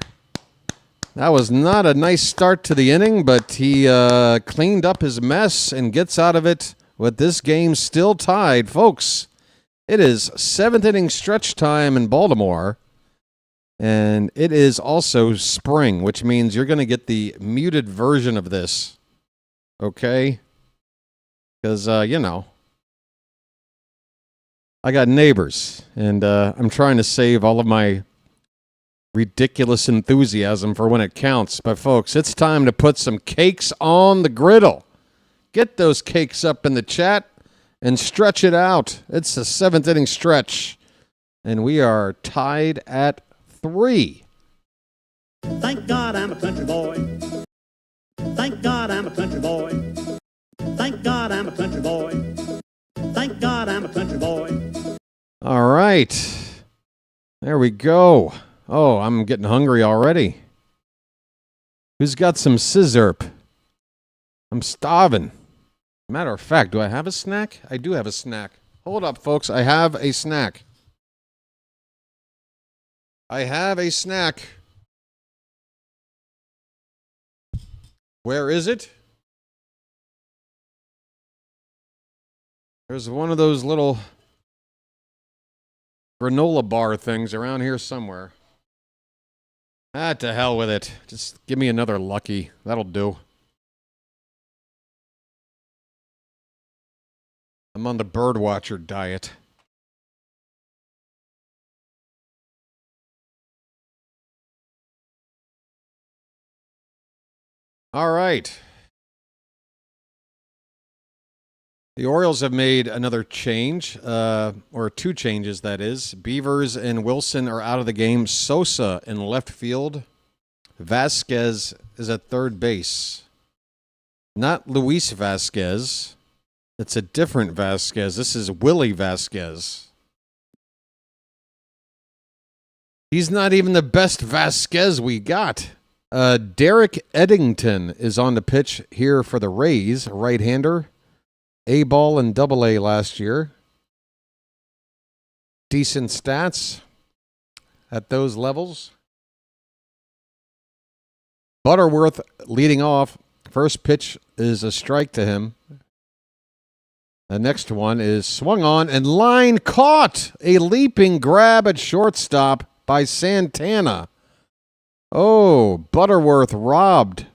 That was not a nice start to the inning, but he cleaned up his mess and gets out of it with this game still tied. Folks, it is 7th inning stretch time in Baltimore, and it is also spring, which means you're going to get the muted version of this, okay? Because, I got neighbors, and I'm trying to save all of my ridiculous enthusiasm for when it counts. But, folks, it's time to put some cakes on the griddle. Get those cakes up in the chat and stretch it out. It's the 7th inning stretch, and we are tied at 3. Thank God I'm a country boy. Thank God I'm a country boy. Thank God I'm a country boy. Thank God I'm a country boy. All right. There we go. Oh, I'm getting hungry already. Who's got some scissorp? I'm starving. Matter of fact, do I have a snack? I do have a snack. Hold up, folks. I have a snack. Where is it? There's one of those little granola bar things around here somewhere. To hell with it. Just give me another Lucky. That'll do. I'm on the BirdWatcher diet. All right. The Orioles have made another change, or 2 changes, that is. Beavers and Wilson are out of the game. Sosa in left field. Vasquez is at third base. Not Luis Vasquez. It's a different Vasquez. This is Willie Vasquez. He's not even the best Vasquez we got. Derek Eddington is on the pitch here for the Rays, a right-hander. A-ball and double-A last year. Decent stats at those levels. Butterworth leading off. First pitch is a strike to him. The next one is swung on and line caught. A leaping grab at shortstop by Santana. Oh, Butterworth robbed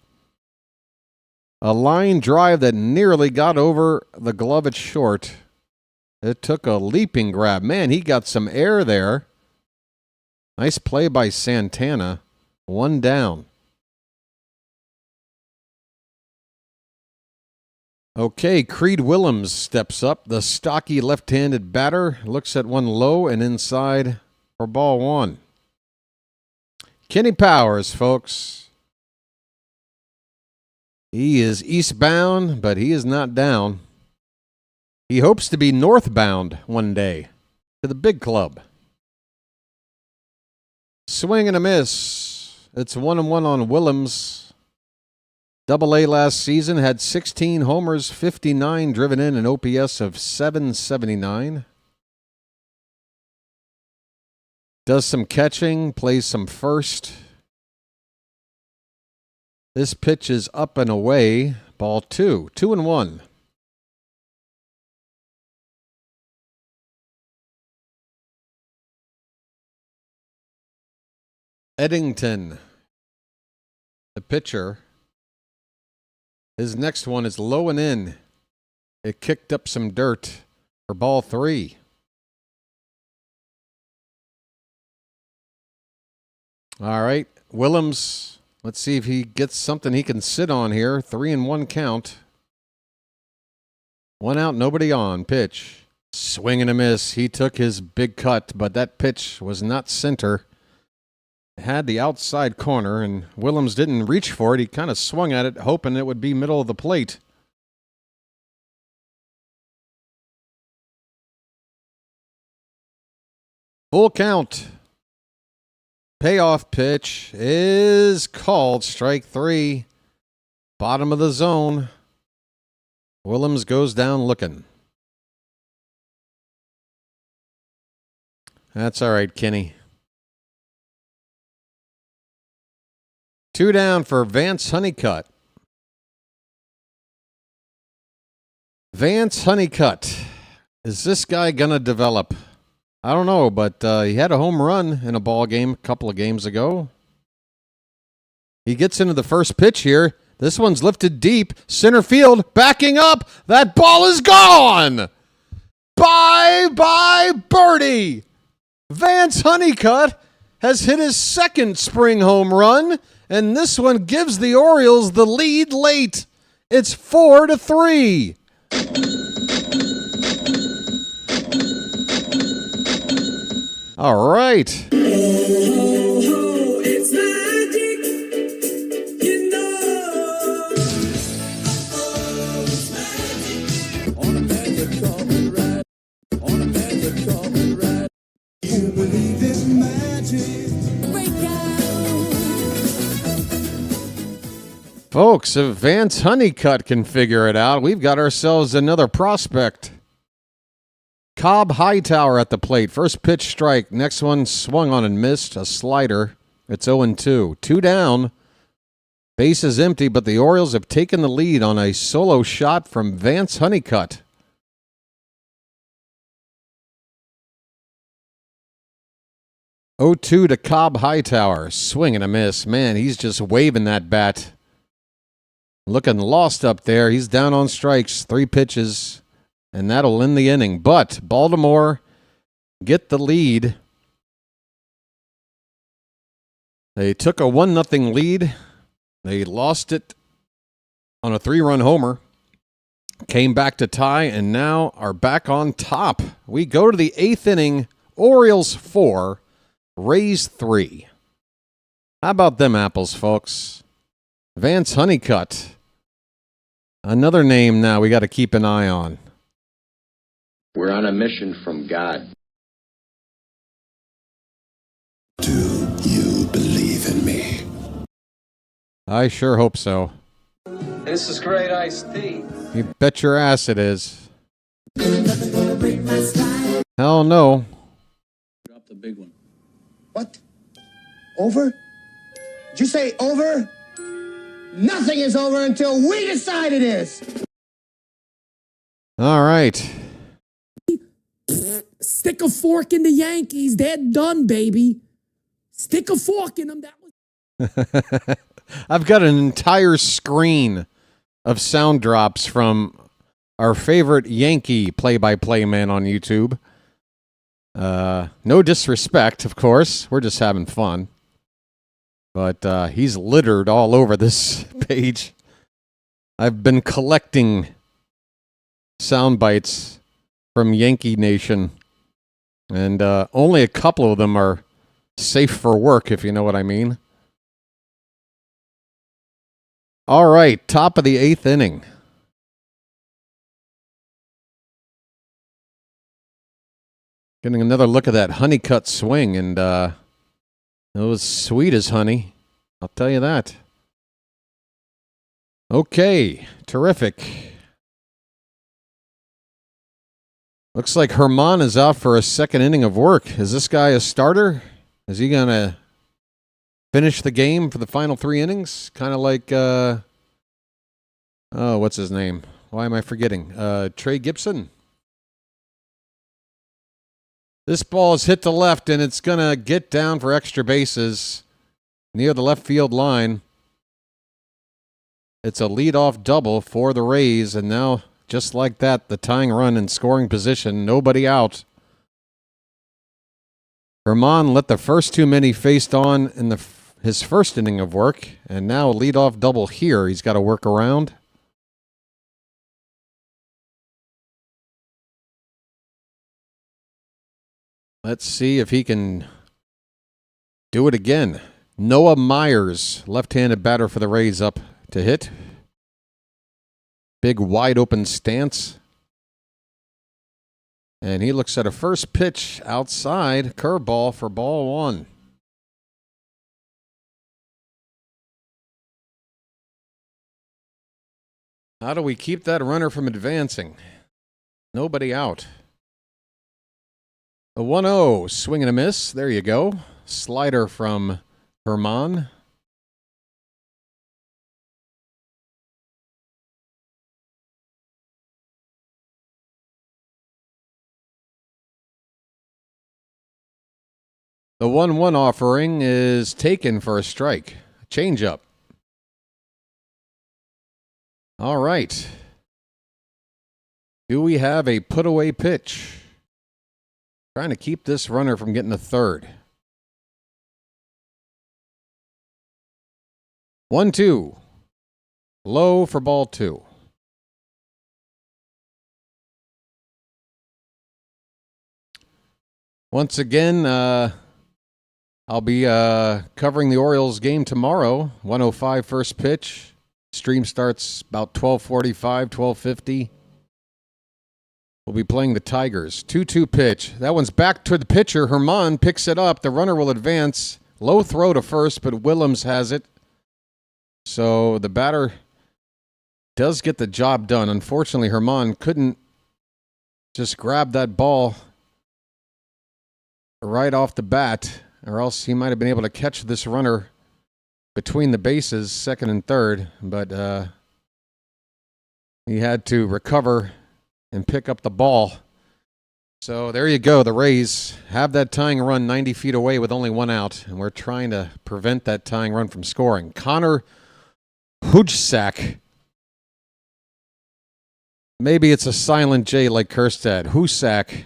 A line drive that nearly got over the glove at short. It took a leaping grab. Man, he got some air there. Nice play by Santana. 1 down. Okay, Creed Willems steps up. The stocky left-handed batter looks at one low and inside for ball 1. Kenny Powers, folks. He is eastbound, but he is not down. He hopes to be northbound one day to the big club. Swing and a miss. It's 1-1 on Willems. Double-A last season, had 16 homers, 59 driven in, an OPS of 779. Does some catching, plays some first. This pitch is up and away. Ball 2. 2-1. Eddington, the pitcher. His next one is low and in. It kicked up some dirt for ball 3. All right, Willems. Let's see if he gets something he can sit on here. 3-1 count. 1 out, nobody on. Pitch. Swing and a miss. He took his big cut, but that pitch was not center. It had the outside corner, and Willems didn't reach for it. He kind of swung at it, hoping it would be middle of the plate. Full count. Payoff pitch is called. Strike 3. Bottom of the zone. Willems goes down looking. That's all right, Kenny. 2 down for Vance Honeycutt. Vance Honeycutt. Is this guy going to develop? I don't know, but he had a home run in a ball game a couple of games ago. He gets into the first pitch here. This one's lifted deep. Center field, backing up. That ball is gone. Bye-bye, birdie. Vance Honeycutt has hit his second spring home run, and this one gives the Orioles the lead late. It's 4-3. All right. It's magic, you know. It's magic. On a magic carpet ride. On a magic carpet ride. You believe in magic. Folks, if Vance Honeycutt can figure it out, we've got ourselves another prospect. Cobb Hightower at the plate. First pitch strike. Next one swung on and missed. A slider. It's 0-2. 2 down. Base is empty, but the Orioles have taken the lead on a solo shot from Vance Honeycutt. (0-2) to Cobb Hightower. Swing and a miss. Man, he's just waving that bat. Looking lost up there. He's down on strikes. 3 pitches. And that'll end the inning. But Baltimore get the lead. They took a 1-0 lead. They lost it on a 3-run homer. Came back to tie and now are back on top. We go to the 8th inning. Orioles 4, Rays 3. How about them apples, folks? Vance Honeycutt. Another name now we got to keep an eye on. We're on a mission from God. Do you believe in me? I sure hope so. This is great iced tea. You bet your ass it is. Hell no. Drop the big one. What? Over? Did you say over? Nothing is over until we decide it is. All right. Stick a fork in the Yankees. They're done, baby. Stick a fork in them. That was. I've got an entire screen of sound drops from our favorite Yankee play-by-play man on YouTube. No disrespect, of course. We're just having fun. But he's littered all over this page. I've been collecting sound bites from Yankee Nation, and only a couple of them are safe for work, if you know what I mean. All right, top of the 8th inning. Getting another look at that honeycut swing, and it was sweet as honey. I'll tell you that. Okay, terrific. Looks like Herman is out for a second inning of work. Is this guy a starter? Is he going to finish the game for the final 3 innings? Kind of like, what's his name? Why am I forgetting? Trey Gibson. This ball is hit to left, and it's going to get down for extra bases near the left field line. It's a leadoff double for the Rays, and now, just like that, the tying run in scoring position, nobody out. Herman let the first too many faced on in his first inning of work, and now a leadoff double here he's got to work around. Let's see if he can do it again. Noah Myers, left-handed batter for the Rays, up to hit. Big wide open stance. And he looks at a first pitch outside, curveball for ball 1. How do we keep that runner from advancing? Nobody out. A 1-0, swing and a miss. There you go. Slider from Herman. The 1-1 offering is taken for a strike. Changeup. All right. Do we have a put-away pitch? Trying to keep this runner from getting a third. 1-2. Low for ball 2. Once again, I'll be covering the Orioles game tomorrow. 1:05 first pitch. Stream starts about 12:45, 12:50. We'll be playing the Tigers. 2-2 pitch. That one's back to the pitcher. Herman picks it up. The runner will advance. Low throw to first, but Willems has it. So the batter does get the job done. Unfortunately, Herman couldn't just grab that ball right off the bat, or else he might have been able to catch this runner between the bases, second and third, but he had to recover and pick up the ball. So there you go. The Rays have that tying run 90 feet away with only 1 out, and we're trying to prevent that tying run from scoring. Connor Hujsak. Maybe it's a silent J like Kerstad. Husak.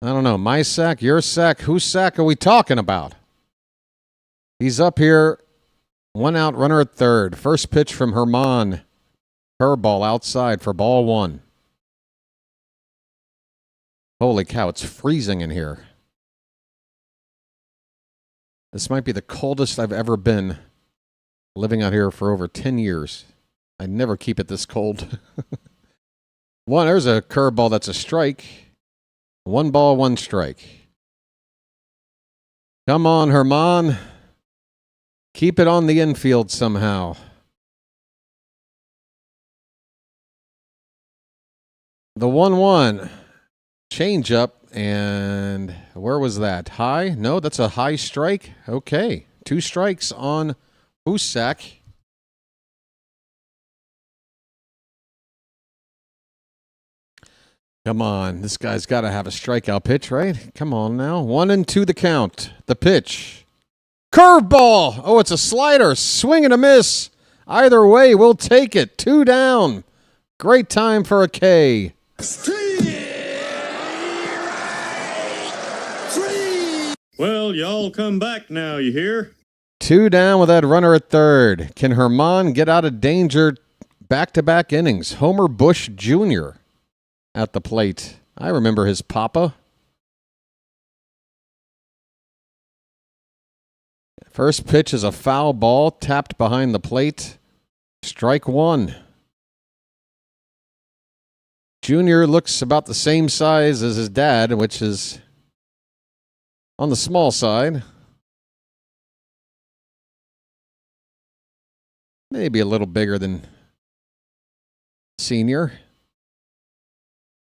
I don't know. My sack, your sack, whose sack are we talking about? He's up here. 1 out, runner at third. First pitch from Herman. Curveball outside for ball 1. Holy cow, it's freezing in here. This might be the coldest I've ever been living out here for over 10 years. I never keep it this cold. There's a curveball that's a strike. 1 ball, 1 strike. Come on, Herman. Keep it on the infield somehow. The 1-1. Change up, and where was that? High? No, that's a high strike. Okay. 2 strikes on Husak. Come on. This guy's got to have a strikeout pitch, right? Come on now. 1-2 the count. The pitch. Curveball. Oh, it's a slider. Swing and a miss. Either way, we'll take it. 2 down. Great time for a K. Well, y'all come back now, you hear? 2 down with that runner at third. Can Herman get out of danger back-to-back innings? Homer Bush Jr. at the plate. I remember his papa. First pitch is a foul ball, tapped behind the plate. Strike 1. Junior looks about the same size as his dad, which is on the small side. Maybe a little bigger than Senior.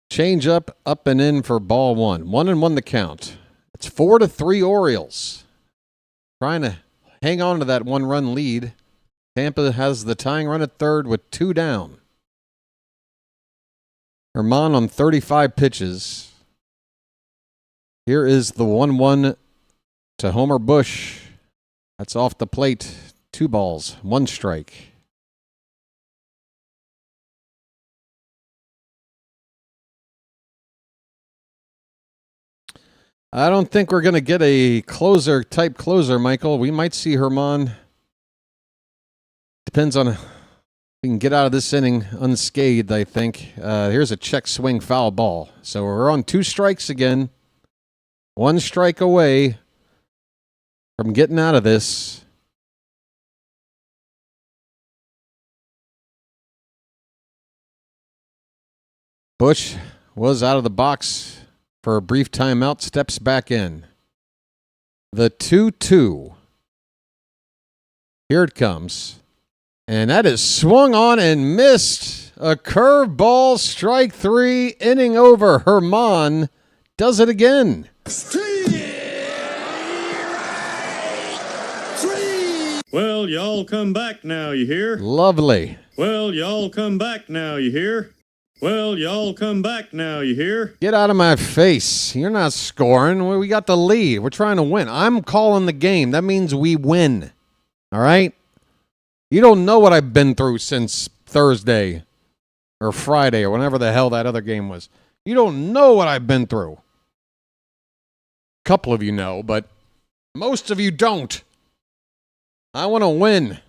Change up and in for ball 1. 1-1 the count. It's 4-3 Orioles. Trying to hang on to that 1-run lead. Tampa has the tying run at third with 2 down. Herman on 35 pitches. Here is the 1-1 to Homer Bush. That's off the plate. 2 balls, 1 strike. I don't think we're going to get a type closer, Michael. We might see Herman. Depends on if we can get out of this inning unscathed, I think. Here's a check swing foul ball. So we're on 2 strikes again. 1 strike away from getting out of this. Bush was out of the box for a brief timeout, steps back in. The 2-2. Here it comes. And that is swung on and missed. A curveball, strike 3, inning over. Herman does it again. Well, y'all come back now, you hear? Lovely. Well, y'all come back now, you hear? Well, y'all come back now, you hear? Get out of my face. You're not scoring. We got the lead. We're trying to win. I'm calling the game. That means we win. All right? You don't know what I've been through since Thursday or Friday or whenever the hell that other game was. You don't know what I've been through. A couple of you know, but most of you don't. I want to win.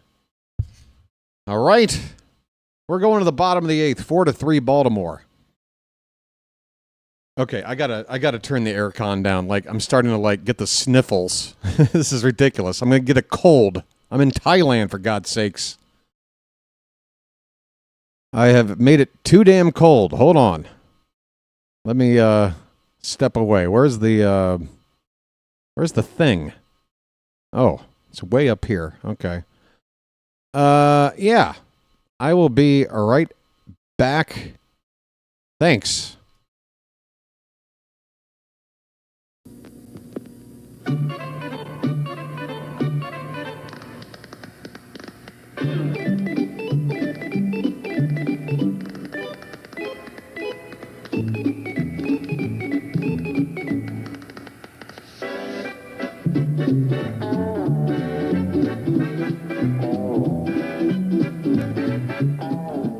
All right? We're going to the bottom of the 8th, 4-3 Baltimore. Okay, I gotta turn the aircon down. Like, I'm starting to get the sniffles. This is ridiculous. I'm gonna get a cold. I'm in Thailand, for God's sakes. I have made it too damn cold. Hold on. Let me step away. Where's the thing? Oh, it's way up here. Okay. Yeah. I will be right back. Thanks.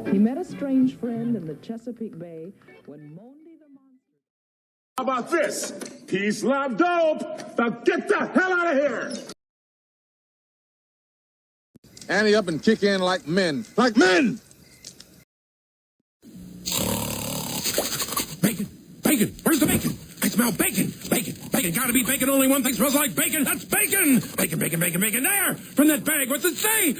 He met a strange friend in the Chesapeake Bay when Monday the Monster... How about this? Peace, love, dope. Now get the hell out of here. Ante up and kick in like men. Like men! Bacon! Bacon! Where's the bacon? I smell bacon! Bacon! Bacon! Gotta be bacon! Only one thing smells like bacon! That's bacon! Bacon! Bacon! Bacon! Bacon! There! From that bag! What's it say?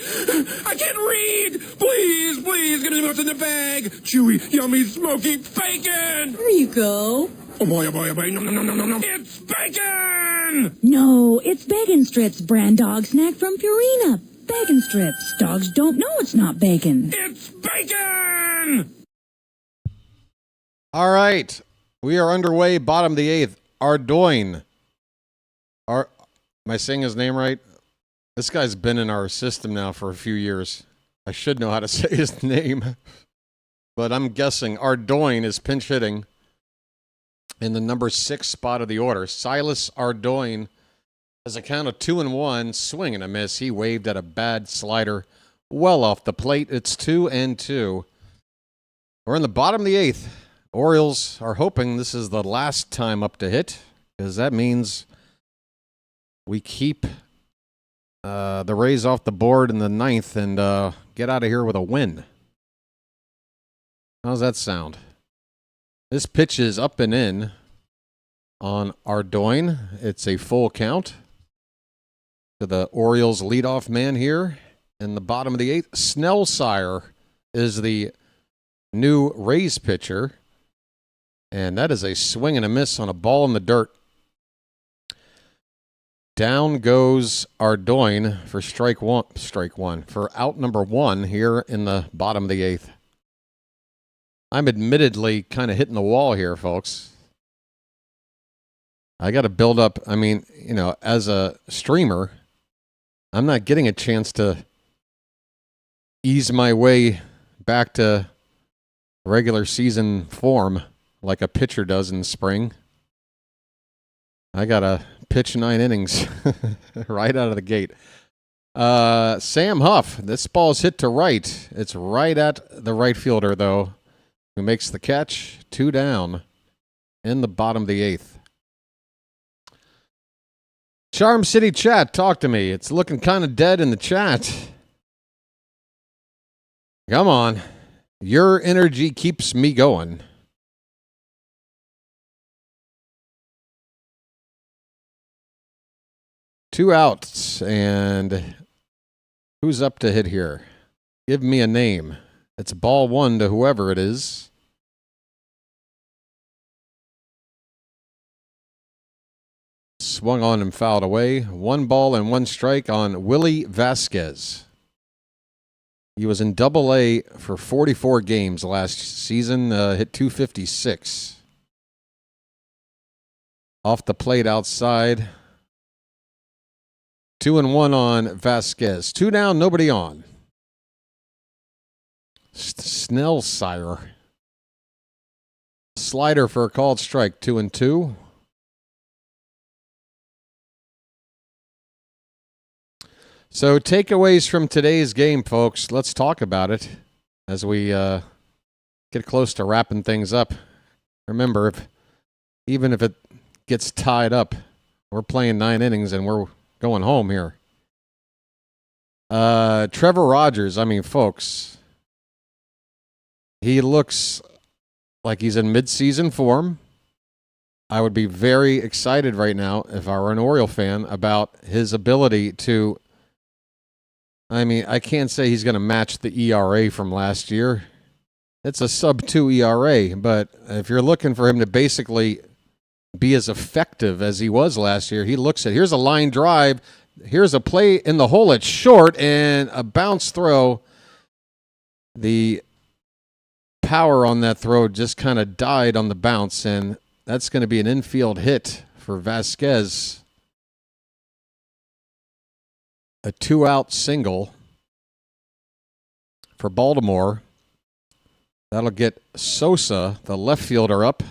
I can't read! Please! Please! Give me what's in the bag! Chewy, yummy, smoky bacon! There you go. Oh boy! Oh boy! Oh boy! No! No! No! No! No! No! It's bacon! No, it's Bacon Strips, brand dog snack from Purina. Bacon Strips. Dogs don't know it's not bacon. It's bacon! All right. We are underway, bottom of the 8th. Ardoin. Am I saying his name right? This guy's been in our system now for a few years. I should know how to say his name. But I'm guessing Ardoin is pinch hitting in the number 6 spot of the order. Silas Ardoin has a count of 2-1, swing and a miss. He waved at a bad slider. well off the plate. It's 2-2. We're in the bottom of the 8th. Orioles are hoping this is the last time up to hit, because that means we keep the Rays off the board in the 9th and get out of here with a win. How's that sound? This pitch is up and in on Ardoin. It's a full count to the Orioles leadoff man here in the bottom of the 8th. Snellsire is the new Rays pitcher, and that is a swing and a miss on a ball in the dirt. Down goes Ardoin for strike one, for out number 1 here in the bottom of the 8th. I'm admittedly kind of hitting the wall here, folks. I got to build up. I mean, as a streamer, I'm not getting a chance to ease my way back to regular season form like a pitcher does in spring. I got to pitch 9 innings right out of the gate. Sam Huff, this ball's hit to right. It's right at the right fielder, though, who makes the catch. 2 down in the bottom of the 8th. Charm City chat, talk to me. It's looking kind of dead in the chat. Come on. Your energy keeps me going. Two outs, and who's up to hit here? Give me a name. It's ball 1 to whoever it is. Swung on and fouled away. 1 ball and 1 strike on Willie Vasquez. He was in Double-A for 44 games last season, hit .256. Off the plate outside. 2-1 on Vasquez. 2 down, nobody on. Snellsire. Slider for a called strike. 2-2. So takeaways from today's game, folks. Let's talk about it as we get close to wrapping things up. Remember, even if it gets tied up, we're playing 9 innings and we're going home here. Trevor Rogers, I mean, folks, he looks like he's in mid-season form. I would be very excited right now if I were an Oriole fan about his ability to, I mean, I can't say he's going to match the ERA from last year. It's a sub-2 ERA, but if you're looking for him to basically be as effective as he was last year, he looks at, here's a line drive, here's a play in the hole, it's short, and a bounce throw. The power on that throw just kind of died on the bounce, and that's going to be an infield hit for Vasquez. A 2-out single for Baltimore. That'll get Sosa, the left fielder, up.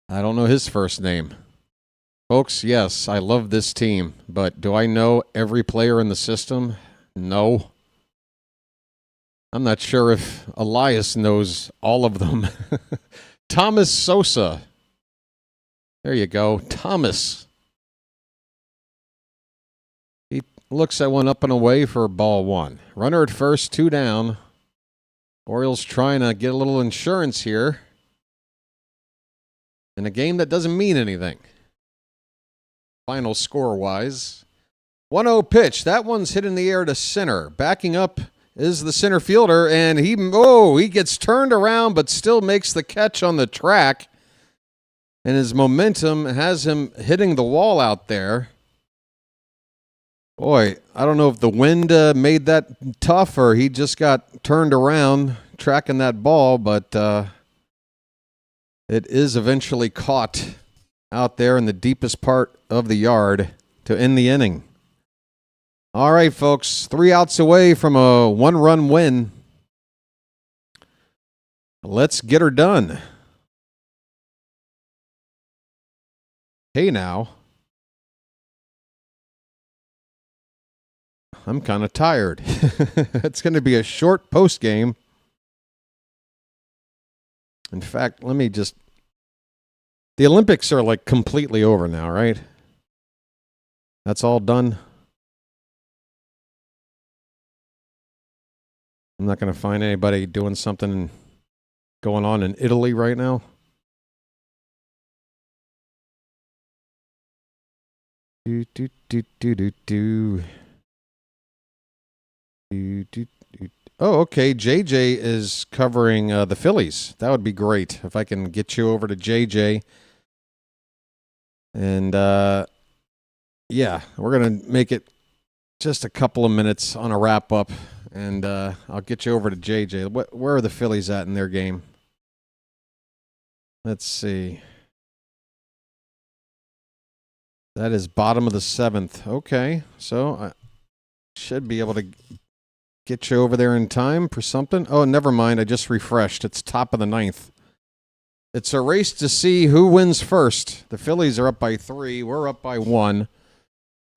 I don't know his first name. Folks, yes, I love this team, but do I know every player in the system? No. I'm not sure if Elias knows all of them. Thomas Sosa. There you go. Thomas. He looks at one up and away for ball 1. Runner at first, 2 down. Orioles trying to get a little insurance here in a game that doesn't mean anything. Final score-wise. 1-0 pitch. That one's hit in the air to center. Backing up is the center fielder, and he gets turned around but still makes the catch on the track. And his momentum has him hitting the wall out there. Boy, I don't know if the wind made that tough or he just got turned around tracking that ball, but it is eventually caught out there in the deepest part of the yard to end the inning. All right, folks, 3 outs away from a 1-run win. Let's get her done. Hey now. I'm kind of tired. It's going to be a short post game. In fact, let me just... The Olympics are like completely over now, right? That's all done. I'm not going to find anybody doing something going on in Italy right now. Do, do, do, do, do, do. Do, do, do. Oh, okay. JJ is covering the Phillies. That would be great if I can get you over to JJ. And, yeah, we're going to make it just a couple of minutes on a wrap-up. And I'll get you over to JJ. Where are the Phillies at in their game? Let's see. That is bottom of the 7th. Okay, so I should be able to get you over there in time for something. Oh, never mind. I just refreshed. It's top of the 9th. It's a race to see who wins first. The Phillies are up by 3. We're up by 1.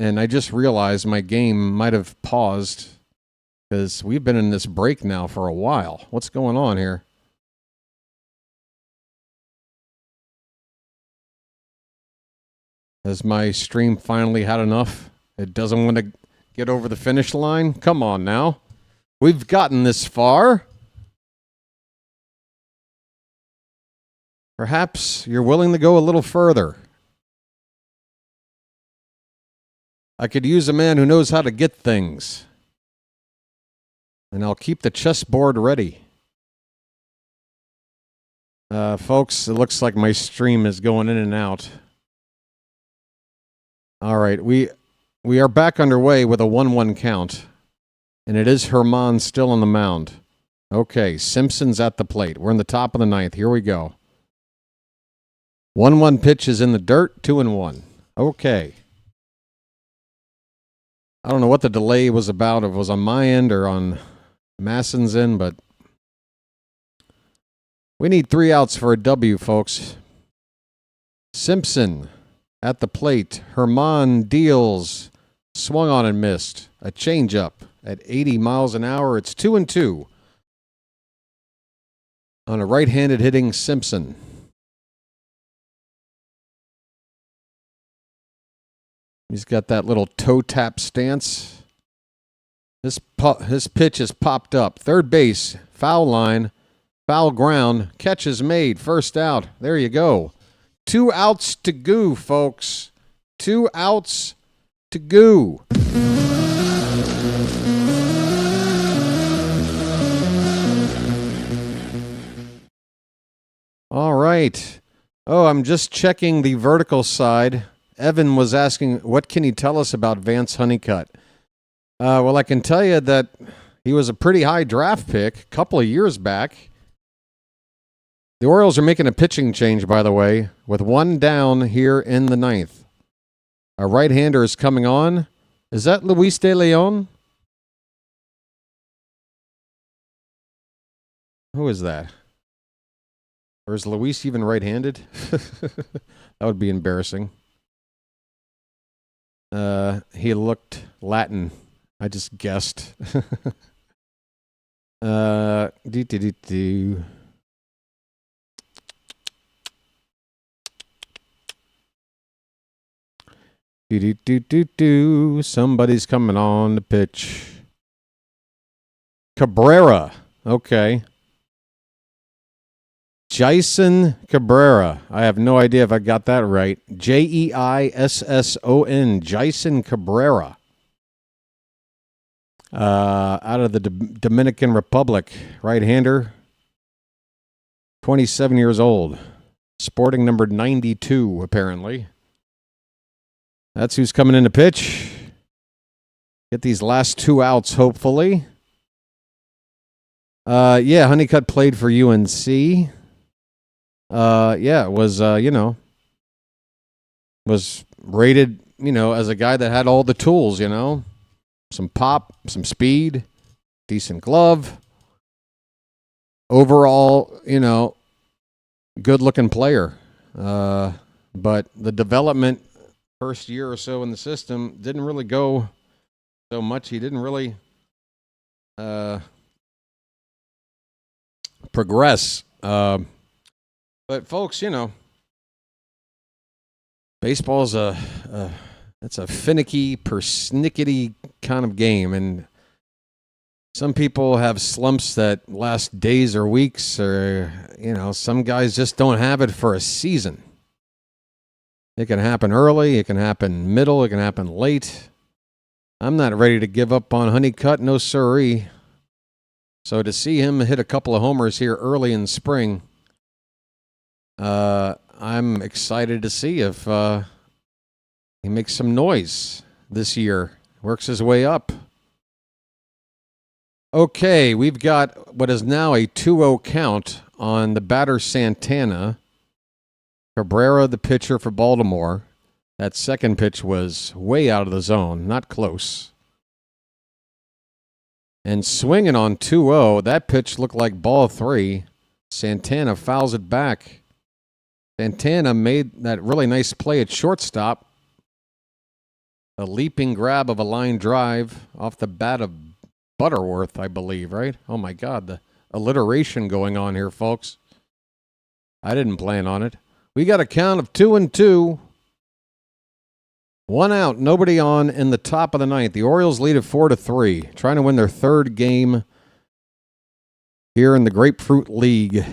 And I just realized my game might have paused because we've been in this break now for a while. What's going on here? Has my stream finally had enough? It doesn't want to get over the finish line? Come on now. We've gotten this far. Perhaps you're willing to go a little further. I could use a man who knows how to get things. And I'll keep the chessboard ready. Folks, it looks like my stream is going in and out. All right, we are back underway with a 1-1 count. And it is Herman still on the mound. Okay, Simpson's at the plate. We're in the top of the 9th. Here we go. 1-1 pitch is in the dirt, 2-1. Okay. I don't know what the delay was about, if it was on my end or on Masson's end, but we need 3 outs for a W, folks. Simpson at the plate. Herman deals. Swung on and missed. A changeup at 80 miles an hour. It's 2-2 on a right-handed hitting Simpson. He's got that little toe tap stance. His pitch is popped up. Third base, foul line, foul ground. Catch is made. First out. There you go. 2 outs to go, folks. 2 outs to go. All right. Oh, I'm just checking the vertical side. Evan was asking, what can you tell us about Vance Honeycutt? Well, I can tell you that he was a pretty high draft pick a couple of years back. The Orioles are making a pitching change, by the way, with 1 down here in the 9th. A right-hander is coming on. Is that Luis De Leon? Who is that? Or is Luis even right-handed? That would be embarrassing. He looked Latin. I just guessed. Somebody's coming on the pitch. Cabrera. Okay. Jason Cabrera. I have no idea if I got that right. Jeisson. Jason Cabrera. Out of the Dominican Republic. Right-hander. 27 years old. Sporting number 92, apparently. That's who's coming in to pitch. Get these last 2 outs, hopefully. Yeah, Honeycutt played for UNC. Yeah, it was, was rated, as a guy that had all the tools, some pop, some speed, decent glove. Overall, good looking player. But the development first year or so in the system didn't really go so much. He didn't really progress. But folks, you know, baseball's it's a finicky, persnickety kind of game, and some people have slumps that last days or weeks, or, you know, some guys just don't have it for a season. It can happen early, it can happen middle, it can happen late. I'm not ready to give up on Honeycutt, no siree. So to see him hit a couple of homers here early in spring, I'm excited to see if he makes some noise this year, works his way up. Okay, we've got what is now a 2-0 count on the batter Santana. Cabrera, the pitcher for Baltimore. That second pitch was way out of the zone, not close. And swinging on 2-0, that pitch looked like ball 3. Santana fouls it back. Santana made that really nice play at shortstop. A leaping grab of a line drive off the bat of Butterworth, I believe, right? Oh, my God, the alliteration going on here, folks. I didn't plan on it. We got a count of 2-2. 1 out, nobody on in the top of the ninth. The Orioles lead at 4-3, trying to win their third game here in the Grapefruit League.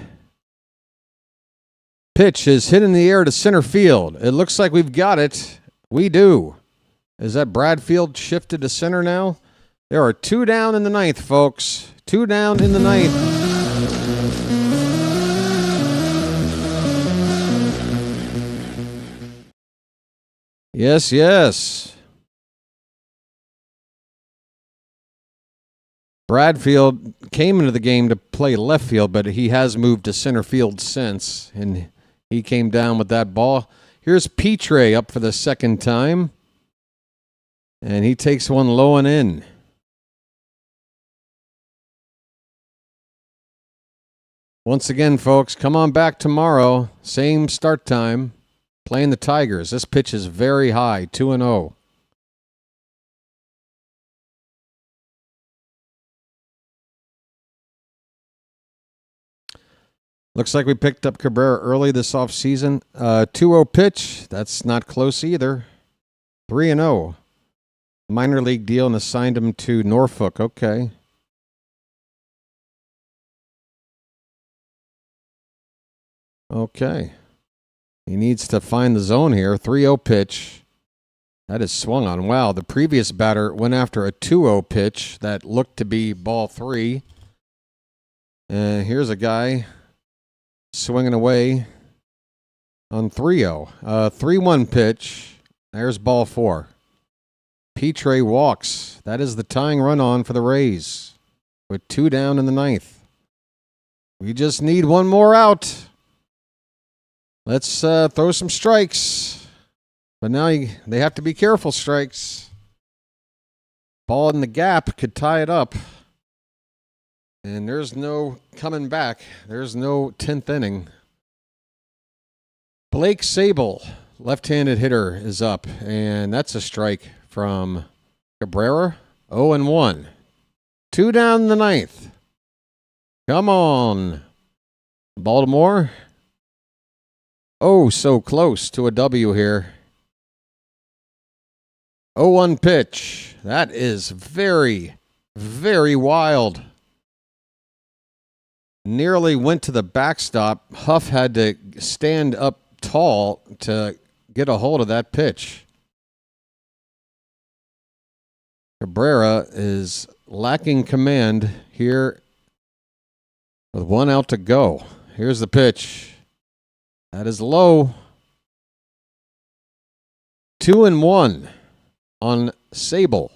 Pitch is hit in the air to center field. It looks like we've got it. We do. Is that Bradfield shifted to center now? There are 2 down in the ninth, folks. 2 down in the ninth. Yes, yes. Bradfield came into the game to play left field, but he has moved to center field since, and he came down with that ball. Here's Petre up for the second time, and he takes one low and in. Once again, folks, come on back tomorrow. Same start time. Playing the Tigers. This pitch is very high, 2-0. Looks like we picked up Cabrera early this offseason. 2-0 pitch. That's not close either. 3-0. Minor league deal and assigned him to Norfolk. Okay. Okay. He needs to find the zone here. 3-0 pitch. That is swung on. Wow, the previous batter went after a 2-0 pitch that looked to be ball 3. And here's a guy swinging away on 3-0. 3-1 pitch. There's ball 4. Petre walks. That is the tying run on for the Rays with 2 down in the ninth. We just need one more out. Let's throw some strikes. But now they have to be careful strikes. Ball in the gap could tie it up. And there's no coming back. There's no 10th inning. Blake Sable, left-handed hitter, is up. And that's a strike from Cabrera. 0-1. 2 down in the ninth. Come on, Baltimore. Oh, so close to a W here. 0-1 pitch. That is very, very wild. Nearly went to the backstop. Huff had to stand up tall to get a hold of that pitch. Cabrera is lacking command here with 1 out to go. Here's the pitch. That is low. 2-1 on Sable.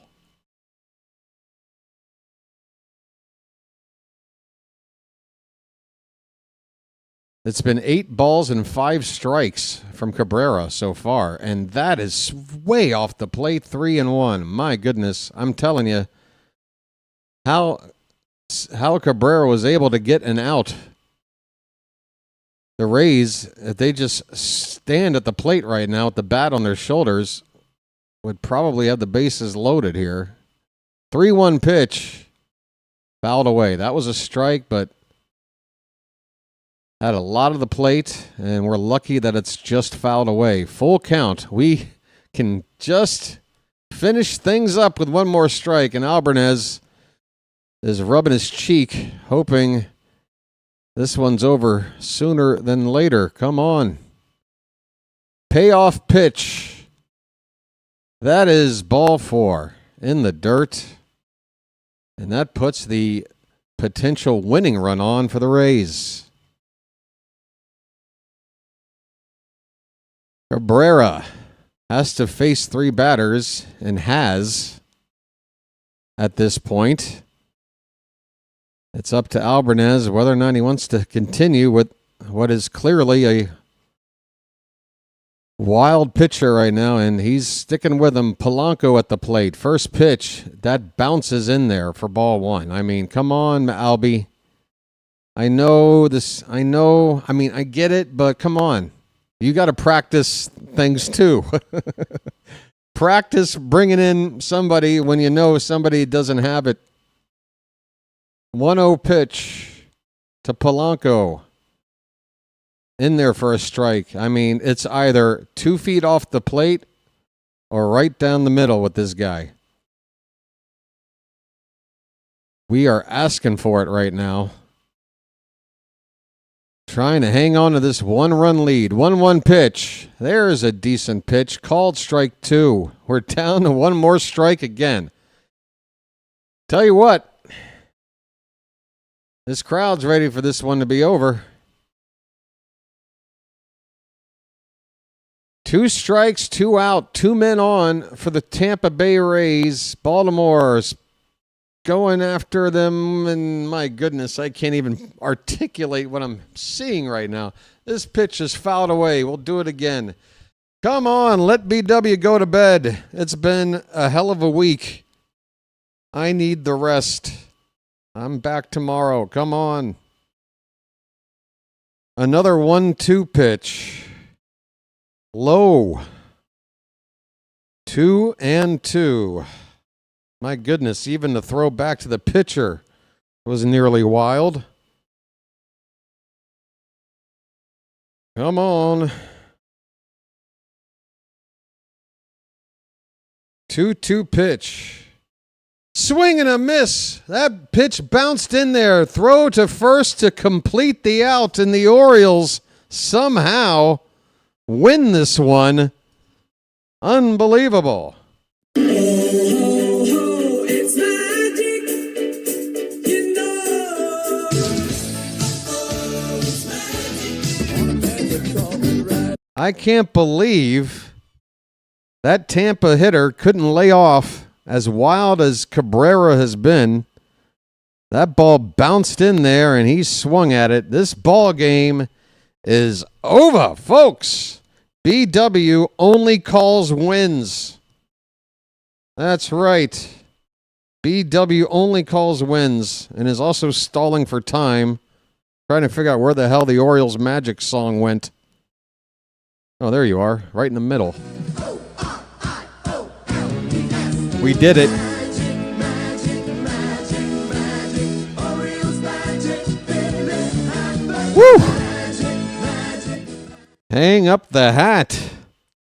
It's been 8 balls and 5 strikes from Cabrera so far, and that is way off the plate. 3-1. My goodness, I'm telling you, how Cabrera was able to get an out. The Rays, if they just stand at the plate right now with the bat on their shoulders, would probably have the bases loaded here. 3-1 pitch. Fouled away. That was a strike, but had a lot of the plate, and we're lucky that it's just fouled away. Full count. We can just finish things up with one more strike, and Alvarez is rubbing his cheek, hoping this one's over sooner than later. Come on. Payoff pitch. That is ball 4 in the dirt. And that puts the potential winning run on for the Rays. Cabrera has to face 3 batters and has at this point. It's up to Alvarez whether or not he wants to continue with what is clearly a wild pitcher right now, and he's sticking with him. Polanco at the plate. First pitch, that bounces in there for ball 1. I mean, come on, Albie. I get it, but come on. You got to practice things too. Practice bringing in somebody when you know somebody doesn't have it. 1-0 pitch to Polanco. In there for a strike. I mean, it's either 2 feet off the plate or right down the middle with this guy. We are asking for it right now. Trying to hang on to this 1-run lead. 1-1 pitch. There's a decent pitch. Called strike 2. We're down to one more strike again. Tell you what. This crowd's ready for this one to be over. 2 strikes, 2 out, 2 men on for the Tampa Bay Rays. Baltimore's going after them, and my goodness, I can't even articulate what I'm seeing right now. This pitch is fouled away. We'll do it again. Come on, let BW go to bed. It's been a hell of a week. I need the rest. I'm back tomorrow. Come on. Another 1-2 pitch. Low. 2-2. My goodness, even the throw back to the pitcher was nearly wild. Come on. 2-2 pitch. Swing and a miss. That pitch bounced in there. Throw to first to complete the out, and the Orioles somehow win this one. Unbelievable. It's magic, you know. I can't believe that Tampa hitter couldn't lay off. As wild as Cabrera has been, that ball bounced in there and he swung at it. This ball game is over, folks. BW only calls wins. That's right. BW only calls wins and is also stalling for time, trying to figure out where the hell the Orioles Magic song went. Oh, there you are, right in the middle. We did it. Woo! Hang up the hat.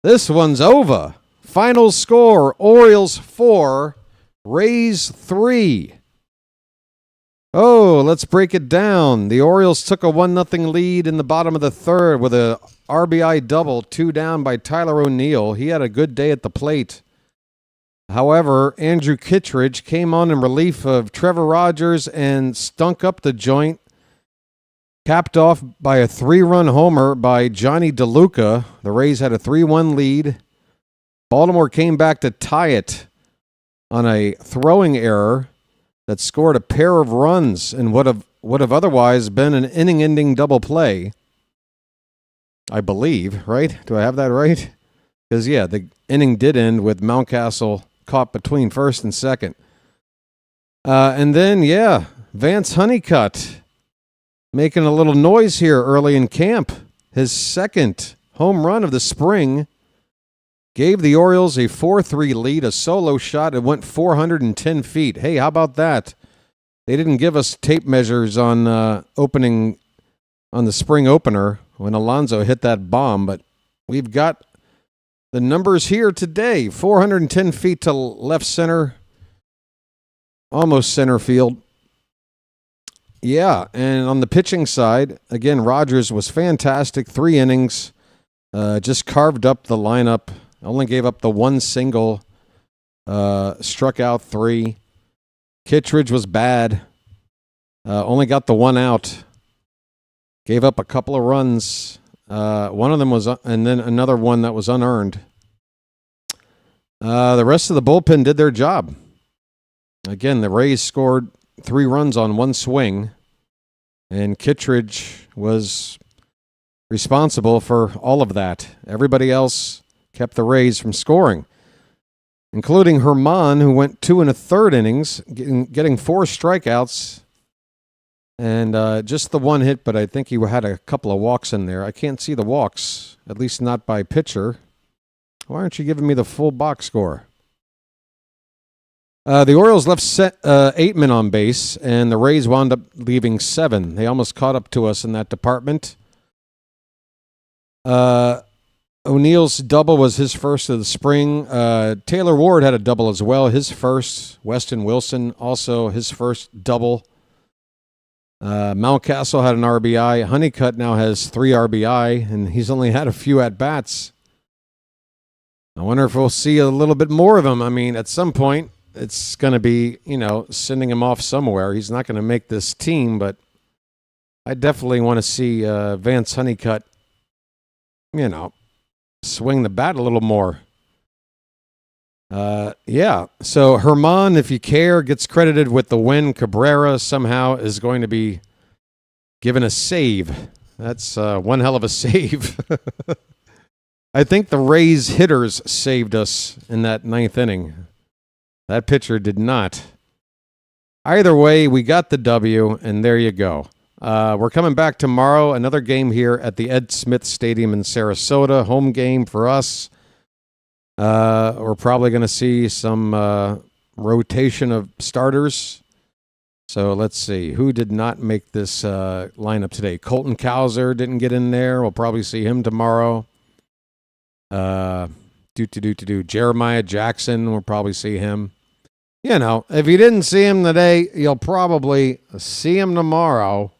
This one's over. Final score, Orioles 4, Rays 3. Oh, let's break it down. The Orioles took a 1-0 lead in the bottom of the third with a RBI double, 2 down by Tyler O'Neill. He had a good day at the plate. However, Andrew Kittredge came on in relief of Trevor Rogers and stunk up the joint, capped off by a 3-run homer by Johnny DeLuca. The Rays had a 3-1 lead. Baltimore came back to tie it on a throwing error that scored a pair of runs in would have otherwise been an inning-ending double play. I believe, right? Do I have that right? Because, yeah, the inning did end with Mountcastle caught between first and second. And then, yeah, Vance Honeycutt making a little noise here early in camp. His second home run of the spring. Gave the Orioles a 4-3 lead, a solo shot. It went 410 feet. Hey, how about that? They didn't give us tape measures on opening on the spring opener when Alonso hit that bomb, but we've got the numbers here today. 410 feet to left center, almost center field. Yeah, and on the pitching side, again, Rogers was fantastic. 3 innings, just carved up the lineup. Only gave up the 1 single, struck out 3. Kittredge was bad. Only got the 1 out. Gave up a couple of runs. One of them was, and then another one that was unearned. The rest of the bullpen did their job. Again, the Rays scored 3 runs on 1 swing, and Kittredge was responsible for all of that. Everybody else kept the Rays from scoring, including Herman, who went 2 1/3 innings, getting 4 strikeouts, and just the 1 hit, but I think he had a couple of walks in there. I can't see the walks, at least not by pitcher. Why aren't you giving me the full box score? The Orioles left 8 men on base, and the Rays wound up leaving 7. They almost caught up to us in that department. O'Neill's double was his first of the spring. Taylor Ward had a double as well, his first. Weston Wilson also his first double. Mountcastle had an RBI. Honeycutt now has 3 RBI, and he's only had a few at-bats. I wonder if we'll see a little bit more of him. I mean, at some point, it's going to be, sending him off somewhere. He's not going to make this team, but I definitely want to see Vance Honeycutt, swing the bat a little more. Yeah. So Herman, if you care, gets credited with the win. Cabrera somehow is going to be given a save. That's one hell of a save. I think the Rays hitters saved us in that 9th inning. That pitcher did not. Either way, we got the W, and there you go. We're coming back tomorrow. Another game here at the Ed Smith Stadium in Sarasota. Home game for us. We're probably going to see some rotation of starters. So let's see. Who did not make this lineup today? Colton Cowser didn't get in there. We'll probably see him tomorrow. Jeremiah Jackson, we'll probably see him. If you didn't see him today, you'll probably see him tomorrow.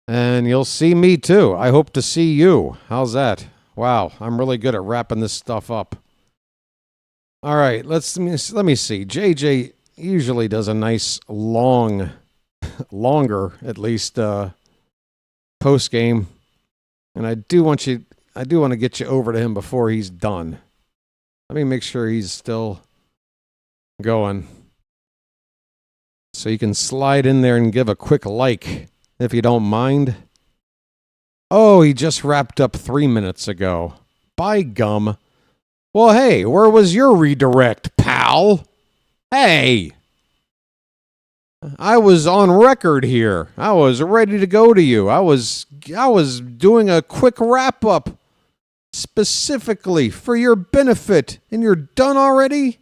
And you'll see me too. I hope to see you. How's that? Wow, I'm really good at wrapping this stuff up. All right, let me see. JJ usually does a nice longer at least post game, and I do want to get you over to him before he's done. Let me make sure he's still going, so you can slide in there and give a quick like if you don't mind. Oh, he just wrapped up 3 minutes ago. By gum. Well, hey, where was your redirect, pal? Hey! I was on record here. I was ready to go to you. I was doing a quick wrap-up specifically for your benefit, and you're done already?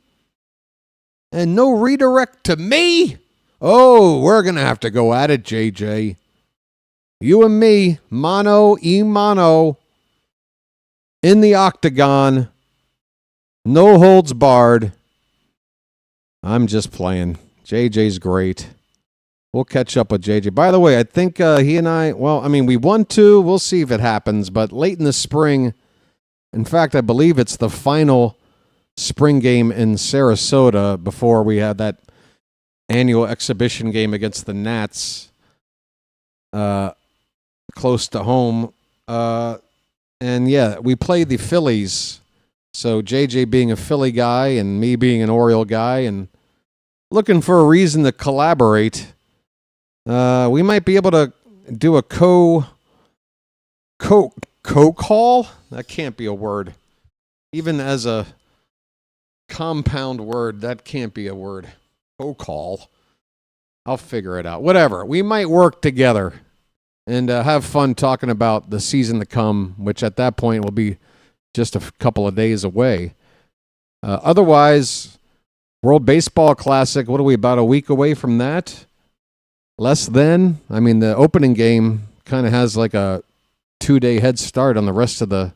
And no redirect to me? Oh, we're going to have to go at it, JJ. You and me, mano y mano, in the octagon, no holds barred. I'm just playing. JJ's great. We'll catch up with JJ. By the way, I think he and I, we want to. We'll see if it happens. But late in the spring, in fact, I believe it's the final spring game in Sarasota before we had that annual exhibition game against the Nats. Close to home. And yeah, we played the Phillies. So JJ being a Philly guy and me being an Oriole guy and looking for a reason to collaborate, we might be able to do a co-call? That can't be a word. Even as a compound word, that can't be a word. Co-call. I'll figure it out. Whatever. We might work together and have fun talking about the season to come, which at that point will be just a couple of days away. Otherwise, World Baseball Classic, what are we, about a week away from that? Less than? I mean, the opening game kind of has like a 2-day head start on the rest of the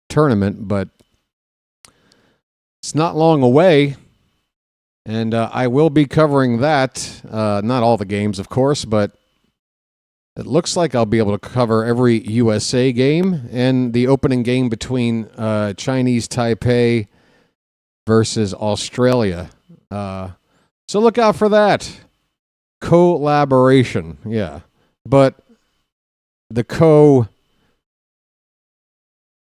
tournament, but it's not long away, and I will be covering that. Not all the games, of course, but it looks like I'll be able to cover every USA game and the opening game between Chinese Taipei versus Australia. So look out for that. Collaboration, yeah. But the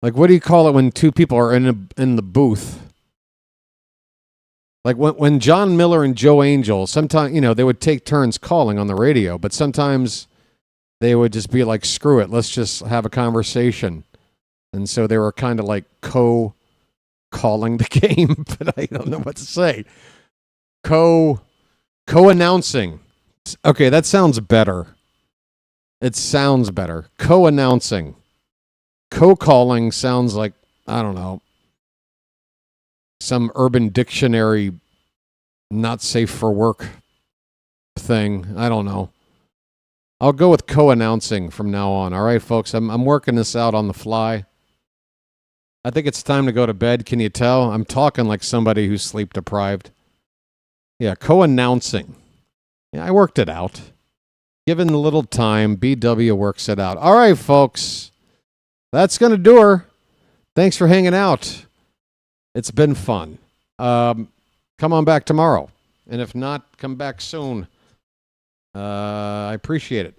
like, what do you call it when two people are in the booth? Like when John Miller and Joe Angel, sometimes, they would take turns calling on the radio, but sometimes they would just be like, screw it, let's just have a conversation. And so they were kind of like calling the game, but I don't know what to say. Co-announcing. Okay, that sounds better. It sounds better. Co-announcing. Co-calling sounds like, I don't know, some Urban Dictionary not safe for work thing. I don't know. I'll go with co-announcing from now on. All right, folks, I'm working this out on the fly. I think it's time to go to bed. Can you tell? I'm talking like somebody who's sleep deprived. Yeah, co-announcing. Yeah, I worked it out. Given a little time, BW works it out. All right, folks. That's going to do her. Thanks for hanging out. It's been fun. Come on back tomorrow. And if not, come back soon. I appreciate it.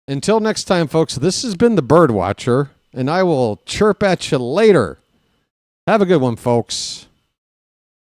Until next time, folks, this has been the Birdwatcher, and I will chirp at you later. Have a good one, folks.